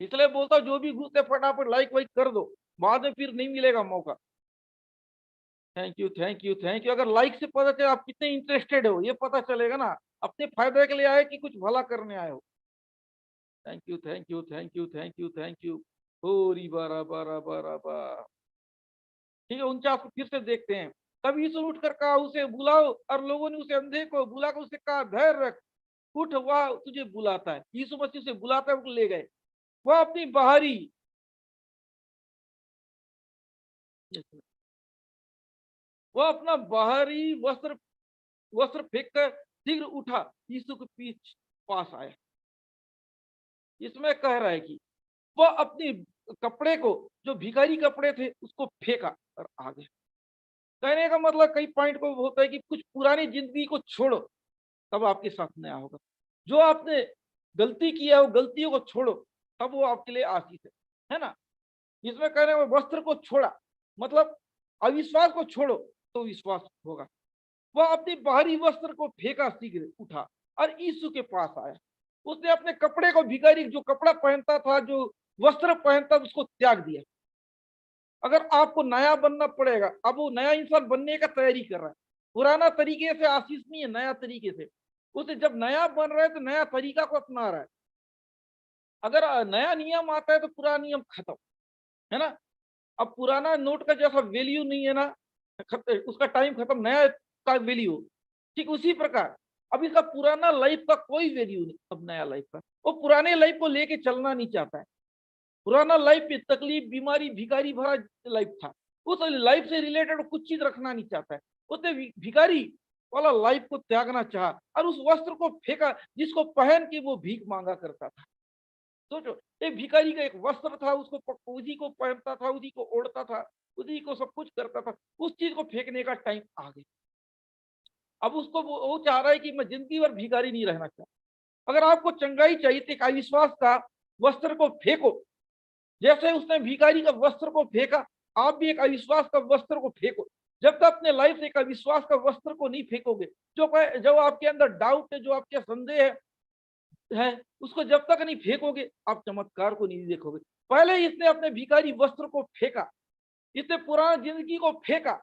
Speaker 2: इसलिए बोलता हूँ जो भी घुसते फटाफट लाइक वाइक कर दो, बाद में फिर नहीं मिलेगा मौका। Thank you, thank you, thank you. अगर लाइक से पता चले आप कितने इंटरेस्टेड हो, ये पता चलेगा ना, अपने फायदे के लिए आए कि कुछ भला करने आए हो। Thank you, thank you, thank you, thank you, thank you. हो री बारा बारा बारा बा। ठीक है, 49 को फिर से देखते हैं। तब यीशु उठकर कहा, उसे बुलाओ। और लोगों ने उसे अंधे को बुलाकर उसे कहा, धैर्य रख, उठ, वह तुझे बुलाता है। यीशु मसीह उसे बुलाता है, उसको ले गए। वह अपनी बाहरी वह अपना बाहरी वस्त्र वस्त्र फेंक कर शीघ्र उठा, यीशु के पीछ पास आया। इसमें कह रहा है कि वह अपनी कपड़े को, जो भिखारी कपड़े थे, उसको फेंका और आ गया। कहने का मतलब कई पॉइंट को होता है कि कुछ पुरानी जिंदगी को छोड़ो, तब आपके साथ नया होगा। जो आपने गलती किया है, वो गलतियों को छोड़ो, तब वो आपके लिए आशीष है ना। इसमें कह रहे हैं वस्त्र को छोड़ा, मतलब अविश्वास को छोड़ो तो विश्वास होगा। वह अपनी बाहरी वस्त्र को फेंका, शीघ्र उठा और यीशु के पास आया। उसने अपने कपड़े को, भिखारी जो कपड़ा पहनता था, जो वस्त्र पहनता, उसको त्याग दिया। अगर आपको नया बनना पड़ेगा, अब वो नया इंसान बनने का तैयारी कर रहा है। पुराना तरीके से आशीष नहीं है, नया तरीके से। उसे जब नया बन रहा है तो नया तरीका को अपना रहा है। अगर नया नियम आता है तो पुराना नियम खत्म, है ना। अब पुराना नोट का जैसा वैल्यू नहीं है ना, उसका टाइम खत्म, नया का वैल्यू। ठीक उसी प्रकार अब इसका पुराना लाइफ का कोई वैल्यू नहीं, अब नया लाइफ का। वो पुराने लाइफ को लेके चलना नहीं चाहता है। पुराना लाइफ में तकलीफ, बीमारी, भिखारी भरा लाइफ था। उस लाइफ से रिलेटेड कुछ चीज रखना नहीं चाहता है। उसने भिखारी वाला लाइफ को त्यागना चाहा और उस वस्त्र को फेंका जिसको पहन के वो भीख मांगा करता था। सोचो, एक भिखारी का एक वस्त्र था, उसको उसी को पहनता था, उसी को ओढ़ता था, उसी को सब कुछ करता था। उस चीज को फेंकने का टाइम आ गया। अब उसको वो चाह रहा है कि मैं जिंदगी भर भिखारी नहीं रहना चाहता। अगर आपको चंगाई चाहिए तो एक अविश्वास का वस्त्र को फेंको, जैसे उसने भिखारी का वस्त्र को फेंका, आप भी एक अविश्वास का वस्त्र को फेंको। जब तक अपने लाइफ से एक अविश्वास का वस्त्र को नहीं फेंकोगे, जो आपके अंदर डाउट है, जो आपके संदेह है, उसको जब तक नहीं फेंकोगे, आप चमत्कार को नहीं देखोगे। पहले इसने अपने भिखारी वस्त्र को फेंका, इसने पुराना जिंदगी को फेंका,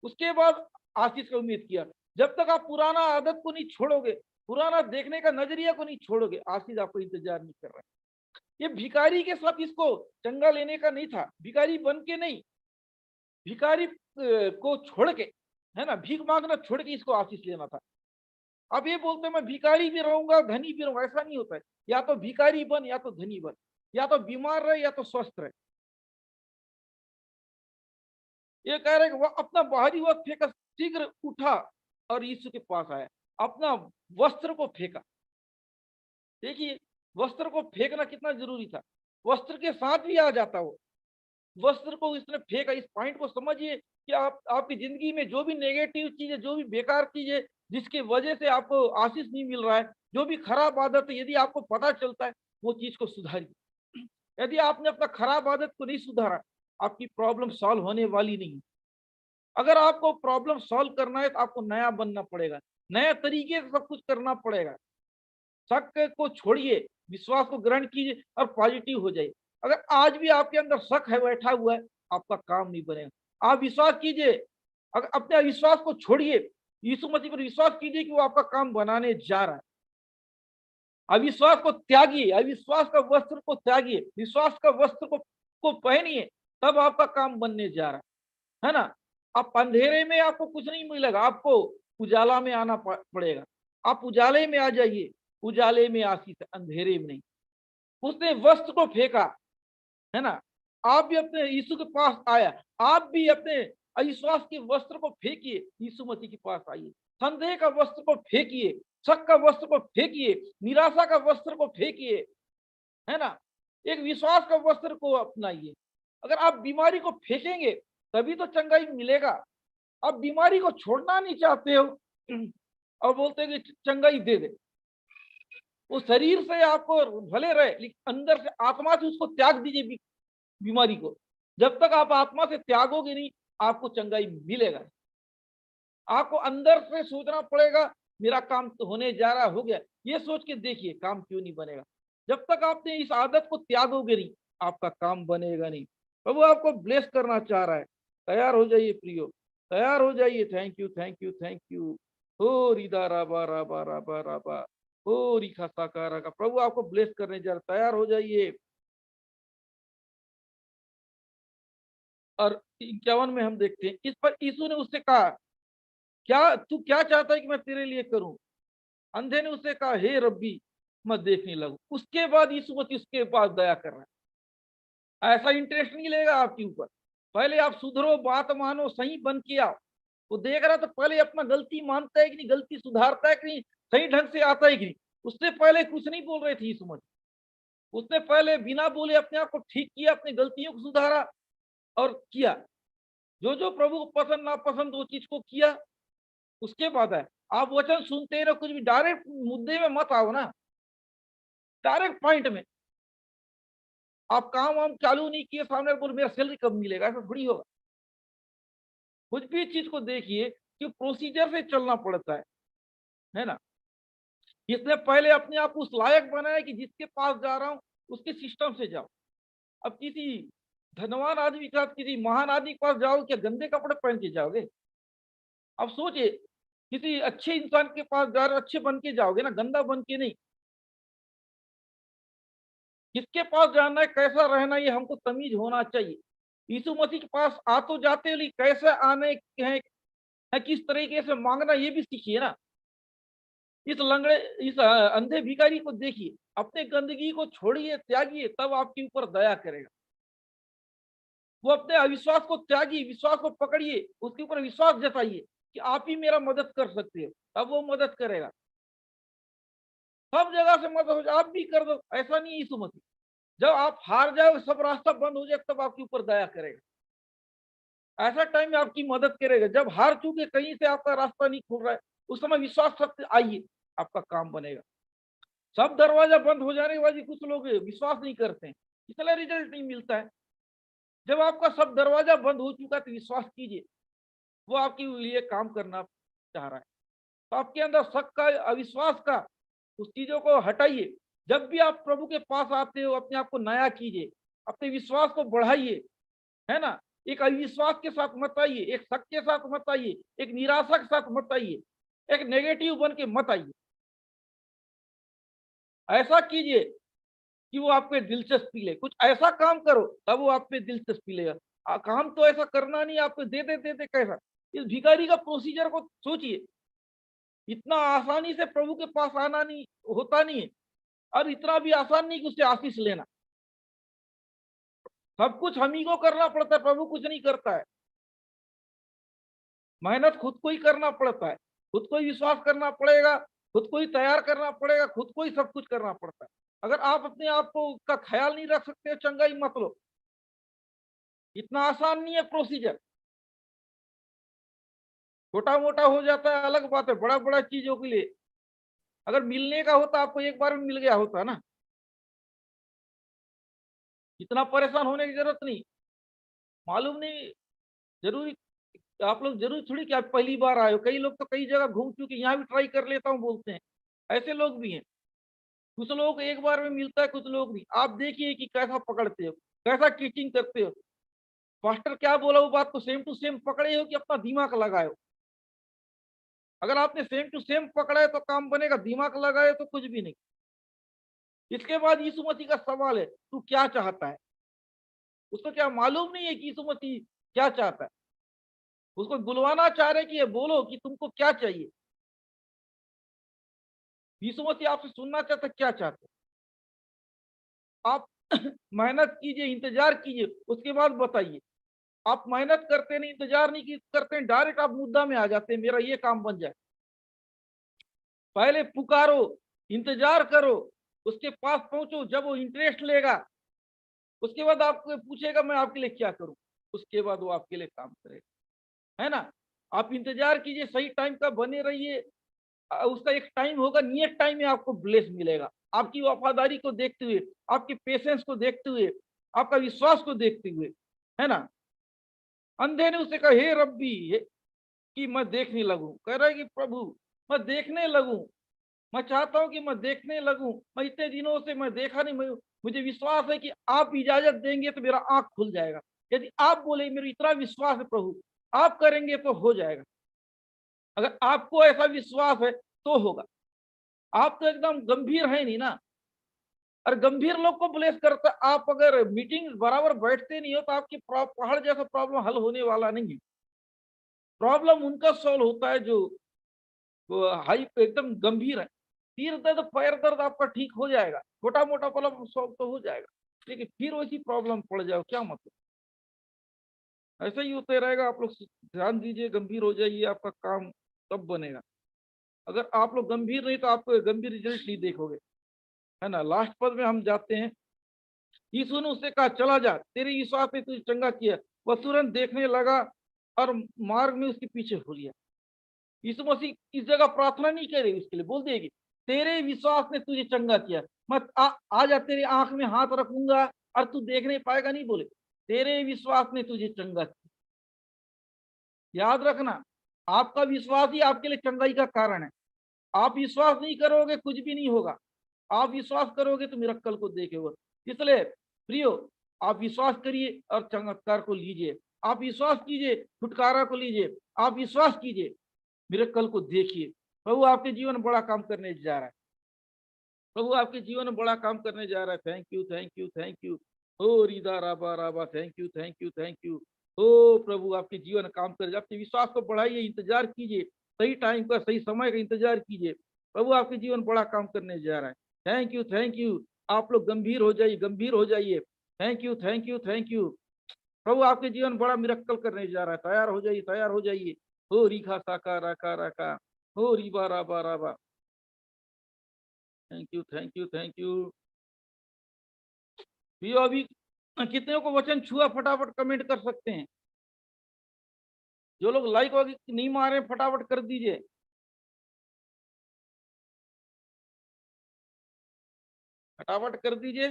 Speaker 2: उसके बाद आशीष का उम्मीद किया। जब तक आप पुराना आदत को नहीं छोड़ोगे, पुराना देखने का नजरिया को नहीं छोड़ोगे, आशीष आपको इंतजार नहीं कर रहा है। ये भिखारी के साथ इसको चंगा लेने का नहीं था, भिखारी बन के नहीं, भिखारी को छोड़ के, है ना, भीख मांगना छोड़ के इसको आशीष लेना था। अब ये बोलते मैं भिखारी भी रहूंगा, धनी भी रहूंगा, ऐसा नहीं होता है। या तो भिखारी बन, या तो धनी बन, या तो बीमार रहे, या तो स्वस्थ रहे। ये कह रहे कि वह अपना बाहरी वस्त्र फेंका, शीघ्र उठा और यीशु के पास आया, अपना वस्त्र को फेंका। देखिए, वस्त्र को फेंकना कितना जरूरी था, वस्त्र के साथ भी आ जाता वो। वस्त्र को इसने फेंका। इस पॉइंट को समझिए कि आपकी जिंदगी में जो भी नेगेटिव चीज है, जो भी बेकार चीज है, जिसके वजह से आपको आशीष नहीं मिल रहा है, जो भी खराब आदत है, यदि आपको पता चलता है, वो चीज को सुधारिए। यदि आपने अपना खराब आदत को नहीं सुधारा, आपकी प्रॉब्लम सॉल्व होने वाली नहीं। अगर आपको प्रॉब्लम सॉल्व करना है तो आपको नया बनना पड़ेगा, नए तरीके से सब कुछ करना पड़ेगा। शक को छोड़िए, विश्वास को ग्रहण कीजिए और पॉजिटिव हो जाइए। अगर आज भी आपके अंदर शक है, बैठा हुआ है, आपका काम नहीं बनेगा। आप विश्वास कीजिए, अगर अपने विश्वास को छोड़िए, यीशु मसीह पर विश्वास कीजिए कि वो आपका काम बनाने जा रहा है। अविश्वास को त्यागिए, अविश्वास का वस्त्र को त्यागिए, विश्वास का वस्त्र को पहनिए, तब आपका काम बनने जा रहा है ना। आप अंधेरे में आपको कुछ नहीं मिलेगा, आपको उजाला में आना पड़ेगा। आप उजाले में आ जाइए, उजाले में आशीष है, अंधेरे में नहीं। उसने वस्त्र को फेंका, है ना। आप भी अपने यीशु के पास आया, आप भी अपने अविश्वास के वस्त्र को फेंकिए, यीशु मसीह के पास आइए। संदेह का वस्त्र को फेंकिए, शक का वस्त्र को फेंकिए, निराशा का वस्त्र को फेंकिए, है ना। एक विश्वास का वस्त्र को अपनाइए। अगर आप बीमारी को फेंकेंगे तभी तो चंगाई मिलेगा। आप बीमारी को छोड़ना नहीं चाहते हो और बोलते हैं कि चंगाई दे दे। वो शरीर से आपको भले रहे, लेकिन अंदर से, आत्मा से उसको त्याग दीजिए बीमारी को। जब तक आप आत्मा से त्यागोगे नहीं, आपको चंगाई मिलेगा। आपको अंदर से सोचना पड़ेगा, मेरा काम तो होने जा रहा, हो गया, ये सोच के देखिए काम क्यों नहीं बनेगा। जब तक आपने इस आदत को त्यागोगे नहीं, आपका काम बनेगा नहीं। प्रभु आपको ब्लेस करना चाह रहा है। तैयार हो जाइए प्रियो, तैयार हो जाइए। Thank you, thank you, thank you. हो रिदा राबा राबा राबा राबा, हो रिखा साकारा का। प्रभु आपको ब्लेस करने जा रहा, तैयार हो जाइए। और 51 में हम देखते हैं, इस पर यीशु ने उससे कहा, क्या तू क्या चाहता है कि मैं तेरे लिए करूं? अंधे ने उससे कहा, हे रब्बी, मैं देखने लगूं। उसके बाद यीशु मसीह उसके पास दया कर रहा है। ऐसा इंटरेस्ट नहीं लेगा आपके ऊपर। पहले आप सुधरो, बात मानो, सही बन के आओ। वो देख रहा तो पहले अपना गलती मानता है कि नहीं, गलती सुधारता है कि नहीं, सही ढंग से आता है कि नहीं। उससे पहले कुछ नहीं बोल रहे थे यीशु मसीह। उसने पहले बिना बोले अपने आप को ठीक किया, अपनी गलतियों को सुधारा और किया जो जो प्रभु को पसंद नापसंद, वो चीज को किया। उसके बाद है, आप वचन सुनते रहो, कुछ भी डायरेक्ट मुद्दे में मत आओ ना, डायरेक्ट पॉइंट में। आप काम वाम चालू नहीं किए, सामने बोल मेरा सैलरी कब मिलेगा, ऐसा थोड़ी होगा। कुछ भी चीज को देखिए कि प्रोसीजर से चलना पड़ता है ना। इसने पहले अपने आप उस लायक बनाया कि जिसके पास जा रहा हूं उसके सिस्टम से जाओ। अब किसी धनवान आदमी के साथ, किसी महान आदमी के पास जाओ, क्या गंदे कपड़े पहन के जाओगे? अब सोचिए, किसी अच्छे इंसान के पास जा रहे हो, अच्छे बन के जाओगे ना, गंदा बन के नहीं। किसके पास जाना है, कैसा रहना, ये हमको तमीज होना चाहिए। यीशु मसीह के पास आ तो जाते हैं, लेकिन कैसे आने हैं, किस तरीके से मांगना, ये भी सीखिए ना। इस अंधे भिखारी को देखिए, अपने गंदगी को छोड़िए, त्यागिए, तब आपके ऊपर दया करेगा। वो अपने अविश्वास को त्यागिए, विश्वास को पकड़िए, उसके ऊपर विश्वास जताइए कि आप ही मेरा मदद कर सकते हो, तब वो मदद करेगा। सब जगह से मदद हो जाए, आप भी कर दो, ऐसा नहीं है यीशु मसीह। जब आप हार जाओ, सब रास्ता बंद हो जाए, तब आपके ऊपर दया करेगा। ऐसा टाइम में आपकी मदद करेगा जब हार चुके, कहीं से आपका रास्ता नहीं खुल रहा है, उस समय विश्वास सबसे आइए, आपका काम बनेगा। सब दरवाजा बंद हो जाने के बाद कुछ लोग विश्वास नहीं करते हैं, इसलिए रिजल्ट नहीं मिलता है। जब आपका सब दरवाजा बंद हो चुका तो विश्वास कीजिए वो आपके लिए काम करना चाह रहा है। तो आपके अंदर शक का, अविश्वास का, उस चीजों को हटाइए। जब भी आप प्रभु के पास आते हो अपने आप को नया कीजिए, अपने विश्वास को बढ़ाइए, है ना। एक अविश्वास के साथ मत आइए, एक शक के साथ मत आइए, एक निराशा के साथ मत आइए, एक नेगेटिव बन के मत आइए। ऐसा कीजिए कि वो आप पे दिलचस्पी ले, कुछ ऐसा काम करो तब वो आप पे दिलचस्पी लेगा। काम तो ऐसा करना नहीं, आपको दे दे दे दे कैसा। इस भिखारी का प्रोसीजर को सोचिए, इतना आसानी से प्रभु के पास आना नहीं होता नहीं है, और इतना भी आसान नहीं कि उससे आशीष लेना। सब कुछ हम ही को करना पड़ता है, प्रभु कुछ नहीं करता है। मेहनत खुद को ही करना पड़ता है, खुद को ही विश्वास करना पड़ेगा, खुद को ही तैयार करना पड़ेगा, खुद को ही सब कुछ करना पड़ता है। अगर आप अपने आप को का ख्याल नहीं रख सकते, चंगाई मत लो। इतना आसान नहीं है प्रोसीजर। छोटा मोटा हो जाता है अलग बात है, बड़ा बड़ा चीजों के लिए अगर मिलने का होता आपको एक बार में मिल गया होता ना, इतना परेशान होने की जरूरत नहीं। मालूम नहीं, जरूरी आप लोग जरूरी थोड़ी कि आप पहली बार आए हो। कई लोग तो कई जगह घूम चुके, यहाँ भी ट्राई कर लेता हूँ बोलते हैं, ऐसे लोग भी हैं। कुछ लोग एक बार में मिलता है, कुछ लोग नहीं। आप देखिए कि कैसा पकड़ते हो, कैसा टीचिंग करते हो। मास्टर क्या बोला वो बात को सेम टू सेम पकड़े हो कि अपना दिमाग लगाए हो। अगर आपने सेम टू सेम पकड़ा है तो काम बनेगा, दिमाग लगाए तो कुछ भी नहीं। इसके बाद यीशु मसीह का सवाल है, तू क्या चाहता है। उसको क्या मालूम नहीं है कि यीशु मसीह क्या चाहता है। उसको बुलवाना चाह रहे कि ये बोलो कि तुमको क्या चाहिए। यीशु मसीह आपसे सुनना चाहता, क्या चाहते आप। मेहनत कीजिए, इंतजार कीजिए, उसके बाद बताइए। आप मेहनत करते नहीं, इंतजार नहीं करते, डायरेक्ट आप मुद्दा में आ जाते हैं, मेरा ये काम बन जाए। पहले पुकारो, इंतजार करो, उसके पास पहुंचो। जब वो इंटरेस्ट लेगा उसके बाद आपको पूछेगा मैं आपके लिए क्या करूं, उसके बाद वो आपके लिए काम करेगा, है ना। आप इंतजार कीजिए, सही टाइम का बने रहिए। उसका एक टाइम होगा, नियत टाइम में आपको ब्लेस मिलेगा। आपकी वफादारी को देखते हुए, आपके पेशेंस को देखते हुए, आपका विश्वास को देखते हुए, है ना। अंधे ने उसे कहा, हे रब्बी, कि मैं देखने लगूं। कह रहा है कि प्रभु मैं देखने लगूं, मैं चाहता हूं कि मैं देखने लगूं। मैं इतने दिनों से मैं देखा नहीं। मुझे विश्वास है कि आप इजाजत देंगे तो मेरा आंख खुल जाएगा। यदि आप बोले, मेरा इतना विश्वास है प्रभु, आप करेंगे तो हो जाएगा। अगर आपको ऐसा विश्वास है तो होगा। आप तो एकदम गंभीर है नहीं ना, और गंभीर लोग को ब्लेस करता। आप अगर मीटिंग बराबर बैठते नहीं हो तो आपकी पहाड़ जैसा प्रॉब्लम हल होने वाला नहीं है। प्रॉब्लम उनका सॉल्व होता है जो हाई एकदम गंभीर है। सिर दर्द, पैर दर्द आपका ठीक हो जाएगा, छोटा मोटा प्रॉब्लम सॉल्व तो हो जाएगा, लेकिन फिर वैसी प्रॉब्लम पड़ जाओ क्या मतलब। ऐसा ही होते रहेगा। आप लोग ध्यान दीजिए, गंभीर हो जाइए, आपका काम तब बनेगा। अगर आप लोग गंभीर नहीं तो आप गंभीर रिजल्ट नहीं देखोगे, है ना। लास्ट पद में हम जाते हैं। यीशु ने उससे कहा, चला जा, तेरे विश्वास ने तुझे चंगा किया। वह तुरंत देखने लगा और मार्ग में उसके पीछे हो लिया। यीशु मसीह इस जगह प्रार्थना नहीं करे उसके लिए, बोल देगी तेरे विश्वास ने तुझे चंगा किया। मत आ जा, तेरी आंख में हाथ रखूंगा और तू देख नहीं पाएगा, नहीं बोले, तेरे विश्वास ने तुझे चंगा किया। याद रखना, आपका विश्वास ही आपके लिए चंगाई का कारण है। आप विश्वास नहीं करोगे कुछ भी नहीं होगा। आप विश्वास करोगे तो मिरक्कल को देखेगा। इसलिए प्रियो, आप विश्वास करिए और चमत्कार को लीजिए। आप विश्वास कीजिए, छुटकारा को लीजिए। आप विश्वास कीजिए, मिरक्कल को देखिए। प्रभु आपके जीवन में बड़ा काम करने जा रहा है। प्रभु आपके जीवन में बड़ा काम करने जा रहा है। Thank you, thank you, thank you. ओ रिदा राबा राबा, thank you, thank you, thank you. ओ प्रभु आपके जीवन में काम कर, आपके विश्वास को बढ़ाइए, इंतजार कीजिए, सही टाइम का, सही समय का इंतजार कीजिए। प्रभु आपके जीवन में बड़ा काम करने जा रहा है। Thank you, thank you. आप लोग गंभीर हो जाइए, गंभीर हो जाइए। Thank you, thank you, thank you. प्रभु आपके जीवन में बड़ा मिरक्कल करने जा रहा है। तैयार हो जाइए, तैयार हो जाइए। हो रीखा साका राका राका, हो रीबा राबा राबा। Thank you, thank you, thank you. भैया अभी कितने को वचन छुआ, फटाफट कमेंट कर सकते हैं। जो लोग लाइक वगैरह नहीं मारे फटाफट कर दीजिए, फटाफट कर दीजिए।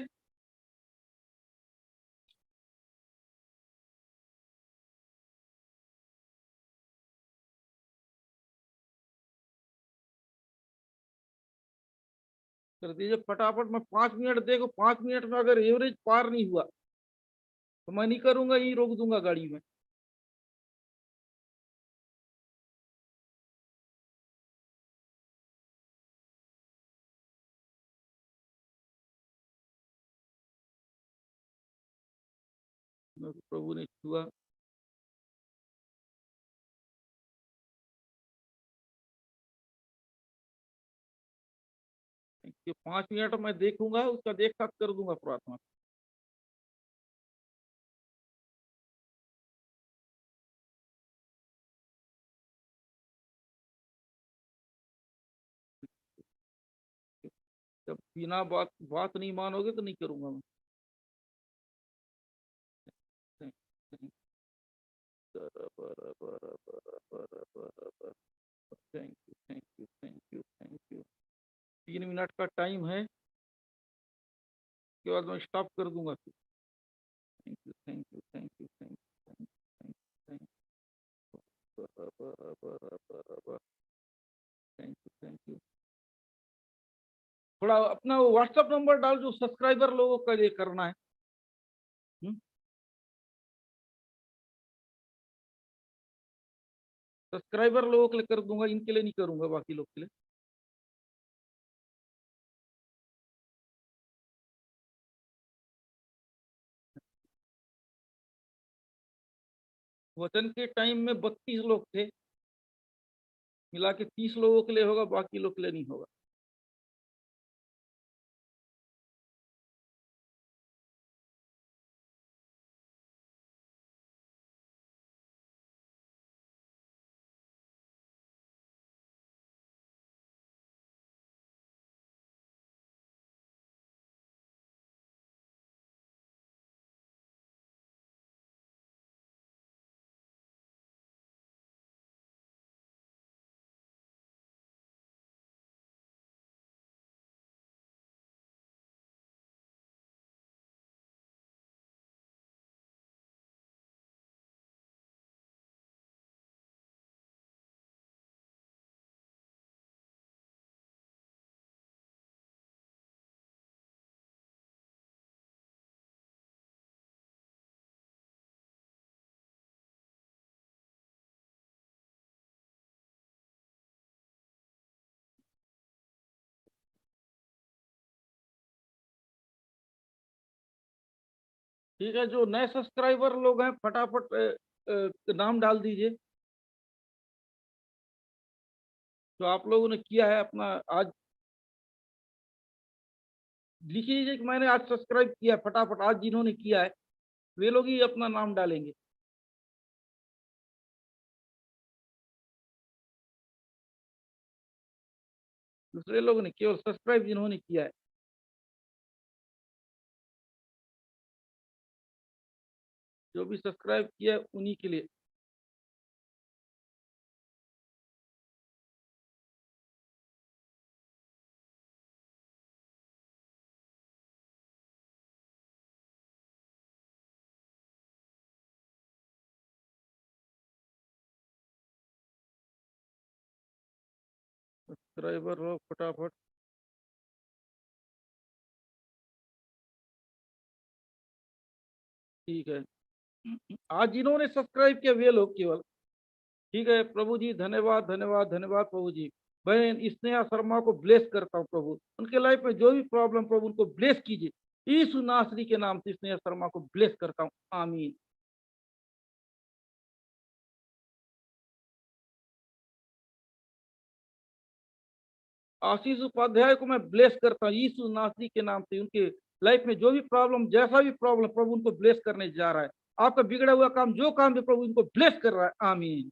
Speaker 2: कर दीजिए फटाफट। मैं 5 मिनट, देखो 5 मिनट में अगर एवरेज पार नहीं हुआ तो मैं नहीं करूंगा, यही रोक दूंगा गाड़ी में। प्रभु ने छुआ। ये 5 मिनट मैं देखूंगा, उसका देख साथ कर दूंगा प्रार्थना। जब बिना बात बात नहीं मानोगे तो नहीं करूंगा मैं। Thank you, thank you, thank you, thank you. 3 minute का टाइम है, उसके बाद मैं स्टॉप कर दूंगा फिर। Thank you, thank you, thank you, thank you, thank you, thank you, thank you. थोड़ा अपना व्हाट्सएप नंबर डाल, जो सब्सक्राइबर लोगों का ये करना है। सब्सक्राइबर लोगों के लिए कर दूंगा, इनके लिए नहीं करूंगा, बाकी लोग के लिए। वचन के टाइम में 32 लोग थे, मिला के 30 लोगों के लिए होगा, बाकी लोग के लिए नहीं होगा। ठीक है, जो नए सब्सक्राइबर लोग हैं फटाफट नाम डाल दीजिए। जो आप लोगों ने किया है अपना, आज लिख लीजिए कि मैंने आज सब्सक्राइब किया है, फटाफट आज जिन्होंने किया है वे लोग ही अपना नाम डालेंगे। दूसरे लोग ने, केवल सब्सक्राइब जिन्होंने किया है। जो भी सब्सक्राइब किया है उन्हीं के लिए। सब्सक्राइबर लोग फटाफट। ठीक है, आज जिन्होंने सब्सक्राइब किया वे लोग केवल। ठीक है प्रभु जी, धन्यवाद, धन्यवाद, धन्यवाद प्रभु जी। बहन स्नेहा शर्मा को ब्लेस करता हूँ प्रभु, उनके लाइफ में जो भी प्रॉब्लम, प्रभु उनको ब्लेस कीजिए। यीशु नासरी के नाम से स्नेहा शर्मा को ब्लेस करता हूँ, आमीन। आशीष उपाध्याय को मैं ब्लेस करता हूँ यीशु नासरी के नाम से। उनके लाइफ में जो भी प्रॉब्लम, जैसा भी प्रॉब्लम, प्रभु उनको ब्लेस करने जा रहा है। आपका बिगड़ा हुआ काम, जो काम भी, प्रभु उनको ब्लेस कर रहा है, आमीन।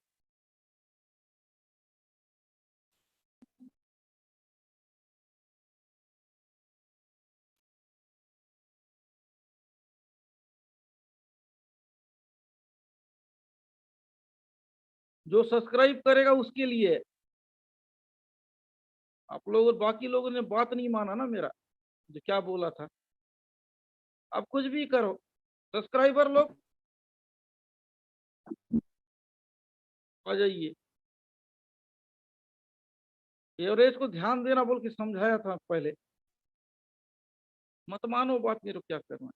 Speaker 2: जो सब्सक्राइब करेगा उसके लिए। आप लोग, बाकी लोगों ने बात नहीं माना ना मेरा, जो क्या बोला था। आप कुछ भी करो, सब्सक्राइबर लोग आ जाइए। एवरेज को ध्यान देना बोल के समझाया था पहले। मत मानो बात, मेरे को क्या करना है।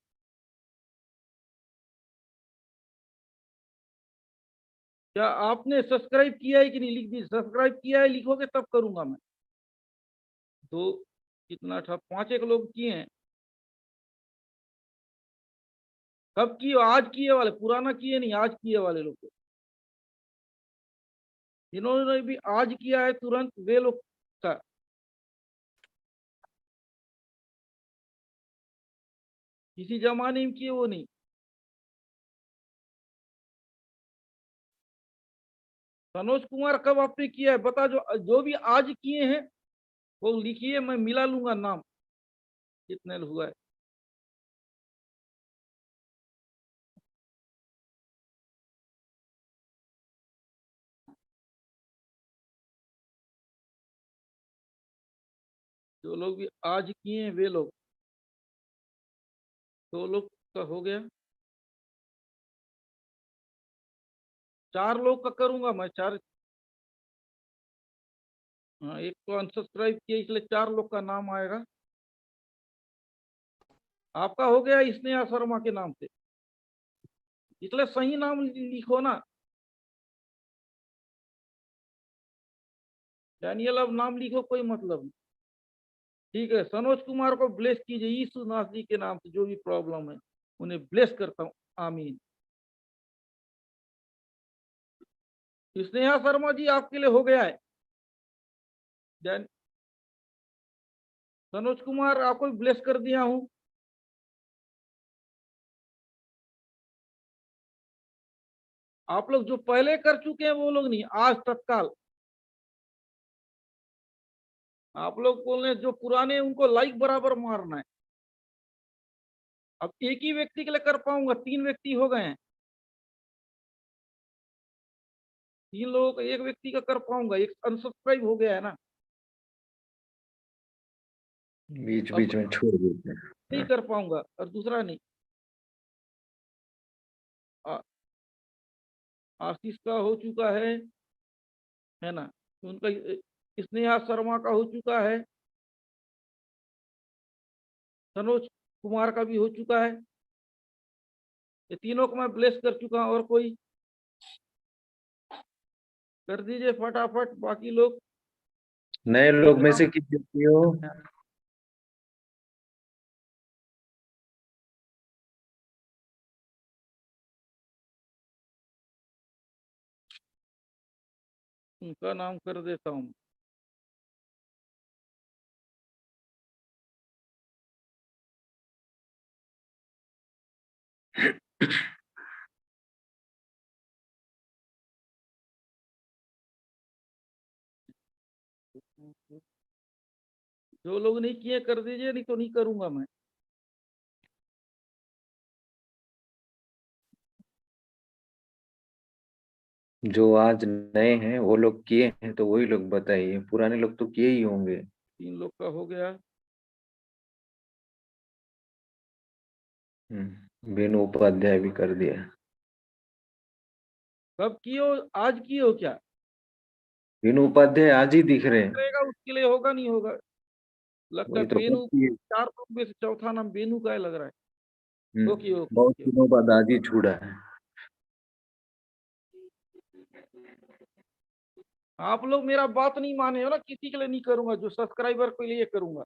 Speaker 2: क्या आपने सब्सक्राइब किया है कि नहीं, लिख दीजिए। सब्सक्राइब किया है लिखोगे तब करूंगा मैं। तो कितना था, 5 लोग किए हैं। कब किए? आज किए वाले, पुराना किए नहीं, आज किए वाले लोग को। जिन्होंने भी आज किया है तुरंत वे लोग का। किसी जमाने में किए वो नहीं। सनोज कुमार कब आपने किया है बता, जो भी आज किए हैं वो लिखिए, मैं मिला लूंगा नाम कितने हुआ है। जो लोग भी आज किए हैं वे लोग, 2 लोग का हो गया। 4 लोग का करूंगा मैं, 4। हाँ, एक तो अनसब्सक्राइब किया इसलिए 4 लोग का नाम आएगा। आपका हो गया स्नेहा शर्मा के नाम से, इसलिए सही नाम लिखो ना। डैनियल अब नाम लिखो, कोई मतलब नहीं। ठीक है, सनोज कुमार को ब्लेस कीजिए यीशु नासरी के नाम से। जो भी प्रॉब्लम है उन्हें ब्लेस करता हूँ, आमीन। स्नेहा शर्मा जी आपके लिए हो गया है। सनोज कुमार आपको भी ब्लेस कर दिया हूं। आप लोग जो पहले कर चुके हैं वो लोग नहीं, आज तत्काल। आप लोग बोल रहे जो पुराने उनको लाइक बराबर मारना है। अब एक ही व्यक्ति के लिए कर पाऊंगा, 3 व्यक्ति हो गए हैं। 3 लोगों का एक व्यक्ति का कर पाऊंगा, एक अनसब्सक्राइब हो गया है ना।
Speaker 3: बीच
Speaker 2: अब
Speaker 3: बीच में छोड़ देते हैं।
Speaker 2: नहीं कर पाऊंगा, और दूसरा नहीं। आ- आशीष का हो चुका है ना। उनका स्नेहा शर्मा का हो चुका है। सनोज कुमार का भी हो चुका है। ये तीनों को मैं ब्लेस कर चुका हूं। और कोई कर दीजिए फटाफट, बाकी लोग।
Speaker 3: नए लोग में से किसी हो?
Speaker 2: उनका नाम कर देता हूँ। जो लोग नहीं किए कर दीजिए, नहीं तो नहीं करूंगा मैं।
Speaker 3: जो आज नए हैं वो लोग किए हैं तो वही लोग बताइए, पुराने लोग तो किए ही होंगे।
Speaker 2: 3 लोग का हो गया।
Speaker 3: बेनु उपाध्याय भी कर दिया।
Speaker 2: कब कियो? आज कियो क्या?
Speaker 3: बेनु उपाध्याय आज ही दिख रहे हैं।
Speaker 2: करेगा उसके लिए होगा, नहीं होगा। लगता
Speaker 3: वही
Speaker 2: है
Speaker 3: तो
Speaker 2: बेनू।
Speaker 3: करती है।
Speaker 2: 4 लोग में से चौथा नाम बेनू का ही लग रहा है। ओके ओके
Speaker 3: बहुत
Speaker 2: ओके।
Speaker 3: दिनों बाद आज ही छूड़ा है।
Speaker 2: आप लोग मेरा बात नहीं माने हो ना, किसी के लिए नहीं करूंगा, जो सब्सक्राइबर के लिए करूंगा।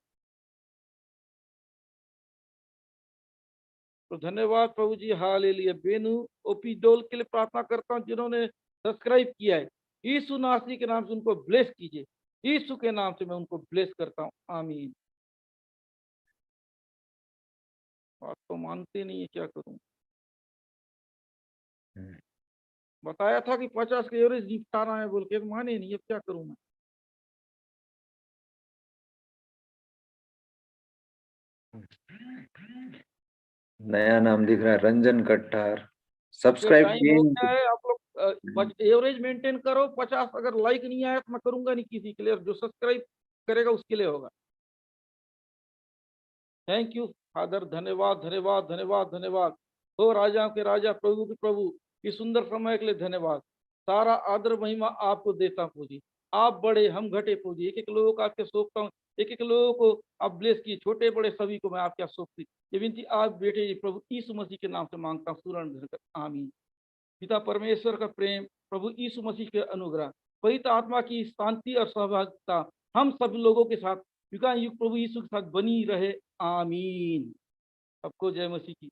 Speaker 2: तो धन्यवाद प्रभु जी, हालेलुया। बेनू ओपी डोल के लिए प्रार्थना करता हूँ, जिन्होंने सब्सक्राइब किया है। यीशु नासरी के नाम से उनको ब्लेस कीजिए। यीशु के नाम से मैं उनको ब्लेस करता हूँ, आमीन। बात तो मानते नहीं है, क्या करूं। बताया था कि 50 के एवरेज निपटाना है बोल के, माने नहीं। अब क्या करूं मैं।
Speaker 3: नया नाम दिख रहा है, रंजन कट्टार।
Speaker 2: ओके,
Speaker 3: सब्सक्राइब
Speaker 2: टाइम
Speaker 3: किए
Speaker 2: हो
Speaker 3: नहीं?
Speaker 2: गया है। आप लोग एवरेज मेंटेन करो। 50 अगर लाइक नहीं आया तो मैं करूंगा नहीं किसी के लिए, और जो सब्सक्राइब करेगा उसके लिए होगा। थैंक यू फादर, धन्यवाद धन्यवाद धन्यवाद धन्यवाद। हो राजा के राजा, प्रभु के प्रभु, इस सुंदर समय के लिए धन्यवाद। सारा आदर महिमा आपको देता हूँ पूजी। आप बड़े हम घटे पूजी। एक एक लोगों का आपके सोचता हूँ, एक एक लोगों को आप ब्लेस किए, छोटे बड़े सभी को मैं आपके सौंपती। ये विनती आप बेटे प्रभु यीशु मसीह के नाम से मांगता हूँ, सुरण आमीन। पिता परमेश्वर का प्रेम, प्रभु यीशु मसीह के अनुग्रह, पवित्र आत्मा की शांति और सहभागिता हम सब लोगों के साथ युगान युग प्रभु यीशु के साथ बनी रहे, आमीन। सबको जय मसीह की।